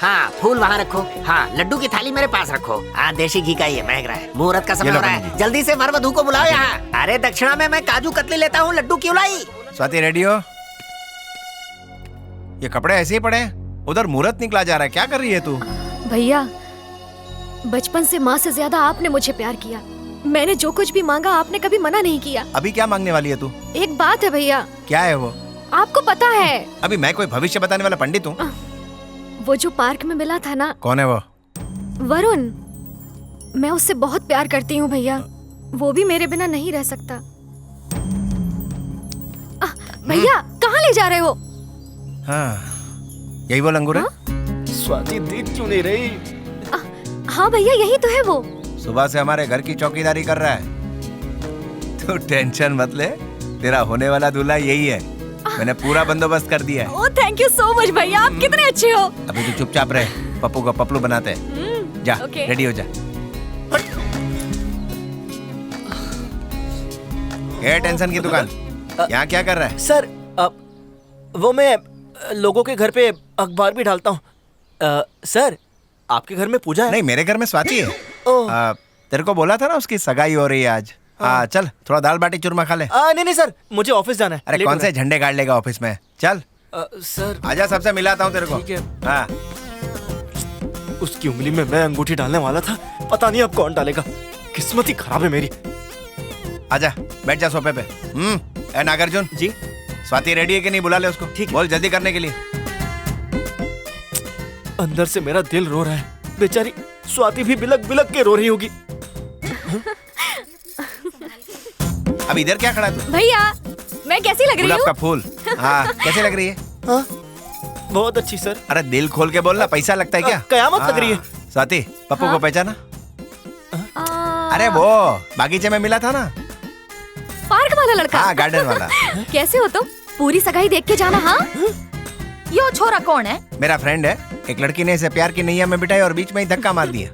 हाँ फूल वहाँ रखो। हाँ लड्डू की थाली मेरे पास रखो। हाँ देसी घी का ही है, महक रहा है। मुहूर्त का समय हो रहा है, जल्दी से वर वधू को बुलाओ यहाँ। अरे दक्षिणा में मैं काजू कतली लेता हूँ, लड्डू क्यों लाई? स्वाति रेडी हो? ये कपड़े ऐसे ही पड़े हैं, उधर मुहूर्त निकला जा रहा है, क्या कर रही है तू? भैया बचपन से माँ से ज्यादा आपने मुझे प्यार किया, मैंने जो कुछ भी मांगा आपने कभी मना नहीं किया। अभी क्या मांगने वाली है तू? एक बात है भैया। क्या है वो? आपको पता है? अभी मैं कोई भविष्य बताने वाला पंडित हूँ? वो जो पार्क में मिला था ना। कौन है वो? वरुण। मैं उससे बहुत प्यार करती हूँ भैया, वो भी मेरे बिना नहीं रह सकता। भैया कहाँ ले जा रहे हो? हाँ, यही वो लंगूर है? स्वाति देख क्यों नहीं रही? हाँ भैया यही तो है वो। सुबह से हमारे घर की चौकीदारी कर रहा है। तू टेंशन मत ले, तेरा होने वाला दूल्हा यही है। मैंने पूरा बंदोबस्त कर दिया है। Oh thank you so much भैया, आप कितने अच्छे हो। अभी तू चुपचाप रहे, पप्पू का पपलू बनाते हैं। जा रेडी हो जा। ये टेंशन की दुकान यहाँ क्या कर रहा है? सर वो मैं लोगों के घर पे अखबार भी डालता हूँ। सर आपके घर में पूजा है? नहीं, मेरे घर में स्वाति है। तेरे को बोला था ना उसकी सगाई हो रही है आज। चल थोड़ा दाल बाटी चूरमा खा ले। नहीं सर, मुझे ऑफिस जाना है। अरे कौन से झंडे गाड़ लेगा ऑफिस में? चल सर आजा, सबसे मिलाता हूँ तेरे को। ठीक है। हाँ, उसकी उंगली में मैं अंगूठी डालने वाला था, पता नहीं अब कौन डालेगा। किस्मत ही खराब है मेरी। आजा बैठ जा सोफे पे। ए नागार्जुन जी, स्वाति रेडी है कि नहीं? बुला ले उसको। ठीक, बोल जल्दी करने के लिए। अंदर से मेरा दिल रो रहा है, बेचारी स्वाति भी बिलक बिलक के रो रही होगी। अब इधर क्या खड़ा तू? भैया मैं कैसी लग रही गुलाब हूँ? का फूल। हाँ, कैसी लग रही है? बहुत अच्छी सर। अरे दिल खोल के बोलना, पैसा लगता है क्या? कयामत लग रही है। स्वाति, पप्पू को पहचाना? अरे वो बागीचे में मिला था ना, पार्क वाला लड़का। हाँ, गार्डन वाला। कैसे हो तुम? पूरी सगाई देख के जाना। हाँ यो छोरा कौन है? मेरा फ्रेंड है। एक लड़की ने इसे प्यार की नैया में बिठाई और बीच में ही धक्का मार दिया।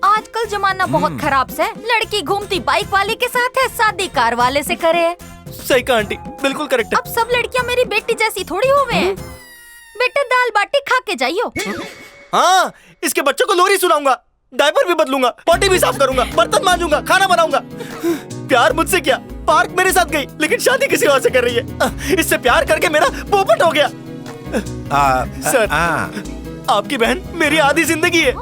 आजकल जमाना बहुत खराब से, लड़की घूमती बाइक वाले के साथ है, शादी कार वाले से करे है। सही कहा आंटी, बिल्कुल करेक्ट है। अब सब लड़कियां मेरी बेटी जैसी थोड़ी हो गए हैं। बेटे दाल बाटी खा के जाइयो। हाँ, इसके बच्चों को लोरी सुनाऊंगा, डायपर भी बदलूंगा, पॉटी भी साफ करूंगा, बर्तन मांजूंगा, खाना बनाऊंगा। प्यार मुझसे क्या, पार्क मेरे साथ गई, लेकिन शादी किसी और से कर रही है। इससे प्यार करके मेरा पोपट हो गया। सर, आपकी बहन मेरी आधी जिंदगी है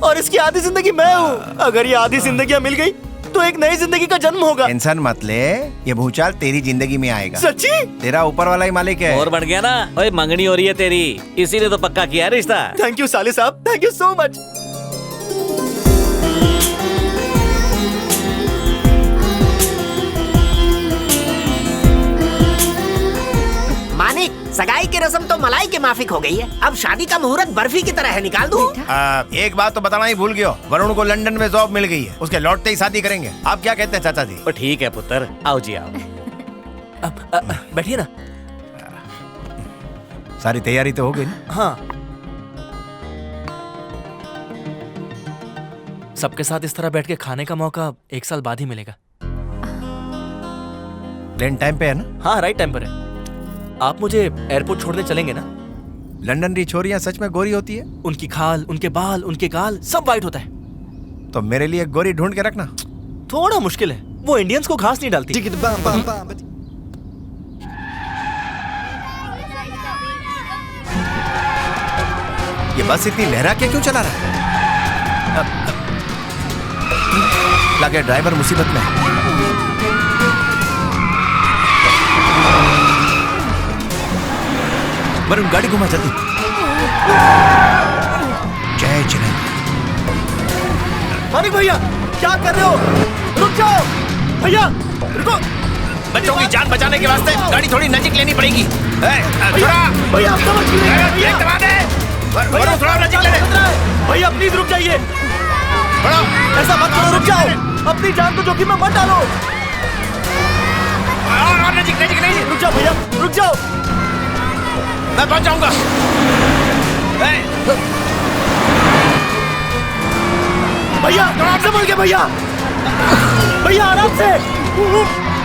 और इसकी आधी जिंदगी मैं हूँ। अगर ये आधी जिंदगियाँ मिल गई तो एक नई जिंदगी का जन्म होगा। टेंशन मत ले, ये भूचाल तेरी जिंदगी में आएगा। सच्ची? तेरा ऊपर वाला ही मालिक है। और बढ़ गया ना, ओए मंगनी हो रही है तेरी, इसीलिए तो पक्का किया है रिश्ता। थैंक यू साले साहब, thank you so much. Manik, सगाई की रस्म तो मलाई के माफिक हो गई है। अब शादी का मुहूर्त बर्फी की तरह है, निकाल दूं? एक बात तो बताना ही भूल गया, वरुण को लंदन में जॉब मिल गई है, उसके लौटते ही शादी करेंगे। आप क्या कहते हैं चाचा जी? तो ठीक है पुत्र, आओ जी आओ। बैठिए ना। सारी तैयारी तो हो गई ना? हाँ, सबके साथ इस तरह बैठ के खाने का मौका 1 साल बाद ही मिलेगा। प्लेन टाइम पे है ना? हाँ, राइट टाइम पर है। आप मुझे एयरपोर्ट छोड़ने चलेंगे ना? लंदन की छोरियां सच में गोरी होती है? उनकी खाल, उनके बाल, उनके गाल सब वाइट होता है। तो मेरे लिए गोरी ढूंढ के रखना। थोड़ा मुश्किल है, वो इंडियंस को घास नहीं डालती। ये बस इतनी लहरा के क्यों चला रहा है? लगे ड्राइवर मुसीबत में है। वरुण गाड़ी घुमा जल्दी। जय जिनेंद्र। मानिक भैया क्या कर रहे हो? रुक जाओ भैया, रुको। बच्चों की जान बचाने के वास्ते गाड़ी थोड़ी नजीक लेनी पड़ेगी। भैया समझ वरुण थोड़ा नजीक ले ले। भैया प्लीज रुक जाइए। ऐसा मत करो, रुक जाओ। अपनी जान को जोखिम में मत डालो। और नजीक नजीक नहीं। रुक जाओ भैया, रुक जाओ। मैं पहुंच जाऊंगा। भैया संभल के भैया, भैया आराम से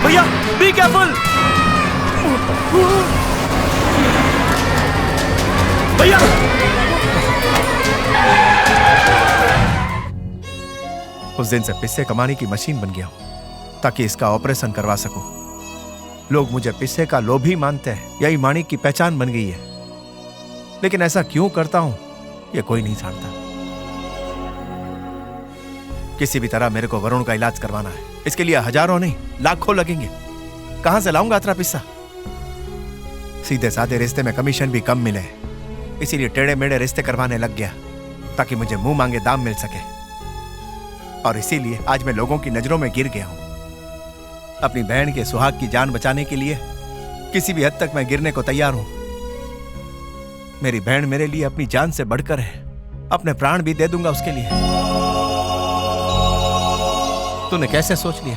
भैया, बी केयरफुल भैया। उस दिन से पैसे कमाने की मशीन बन गया हूं ताकि इसका ऑपरेशन करवा सकूं। लोग मुझे पैसे का लोभी मानते हैं, यही माणिक की पहचान बन गई है। लेकिन ऐसा क्यों करता हूं ये कोई नहीं जानता। किसी भी तरह मेरे को वरुण का इलाज करवाना है। इसके लिए हजारों नहीं लाखों लगेंगे। कहां से लाऊंगा इतना पैसा? सीधे साधे रिश्ते में कमीशन भी कम मिले, इसीलिए टेढ़े मेढ़े रिश्ते करवाने लग गया ताकि मुझे मुंह मांगे दाम मिल सके। और इसीलिए आज मैं लोगों की नजरों में गिर गया हूं। अपनी बहन के सुहाग की जान बचाने के लिए किसी भी हद तक मैं गिरने को तैयार हूं। मेरी बहन मेरे लिए अपनी जान से बढ़कर है, अपने प्राण भी दे दूंगा उसके लिए। तूने कैसे सोच लिया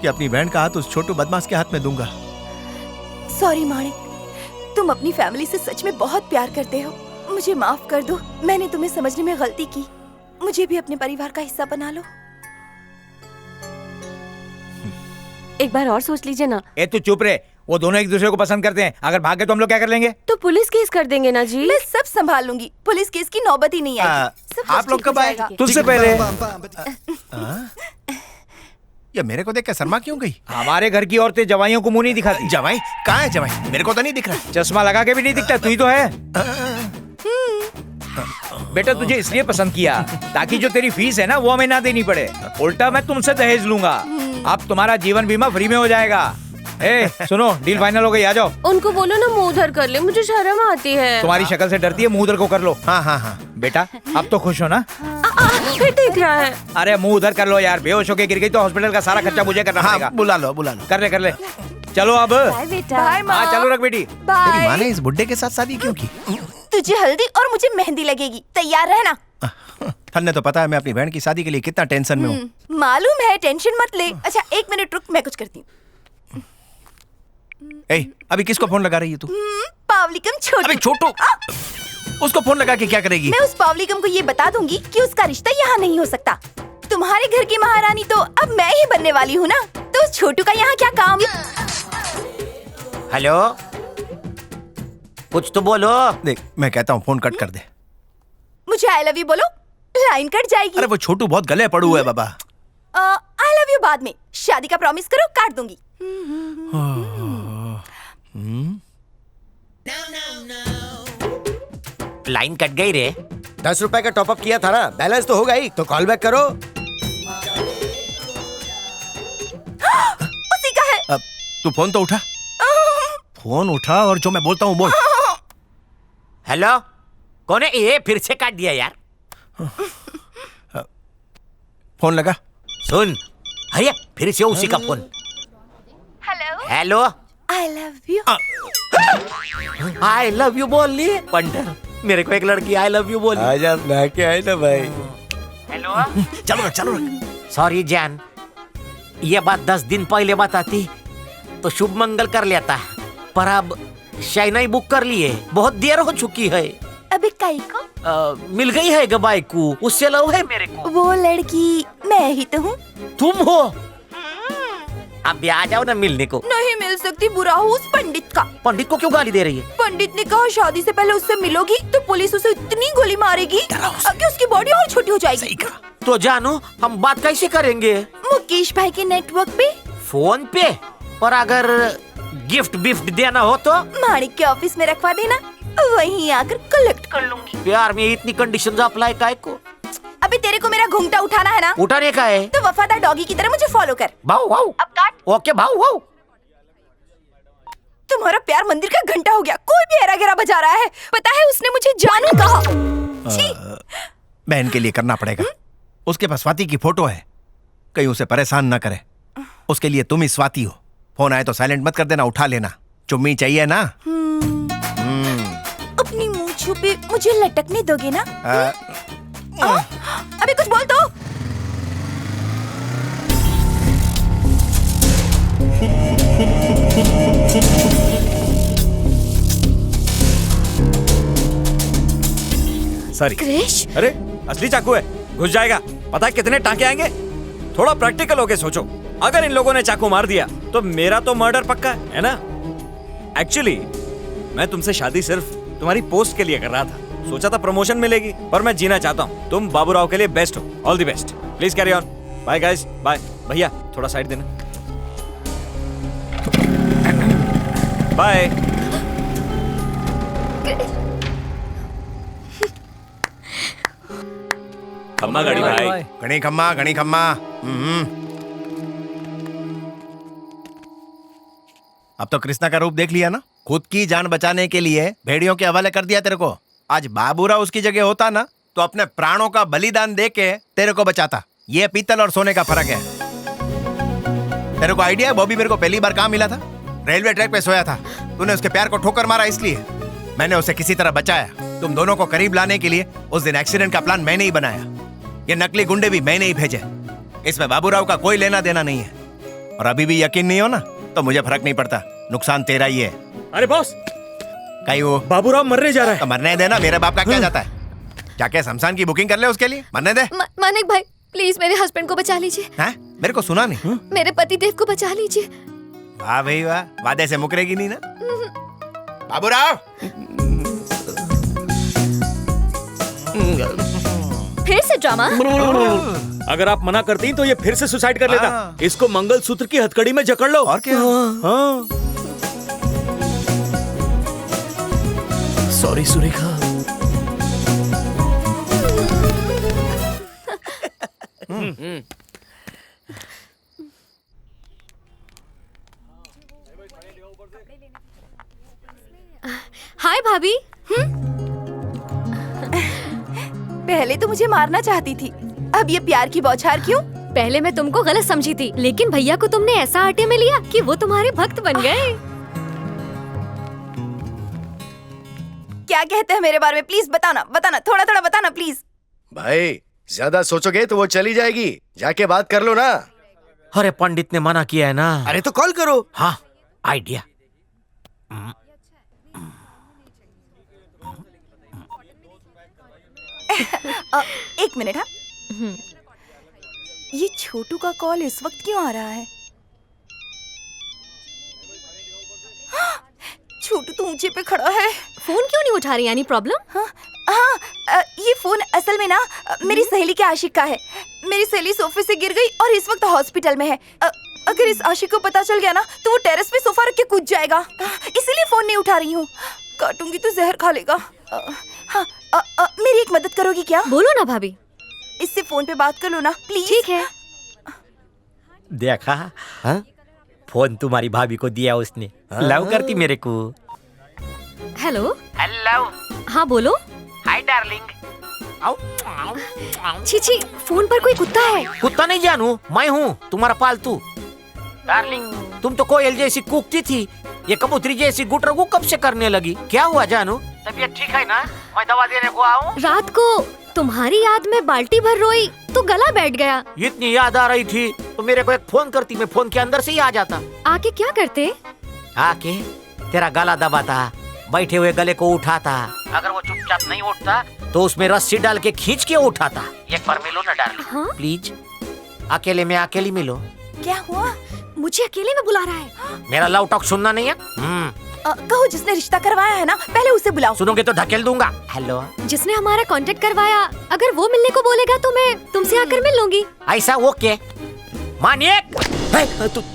कि अपनी बहन का हाथ उस छोटू बदमाश के हाथ में दूंगा? सॉरी माणिक, तुम अपनी फैमिली से सच में बहुत प्यार करते हो। मुझे माफ कर दो, मैंने तुम्हें समझने में गलती की। मुझे भी अपने परिवार का हिस्सा बना लो। एक बार और सोच लीजिए ना। ए तू चुप रहे, वो दोनों एक दूसरे को पसंद करते हैं। अगर भागे तो हम लोग क्या कर लेंगे? तो पुलिस केस कर देंगे ना जी। मैं सब संभाल लूंगी, पुलिस केस की नौबत ही नहीं आएगी। सब आप लोग कब आए? तुझसे पहले। ये मेरे को देख के शर्मा क्यों गई? हमारे घर की औरतें जवाइयों को मुंह नहीं दिखाती। जवाई कहाँ है? जवाई मेरे को तो नहीं दिख रहा। चश्मा लगा के भी नहीं दिखता, तू ही तो है। बेटा तुझे इसलिए पसंद किया ताकि जो तेरी फीस है ना वो हमें ना देनी पड़े। उल्टा मैं तुमसे दहेज लूंगा। अब तुम्हारा जीवन बीमा फ्री में हो जाएगा। ए सुनो, डील फाइनल हो गई, आ जाओ। उनको बोलो ना मुंह उधर कर ले, मुझे शर्म आती है। तुम्हारी शक्ल से डरती है, मुंह उधर को कर लो। हाँ हाँ हाँ बेटा अब तो खुश हो ना? फिर देख रहा है। अरे मुंह उधर कर लो यार, बेहोश होके गिर गई तो हॉस्पिटल का सारा खर्चा मुझे करना पड़ेगा। बुला लो बुला लो। कर ले। चलो अब। बाय बेटा। बाय माँ। हाँ चलो रख बेटी। तेरी माँ ने इस बुड्ढे के साथ शादी क्यों की? तुझे हल्दी और मुझे मेहंदी लगेगी, तैयार रहना। तन्ने तो पता है मैं अपनी बहन की शादी के लिए कितना टेंशन में हूँ। मालूम है, टेंशन मत ले। अच्छा 1 मिनट रुक, मैं कुछ करती हूँ। अभी किसको फोन लगा रही है तू? पावलिकम छोटू। अबे छोटू, उसको फोन लगा के क्या करेगी? मैं उस पावलिकम को ये बता दूंगी कि उसका रिश्ता यहाँ नहीं हो सकता। तुम्हारे घर की महारानी तो अब मैं ही बनने वाली हूँ ना, तो उस छोटू का यहाँ क्या काम? हेलो, कुछ तो बोलो। देख मैं कहता हूँ फोन कट कर दे। मुझे आई लव यू बोलो, लाइन कट जाएगी। अरे वो छोटू बहुत गले पड़ू है बाबा। आई लव यू बाद में, शादी का प्रॉमिस करो, काट दूंगी। लाइन कट गई रे। 10 रुपए का टॉपअप किया था ना, बैलेंस तो होगा ही, तो कॉल बैक करो। उसी का है। अब तू फोन तो उठा। फोन उठा और जो मैं बोलता हूँ बोल। हेलो, कौन है ये? फिर से काट दिया यार। फोन लगा। सुन, अरे फिर से उसी का phone. Hello, I love you. I love you बोल ली पंडर। मेरे को एक लड़की आई लव यू बोली। आजा ना के आए ना भाई। हेलो, चलो। सॉरी जान, ये बात 10 दिन पहले बताती तो शुभ मंगल कर लेता, पर अब शाइना बुक कर लिए, बहुत देर हो चुकी है। अबे काई को? मिल गई है गबाई को, उससे लव है मेरे को। वो लड़की मैं ही तो हूँ। तुम हो? अब भी आ जाओ ना मिलने को। नहीं मिल सकती, बुरा हूँ उस पंडित का। पंडित को क्यों गाली दे रही है? पंडित ने कहा शादी से पहले उससे मिलोगी तो पुलिस उसे इतनी गोली मारेगी कि उसकी बॉडी और छोटी हो जाएगी। तो जानो हम बात कैसे करेंगे? मुकेश भाई के नेटवर्क पे, फोन पे। और अगर गिफ्ट बिफ्ट देना हो तो माणिक के ऑफिस में रखवा देना, वहीं आकर कलेक्ट कर लूंगी। प्यार में इतनी कंडीशन अप्लाई काय को? अभी तेरे को मेरा घूंघटा उठाना है ना? उठाने का है तो वफादार डॉगी की तरह मुझे फॉलो कर। भाऊ भाऊ। अब काट। ओके भाऊ भाऊ। तुम्हारा प्यार मंदिर का घंटा हो गया, कोई भी हेरा घेरा बजा रहा है। पता है उसने मुझे जानू कहा। बहन के लिए करना पड़ेगा। उसके पास स्वाति की फोटो है, कहीं उसे परेशान न करे। उसके लिए तुम ही स्वाति हो। फोन आए तो साइलेंट मत कर देना, उठा लेना। चुम्मी चाहिए ना? अपनी मुंह छुपे मुझे लटकने दोगे ना? अभी कुछ बोल दो। सॉरी। क्रिश? अरे असली चाकू है, घुस जाएगा। पता है कितने टांके आएंगे? थोड़ा प्रैक्टिकल होके सोचो। अगर इन लोगों ने चाकू मार दिया तो मेरा तो मर्डर पक्का है ना? एक्चुअली मैं तुमसे शादी सिर्फ तुम्हारी पोस्ट के लिए कर रहा था। सोचा था प्रमोशन मिलेगी, पर मैं जीना चाहता हूँ। तुम बाबूराव के लिए बेस्ट हो। All the best. Please carry on. Bye guys, bye. भैया थोड़ा साइड देना। बाय। खम्मा गाड़ी भाई। घनी खम्मा घनी खम्मा। अब तो कृष्णा का रूप देख लिया ना? खुद की जान बचाने के लिए भेड़ियों के हवाले कर दिया तेरे को। आज बाबूराव उसकी जगह होता ना तो अपने प्राणों का बलिदान दे के तेरे को बचाता। ये पीतल और सोने का फर्क है। तेरे को आइडिया है बॉबी मेरे को पहली बार कहाँ मिला था? रेलवे ट्रैक पे सोया था। तूने उसके प्यार को ठोकर मारा, इसलिए मैंने उसे किसी तरह बचाया। तुम दोनों को करीब लाने के लिए उस दिन एक्सीडेंट का प्लान मैंने ही बनाया। ये नकली गुंडे भी मैंने ही भेजे। इसमें बाबूराव का कोई लेना देना नहीं है। और अभी भी यकीन नहीं हो ना तो मुझे फर्क नहीं पड़ता, नुकसान तेरा ही है। अरे बॉस, कहीं वो बाबूराव मरने जा रहा है। तो मरने देना, मेरे बाप का क्या जाता है? क्या शमशान की बुकिंग कर ले उसके लिए? मरने दे। मानिक भाई प्लीज मेरे हस्बैंड को बचा लीजिए। हैं? मेरे को सुना नहीं। मेरे पति देव को बचा लीजिए। वाह भाई वाह, वादे से मुकरेगी नहीं ना बाबूराव। फिर से ड्रामा। अगर आप मना करती हैं तो ये फिर से सुसाइड कर लेता। इसको मंगलसूत्र की हथकड़ी में जकड़ लो। और क्या? हाँ। सॉरी सुरेखा। हाय भाभी। पहले तो मुझे मारना चाहती थी, अब ये प्यार की बौछार क्यों? पहले मैं तुमको गलत समझी थी, लेकिन भैया को तुमने ऐसा आटे में लिया कि वो तुम्हारे भक्त बन गए। क्या कहते हैं मेरे बारे में? प्लीज बताना, थोड़ा थोड़ा बताना प्लीज। भाई ज्यादा सोचोगे तो वो चली जाएगी, जाके बात कर लो ना। अरे पंडित ने मना किया है ना। अरे तो कॉल करो। हाँ आइडिया। एक मिनट। हाँ, ये छोटू का कॉल इस वक्त क्यों आ रहा है? छोटू तो ऊंचे पे खड़ा है। फोन क्यों नहीं उठा रही? यानी प्रॉब्लम? हाँ, ये फोन असल में ना मेरी सहेली के आशिक का है। मेरी सहेली सोफे से गिर गई और इस वक्त हॉस्पिटल में है। अगर इस आशिक को पता चल गया ना तो वो टेरेस पे सोफा रख के कूद जाएगा, इसीलिए फोन नहीं उठा रही हूँ। काटूंगी तो जहर खा लेगा। हाँ, मेरी एक मदद करोगी क्या? बोलो ना भाभी। इससे फोन पे बात कर लो ना प्लीज। ठीक है। देखा? हाँ? फोन तुम्हारी भाभी को दिया उसने। लव करती मेरे को। हेलो। हेलो। हाँ बोलो। Hi darling. छी, फोन पर कोई कुत्ता है। कुत्ता नहीं जानू, मैं हूँ तुम्हारा पालतू। डार्लिंग तुम तो कोयल जैसी कूकती थी, ये कबूतरी जैसी गुटरगू कब से करने लगी? क्या हुआ जानू? तबीयत ठीक है ना? मैं दवा देने को आऊँ? रात को तुम्हारी याद में बाल्टी भर रोई तो गला बैठ गया। इतनी याद आ रही थी तो मेरे को एक फोन करती, मैं फोन के अंदर से ही आ जाता। आके क्या करते? आके तेरा गला दबाता, बैठे हुए गले को उठाता। अगर वो चुपचाप नहीं उठता तो उसमें रस्सी डाल के खींच के उठाता। एक बार मिलो ना डार्लिंग। हाँ? प्लीज अकेले में अकेली मिलो। क्या हुआ? मुझे अकेले में बुला रहा है। मेरा लव टॉक सुनना नहीं है? कहो जिसने रिश्ता करवाया है ना, पहले उसे बुलाओ। सुनोगे तो ढकेल दूंगा। हेलो। जिसने हमारा कांटेक्ट करवाया, अगर वो मिलने को बोलेगा तो मैं तुमसे आकर मिल लूंगी। ऐसा ओके। मानिक,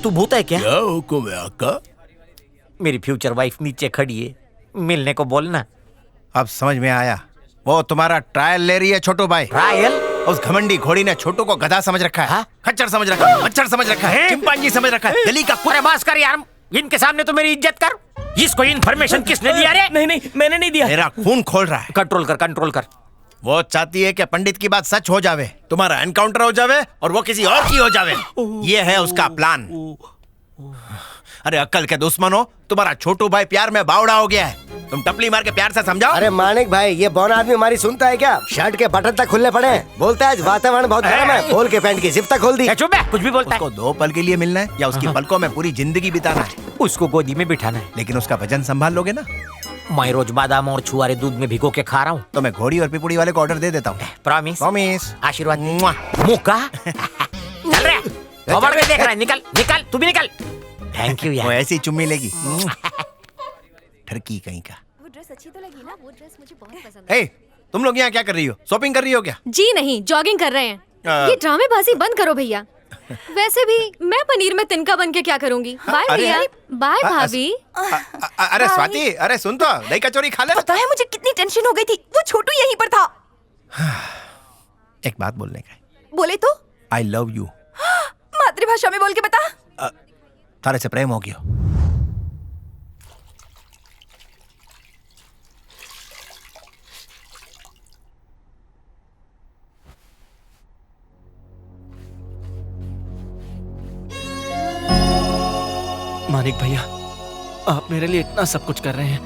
तू भूत है क्या? क्या हुक्म है आका? मेरी फ्यूचर वाइफ नीचे खड़ी है, मिलने को बोलना। अब समझ में आया, वो तुम्हारा ट्रायल ले रही है छोटू भाई। ट्रायल? उस घमंडी घोड़ी ने छोटू को गधा समझ रखा है। खच्चर समझ रखा है, मच्छर समझ रखा है, चिंपांजी समझ रखा है, गली का पूरे बास कर यार, इनके सामने तो मेरी इज्जत कर। इसको इन्फॉर्मेशन किसने दिया रे? नहीं, मैंने नहीं दिया। मेरा खून खोल रहा है। कंट्रोल कर। वो चाहती है कि पंडित की बात सच हो जावे, तुम्हारा एनकाउंटर हो जावे और वो किसी और की हो जावे। ये है उसका प्लान। अरे अक्ल के दुश्मन हो, तुम्हारा छोटू भाई प्यार में बावड़ा हो गया है। तुम टपली मार के प्यार से समझाओ। अरे मानिक भाई, ये बौन आदमी हमारी सुनता है क्या? शर्ट के बटन तक खुलने पड़े। बोलता है वातावरण बहुत गर्म है, खोल के पैंट की जिप तक खोल दी। चुप है, कुछ भी बोलता है। उसको 2 पल के लिए मिलना है या उसकी पलकों में पूरी जिंदगी बिताना है? उसको गोदी में बिठाना है। लेकिन उसका वजन संभाल लोगे ना? मैं रोज बादाम और छुआरे दूध में भिगो के खा रहा हूँ। तो मैं घोड़ी और पिपुड़ी वाले को ऑर्डर दे देता हूँ। प्रॉमिस? प्रॉमिस। आशीर्वाद। मुक्का चल रहा है, देख रहा है। निकल तू भी निकल। थैंक यू यार। वो ऐसी चुम्मी लेगी। ठरकी कहीं का। वो ड्रेस अच्छी तो लगी ना? वो ड्रेस मुझे बहुत पसंद है। हे, तुम लोग यहाँ क्या कर रही हो? शॉपिंग कर रही हो क्या? जी नहीं, जॉगिंग कर रहे हैं। ये ड्रामेबाजी बंद करो भैया। वैसे भी मैं पनीर में तिनका बन के क्या करूंगी। बाय भैया। बाय भाभी। अरे स्वाति, अरे सुन तो, दही कचौरी खा ले। पता है मुझे कितनी टेंशन हो गई थी, वो छोटू यहीं पर था। एक बात बोलने का। बोले तो? आई लव यू। मातृभाषा में बोल के बता। थारे से प्रेम हो गया। मानिक भैया, आप मेरे लिए इतना सब कुछ कर रहे हैं,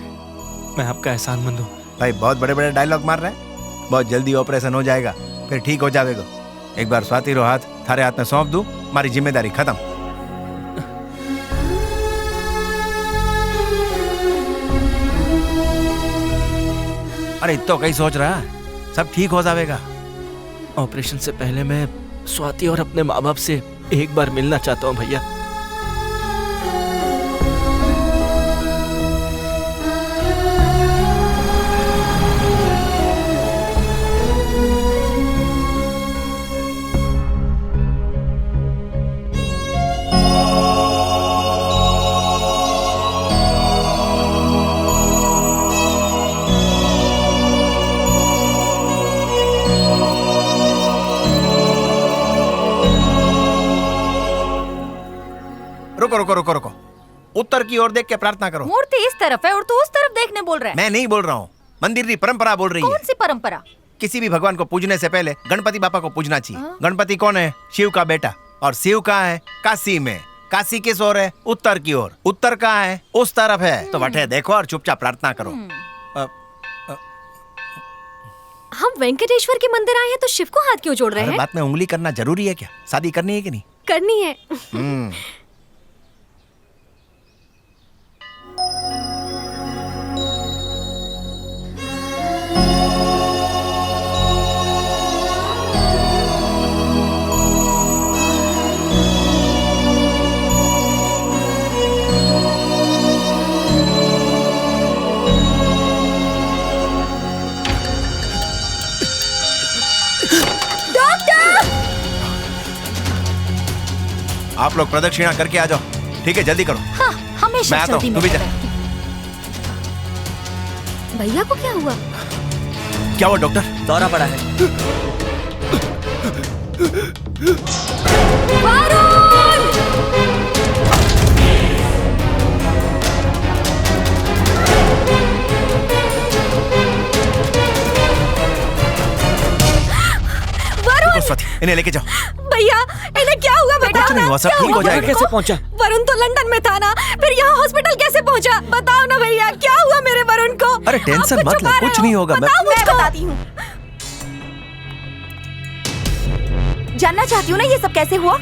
मैं आपका एहसानमंद हूँ। भाई बहुत बड़े बड़े डायलॉग मार रहे हैं। बहुत जल्दी ऑपरेशन हो जाएगा, फिर ठीक हो जाएगा। एक बार स्वाति रो हाथ थारे हाथ में सौंप दूं, हमारी जिम्मेदारी खत्म। अरे तो कहीं सोच रहा है, सब ठीक हो जाएगा। ऑपरेशन से पहले मैं स्वाति और अपने माँ बाप से एक बार मिलना चाहता हूँ भैया। रुको रुको रुको, उत्तर की ओर देख के प्रार्थना करो। मूर्ति इस तरफ है और तू उस तरफ देखने बोल रहा है। मैं नहीं बोल रहा हूँ, मंदिर की परंपरा बोल रही है। कौन सी परंपरा? किसी भी भगवान को पूजने से पहले गणपति बापा को पूजना चाहिए। गणपति कौन है? शिव का बेटा। और शिव कहाँ है? काशी में। काशी किस ओर है? उत्तर की ओर। उत्तर कहाँ है? उस तरफ है। तो बटे देखो और चुपचाप प्रार्थना करो। हम वेंकटेश्वर के मंदिर आए हैं तो शिव को हाथ क्यों जोड़ रहे हैं? बात में उंगली करना जरूरी है क्या? शादी करनी है कि नहीं? करनी है। आप लोग प्रदक्षिणा करके आ जाओ, ठीक है? जल्दी करो। हाँ, हमेशा मैं आता हूँ, तू भी जा। भैया को क्या हुआ? क्या हुआ डॉक्टर? दौरा पड़ा है। स्वाति, इन्हें लेके जाओ। भैया, इन्हें क्या हुआ बताओ कुछ नहीं हुआ, सब ठीक हो जाएगा। कैसे पहुंचा? वरुण तो लंदन में था ना, फिर यहाँ हॉस्पिटल कैसे पहुंचा? बताओ ना भैया, क्या हुआ मेरे वरुण को? अरे टेंशन मत ले, कुछ नहीं होगा। मैं बताती हूँ। जानना चाहती हूँ ना ये सब कैसे हुआ?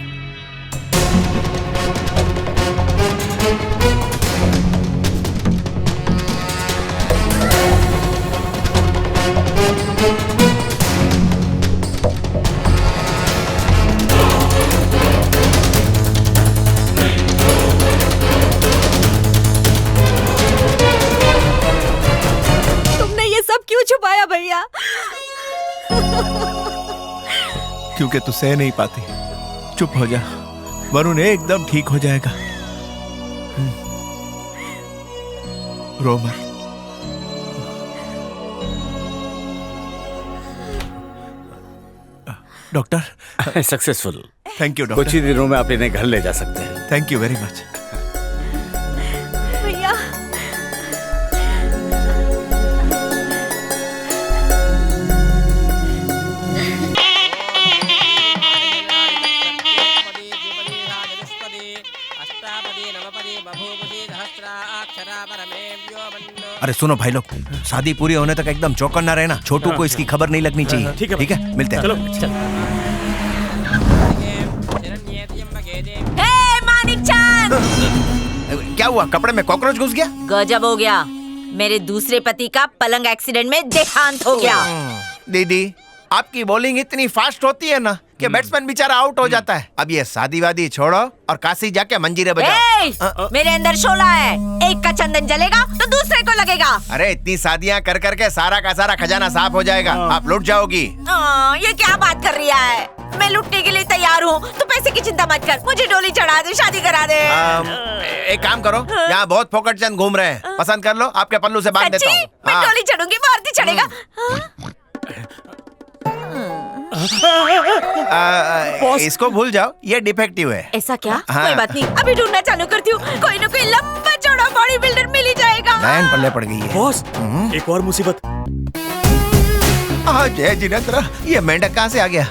छुपाया भैया? क्योंकि तू सह नहीं पाती। चुप हो जा, वरुण एकदम ठीक हो जाएगा। रो मत। Doctor successful. Thank you doctor. कुछ ही दिनों में आप इन्हें घर ले जा सकते हैं। Thank you very much. भैया अरे सुनो भाई लोग, शादी पूरी होने तक एकदम चौकन्ना रहना। छोटू को इसकी खबर नहीं लगनी चाहिए। ठीक है, मिलते हैं। चलो। मानिक चांद, क्या हुआ? कपड़े में कॉकरोच घुस गया? गजब हो गया। मेरे दूसरे पति का पलंग एक्सीडेंट में देहांत हो गया। दीदी, आपकी बॉलिंग इतनी फास्ट होती है ना कि बैट्समैन बेचारा आउट हो जाता है। अब ये शादी वादी छोड़ो और काशी जाके मंजीरे बजाओ। मेरे अंदर शोला है, एक का चंदन जलेगा तो दूसरे को लगेगा। अरे इतनी शादियां कर करके सारा का सारा खजाना साफ हो जाएगा, आप लुट जाओगी। ये क्या बात कर रही है? मैं लुटने के लिए तैयार हूँ, तो पैसे की चिंता मत कर। मुझे डोली चढ़ा दे, शादी करा दे। एक काम करो, यहाँ बहुत फोकट चंद घूम रहे हैं, पसंद कर लो, आपके पल्लू से बांध देता हूँ। मैं डोली चढ़ूंगी, मारुति चढ़ेगा। इसको भूल जाओ, ये डिफेक्टिव है। ऐसा क्या? कोई बात नहीं, अभी ढूंढना चालू करती हूँ। कोई ना कोई लंबा चौड़ा बॉडी बिल्डर मिल ही जाएगा। नयन पल्ले पड़ गई है। बॉस, एक और मुसीबत। जय जिनेंद्र, ये मेंढक कहाँ से आ गया?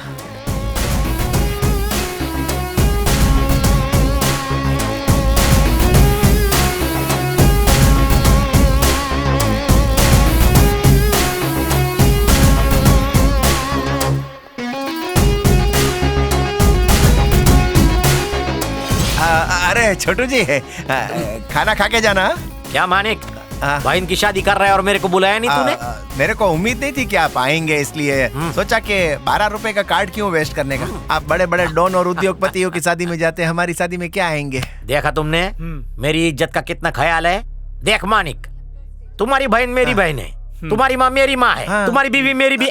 अरे छोटू जी खाना खा के जाना। क्या मानिक, बहन की शादी कर रहा है और मेरे को बुलाया नहीं तूने? मेरे को उम्मीद नहीं थी कि आप आएंगे, इसलिए सोचा कि 12 रुपए का कार्ड क्यों वेस्ट करने का। आप बड़े बड़े डॉन और उद्योगपतियों की शादी में जाते हैं, हमारी शादी में क्या आएंगे। देखा तुमने मेरी इज्जत का कितना ख्याल है। देख मानिक, तुम्हारी बहन मेरी बहन है, तुम्हारी माँ मेरी माँ है, तुम्हारी बीवी मेरी भी।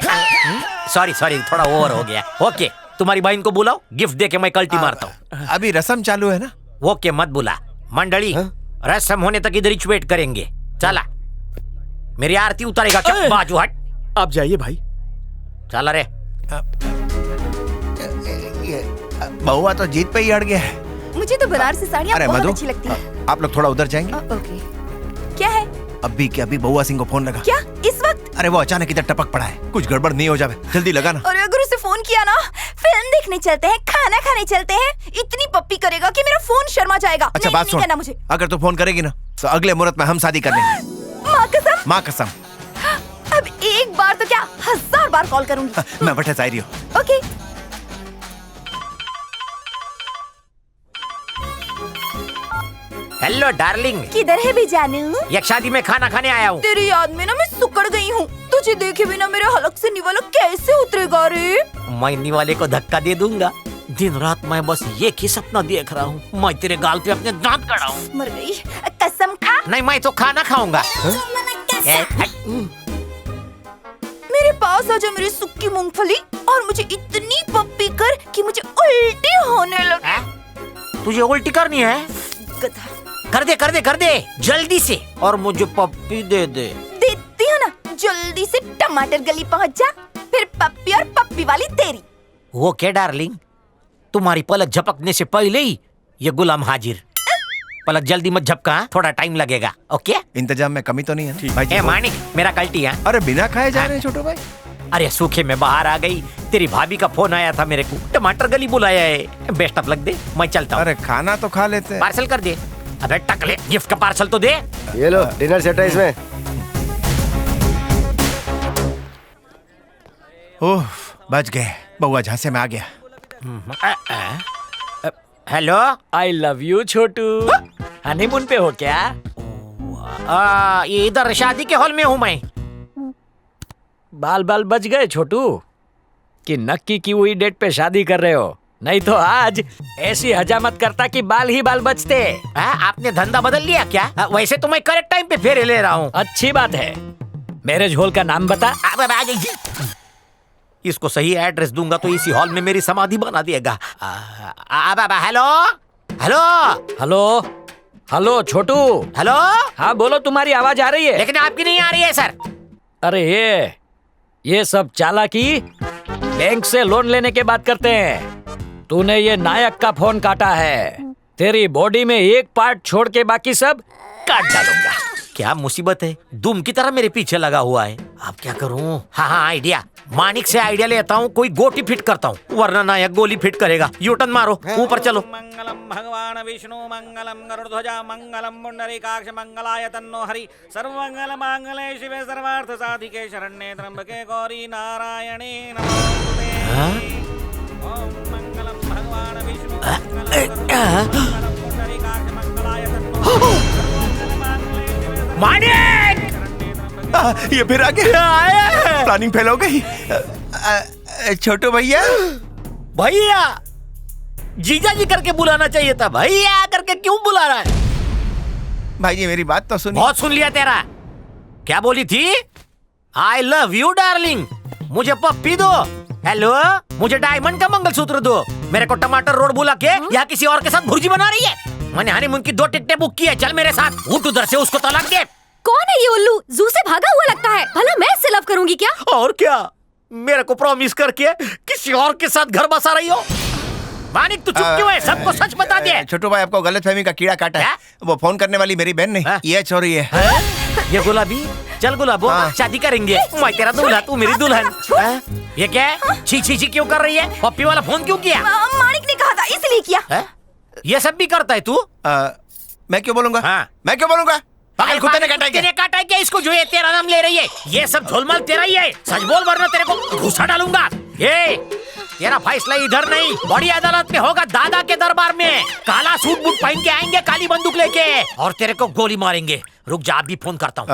सॉरी थोड़ा ओवर हो गया। ओके, तुम्हारी बहन को बुलाओ, गिफ्ट दे के मैं कल्टी मारता हूँ। अभी रस्म चालू है ना। ओके मत बुला। मंडली रस्म होने तक इधर ही वेट करेंगे। चला, मेरी आरती उतारेगा क्या? बाजू हट। आप जाइए भाई। चला रे। बहुआ तो जीत पे ही अड़ गया है। मुझे तो बनारसी साड़ियाँ बहुत अच्छी लगती हैं। आप लोग थोड़ा उधर जाएंगे। ओके। क्या है? अभी के अभी बहुआ सिंह को फोन लगा। क्या इस वक्त? अरे वो अचानक इधर टपक पड़ा है, कुछ गड़बड़ नहीं हो जाए, जल्दी लगाना। और अगर उसे फोन किया ना, फिल्म देखने चलते हैं, खाना खाने चलते हैं, इतनी पप्पी करेगा कि मेरा फोन शर्मा जाएगा। अच्छा बात सुन, मुझे अगर तू फोन करेगी ना तो अगले मुहूर्त में हम शादी कर लेंगे। माँ कसम। माँ कसम। अब एक बार तो क्या 1000 बार कॉल करूंगी। मैं बटे जा रही हूँ। ओके। Hello darling. किधर है भी जानू? एक शादी में खाना खाने आया हूँ। तेरी याद में ना मैं सुकड़ गई हूँ। तुझे देखे बिना मेरे हलक से निवाला कैसे उतरेगा रे? मैं निवाले को धक्का दे दूंगा। दिन रात मैं बस ये ही सपना देख रहा हूँ, मैं तेरे गाल पे अपने दांत गड़ाऊं। मर गई। कसम खा। नहीं, मैं तो खाना खाऊंगा। मेरे पास आ जा मेरी सुक्की मूंगफली और मुझे इतनी पप्पी कर कि मुझे उल्टी होने लगे। तुझे उल्टी करनी है? गधा। कर दे जल्दी से, और मुझे पप्पी दे दे। देती हूँ ना, जल्दी से टमाटर गली पहुँच जा, फिर पप्पी और पप्पी वाली तेरी। वो क्या डार्लिंग, तुम्हारी पलक झपकने से पहले ही ये गुलाम हाजिर। पलक जल्दी मत झपका, थोड़ा टाइम लगेगा। ओके? इंतजाम में कमी तो नहीं है भाई? ए मानिक, मेरा कल्टी है। अरे बिना खाए जा रहे हैं छोटू भाई। अरे सूखे में बाहर आ गई, तेरी भाभी का फोन आया था मेरे को, टमाटर गली बुलाया है। बेस्ट ऑफ लक दे, मैं चलता हूँ। अरे खाना तो खा लेते। पार्सल कर दे। अबे टकले, गिफ्ट का पार्सल तो दे। ये लो डिनर सेट है इसमें। ओह बच गए, बहुआ झांसे में आ गया। Hello, I love you Chhotu. Honeymoon पे हो क्या? इधर शादी के हॉल में हूँ मैं। बाल बच गए छोटू कि नक्की की हुई डेट पे शादी कर रहे हो, नहीं तो आज ऐसी हजामत करता कि बाल ही बाल बचते। आपने धंधा बदल लिया क्या? वैसे तो मैं करेक्ट टाइम पे फेरे ले रहा हूँ। अच्छी बात है। मैरिज हॉल का नाम बता। इसको सही एड्रेस दूंगा तो इसी हॉल में मेरी समाधि बना देगा। हेलो छोटू। हेलो। हाँ बोलो, तुम्हारी आवाज आ रही है। लेकिन आपकी नहीं आ रही है सर। अरे ये सब चालाकी बैंक से लोन लेने के बात करते हैं। तूने ये नायक का फोन काटा है, तेरी बॉडी में एक पार्ट छोड़ के बाकी सब काट डालूंगा। क्या मुसीबत है, दुम की तरह मेरे पीछे लगा हुआ है। अब क्या करूं? हाँ आइडिया, मानिक से आइडिया लेता हूँ, कोई गोटी फिट करता हूँ, वरना नायक गोली फिट करेगा। यूटर्न मारो, ऊपर चलो। मंगलम भगवान विष्णु मंगलम गरुड़ध्वजा मंगलम पुंडरीकाक्ष मंगलाय तन्नो हरि सर्वमंगल मांगल्ये शिवे सर्वार्थ साधिके शरण्ये त्र्यंबके गौरी नारायणे नमोस्तुते। ओम मंगलम भगवान विष्णु मंगलम पुंडरीकाक्ष मंगलाय तन्नो मानिक! ये फिर आ गया। प्लानिंग फेल हो गई। छोटू भैया। भैया जीजा जी करके बुलाना चाहिए था, भैया करके क्यों बुला रहा है? भाई जी मेरी बात तो सुनिए। बहुत सुन लिया तेरा। क्या बोली थी? आई लव यू डार्लिंग, मुझे पप्पी दो। हेलो, मुझे डायमंड का मंगलसूत्र दो। मेरे को टमाटर रोड बुला के यहाँ किसी और के साथ भुर्जी बना रही है। मैंने हनीमून की 2 टिकटें बुक की है, चल मेरे साथ। उठ उधर से, उसको तलाक दे। कौन है ये उल्लू? जू से भागा हुआ लगता है। भला मैं इससे लव करूंगी क्या? और क्या, मेरे को प्रॉमिस करके किसी और के साथ घर बसा रही हो। मानिक तू चुप क्यों है? सबको सच बता दे। छोटू भाई आपको गलतफहमी का कीड़ा काटा है। वो फोन करने वाली मेरी बहन नहीं, ये चोरी है। ये गुलाबी, चल गुलाबो, शादी करेंगे। मैं तेरा दूल्हा, तू मेरी दुल्हन। ये क्या है? छी छी छी क्यों कर रही है? पप्पी वाला फोन क्यों किया? मानिक ने कहा था इसलिए किया। ये सब भी करता है तू? मैं क्यों बोलूंगा? मैं क्यों बोलूंगा? पागल कुत्ते ने काटा है क्या? काटा है क्या इसको जो ये तेरा नाम ले रही है? ये सब झोलमाल तेरा ही है। सच बोल वरना तेरे को घुसा डालूंगा। ये तेरा फैसला इधर नहीं, बड़ी अदालत में होगा, दादा के दरबार में। काला सूट बूट पहन के आएंगे, काली बंदूक लेके, और तेरे को गोली मारेंगे। रुक जा, अभी फोन करता हूँ।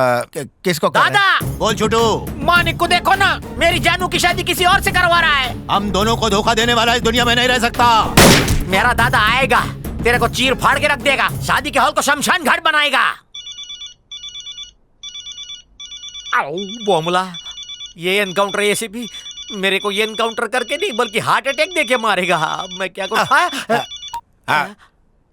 किसको दादा बोल छोटू। मानिक को देखो ना, मेरी जानू की शादी किसी और से करवा रहा है। हम दोनों को धोखा देने वाला इस दुनिया में नहीं रह सकता। मेरा दादा आएगा, तेरे को चीर फाड़ के रख देगा, शादी के हॉल को शमशान घाट बनाएगा। बोमला, ये एनकाउंटर ऐसे भी मेरे को ये एनकाउंटर करके नहीं बल्कि हार्ट अटैक देके मारेगा। मैं क्या करूं?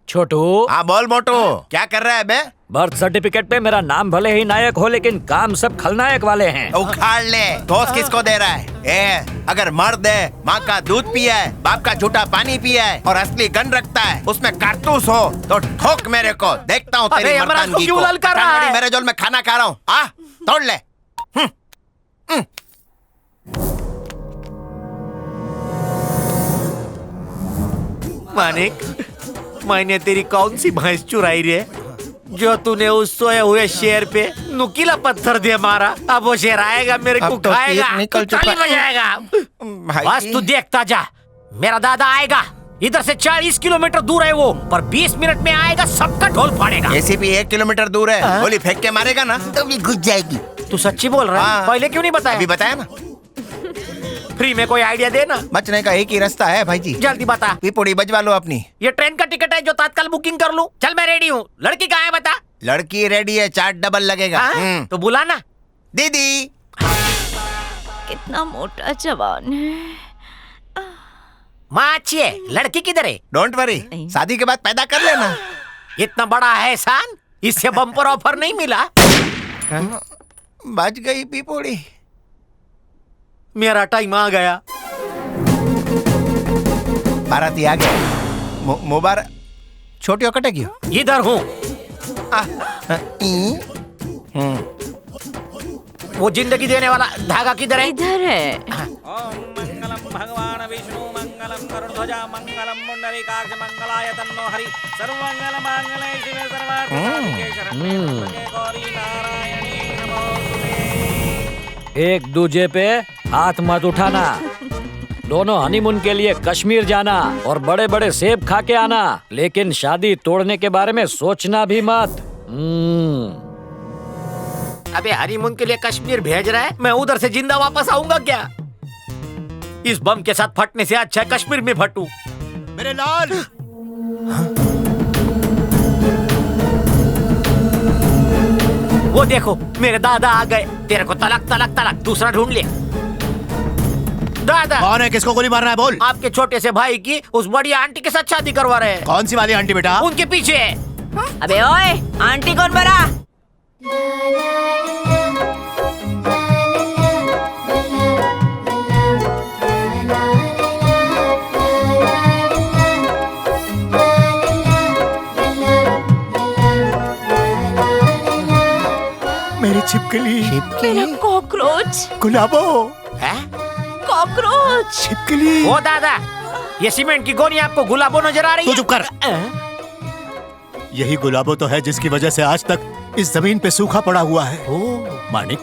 छोटू। हाँ बोल मोटू, क्या कर रहा है बे? बर्थ सर्टिफिकेट पे मेरा नाम भले ही नायक हो, लेकिन काम सब खलनायक वाले हैं। उखाड़ ले, दोस्त किसको दे रहा है? अगर मर्द है, माँ का दूध पिया है, बाप का झूठा पानी पिया है और असली गन रखता है, उसमें कारतूस हो तो ठोक मेरे को, देखता हूँ तेरी मर्दानगी को। मेरे जोल में खाना खा रहा हूँ, तोड़ ले। मानिक, मैंने तेरी कौन सी भैंस चुराई रे, जो तूने उस सोए हुए शेर पे नुकीला पत्थर दे मारा? अब वो शेर आएगा, मेरे को तो खाएगा, निकल चुका बजाएगा। बस तू देखता जा, मेरा दादा आएगा। इधर से 40 किलोमीटर दूर है वो, पर 20 मिनट में आएगा, सबका ढोल फाड़ेगा। एसीपी 1 किलोमीटर दूर है, गोली फेंक के मारेगा ना तो भी घुस जाएगी। तू सच्ची बोल रहा है? पहले क्यों नहीं बताया? अभी बताया ना। फ्री में कोई आइडिया देना। बचने का एक ही रास्ता है भाई जी, जल्दी बता। पिपोड़ी बजवा लो अपनी। ये ट्रेन का टिकट है जो तत्काल बुकिंग कर लूं? चल मैं रेडी हूँ। लड़की कहाँ है बता? लड़की रेडी है, चार्ट डबल लगेगा। तो बुला ना। दीदी। कितना मोटा जवान है। माँ अच्छी है, लड़की किधर है? डोंट वरी, शादी के बाद पैदा कर लेना। इतना बड़ा है एहसान, इससे बम्पर ऑफर नहीं मिला। बच गई पिपोड़ी। मेरा टाइम आ गया। बाराती आ गया। मुबारक। छोटी हो कटेगी। इधर हूँ। वो जिंदगी देने वाला धागा किधर है? इधर है। मंगलम भगवान विष्णु मंगलम गरुड़ध्वजा मंगलम पुंडरीकाक्ष मंगलाय तन्नो हरि सर्वमंगल मांगल्ये शिवे सर्वार्थ साधिके शरण्ये गौरी नारायणी नमोस्तुते। एक दूजे पे हाथ मत उठाना। दोनों हनीमून के लिए कश्मीर जाना और बड़े बड़े सेब खा के आना, लेकिन शादी तोड़ने के बारे में सोचना भी मत। अबे हनीमून के लिए कश्मीर भेज रहा है, मैं उधर से जिंदा वापस आऊंगा क्या? इस बम के साथ फटने से अच्छा है कश्मीर में फटूं। मेरे लाल। वो देखो, मेरे दादा आ गए। तेरे को तलाक तलाक तलाक दूसरा ढूंढ ले। दादा कौन है, किसको गोली मारना है बोल? आपके छोटे से भाई की उस बड़ी आंटी के साथ शादी करवा रहे हैं। कौन सी वाली आंटी बेटा? उनके पीछे है। अबे ओए, आंटी कौन बरा? मेरी छिपकली। मेरा कॉकरोच। गुलाबो। कॉकरोच। छिपकली। ओ दादा, ये सीमेंट की गोनी आपको गुलाबो नजर आ रही है? तू चुप कर। यही गुलाबो तो है जिसकी वजह से आज तक इस जमीन पे सूखा पड़ा हुआ है। मानिक,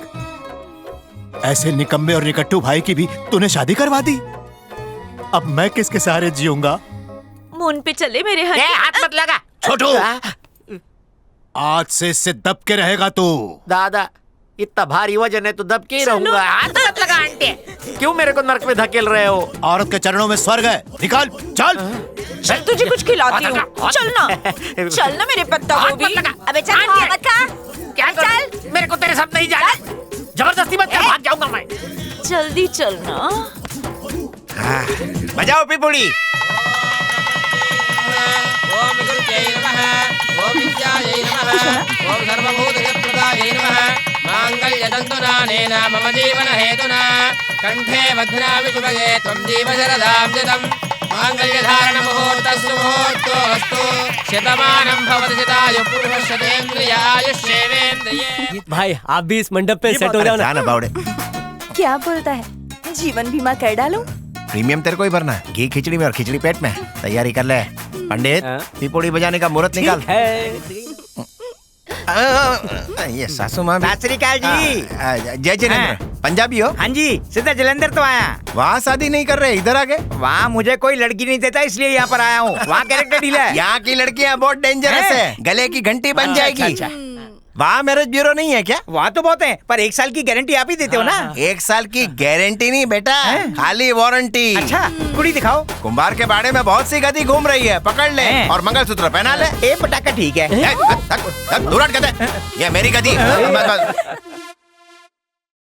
ऐसे निकम्मे और निकट्टू भाई की भी तूने शादी करवा दी। अब मैं किसके सहारे जीऊंगा? मुन पे चले मेरे हाथ। हाथ मत लगा छोटू। आज से इससे दब के रहेगा तू। दादा, इतना भारी वजन है तो दब के ही रहूंगा। हाथ मत लगा आंटी। क्यों मेरे को नरक में धकेल रहे हो? औरत के चरणों में स्वर्ग है। निकाल, चल। चल तुझे कुछ खिलाती हूँ। चल ना, चल ना मेरे पत्ता गोभी। अबे चल, मत खा। क्या चल? मेरे को तेरे साथ नहीं जाना। जबरदस्ती मत कर, भाग जाऊंगा मैं। जल्दी चल ना। बजाओ पिपुड़ी। ओम गुरुते नमः, ओम विद्याये नमः, ओम सर्वभूतजप्रदाये नमः। मांगल्यतन्तुनानेन मम जीवन हेतुना कंठे बध्नामि शुभगे त्वं जीव शरदां शतम्। मांगल्यधारण मुहूर्तस्तु मुहूर्तोऽस्तु। शतमानं भवति शतायुः पुरुषः शतेन्द्रिय आयुष्येवेन्द्रिये। भाई आप भी इस मंडप पे सेट हो जाओ ना। बावड़े। क्या बोलता है? जीवन बीमा कर डालो। प्रीमियम तेरे को ही भरना है। घी खिचड़ी में और खिचड़ी पेट में। तैयारी कर ले पंडित, पिपोड़ी बजाने का मुहूर्त निकाल। ये सासू माँ भी- सत श्री अकाल जी। जय जिनेंद्र, पंजाबी हो? हाँ जी, सीधा जलंधर तो आया। वहाँ शादी नहीं कर रहे, इधर आ गए? वहाँ मुझे कोई लड़की नहीं देता, इसलिए यहाँ पर आया हूँ। वहाँ कैरेक्टर डील है। यहाँ की लड़कियाँ बहुत डेंजरस है, गले की घंटी बन अच्छा, जाएगी। अच्छा, अच्छा। वहाँ मैरिज ब्यूरो नहीं है क्या? वहाँ तो बहुत है, पर 1 साल की गारंटी आप ही देते हो ना। 1 साल की गारंटी नहीं बेटा, खाली वारंटी। अच्छा, कुड़ी दिखाओ। कुंभार के बाड़े में बहुत सी गति घूम रही है, पकड़ ले और मंगलसूत्र पहना ले। ए पटाखा ठीक है। दूर हट, कहते ये मेरी गति।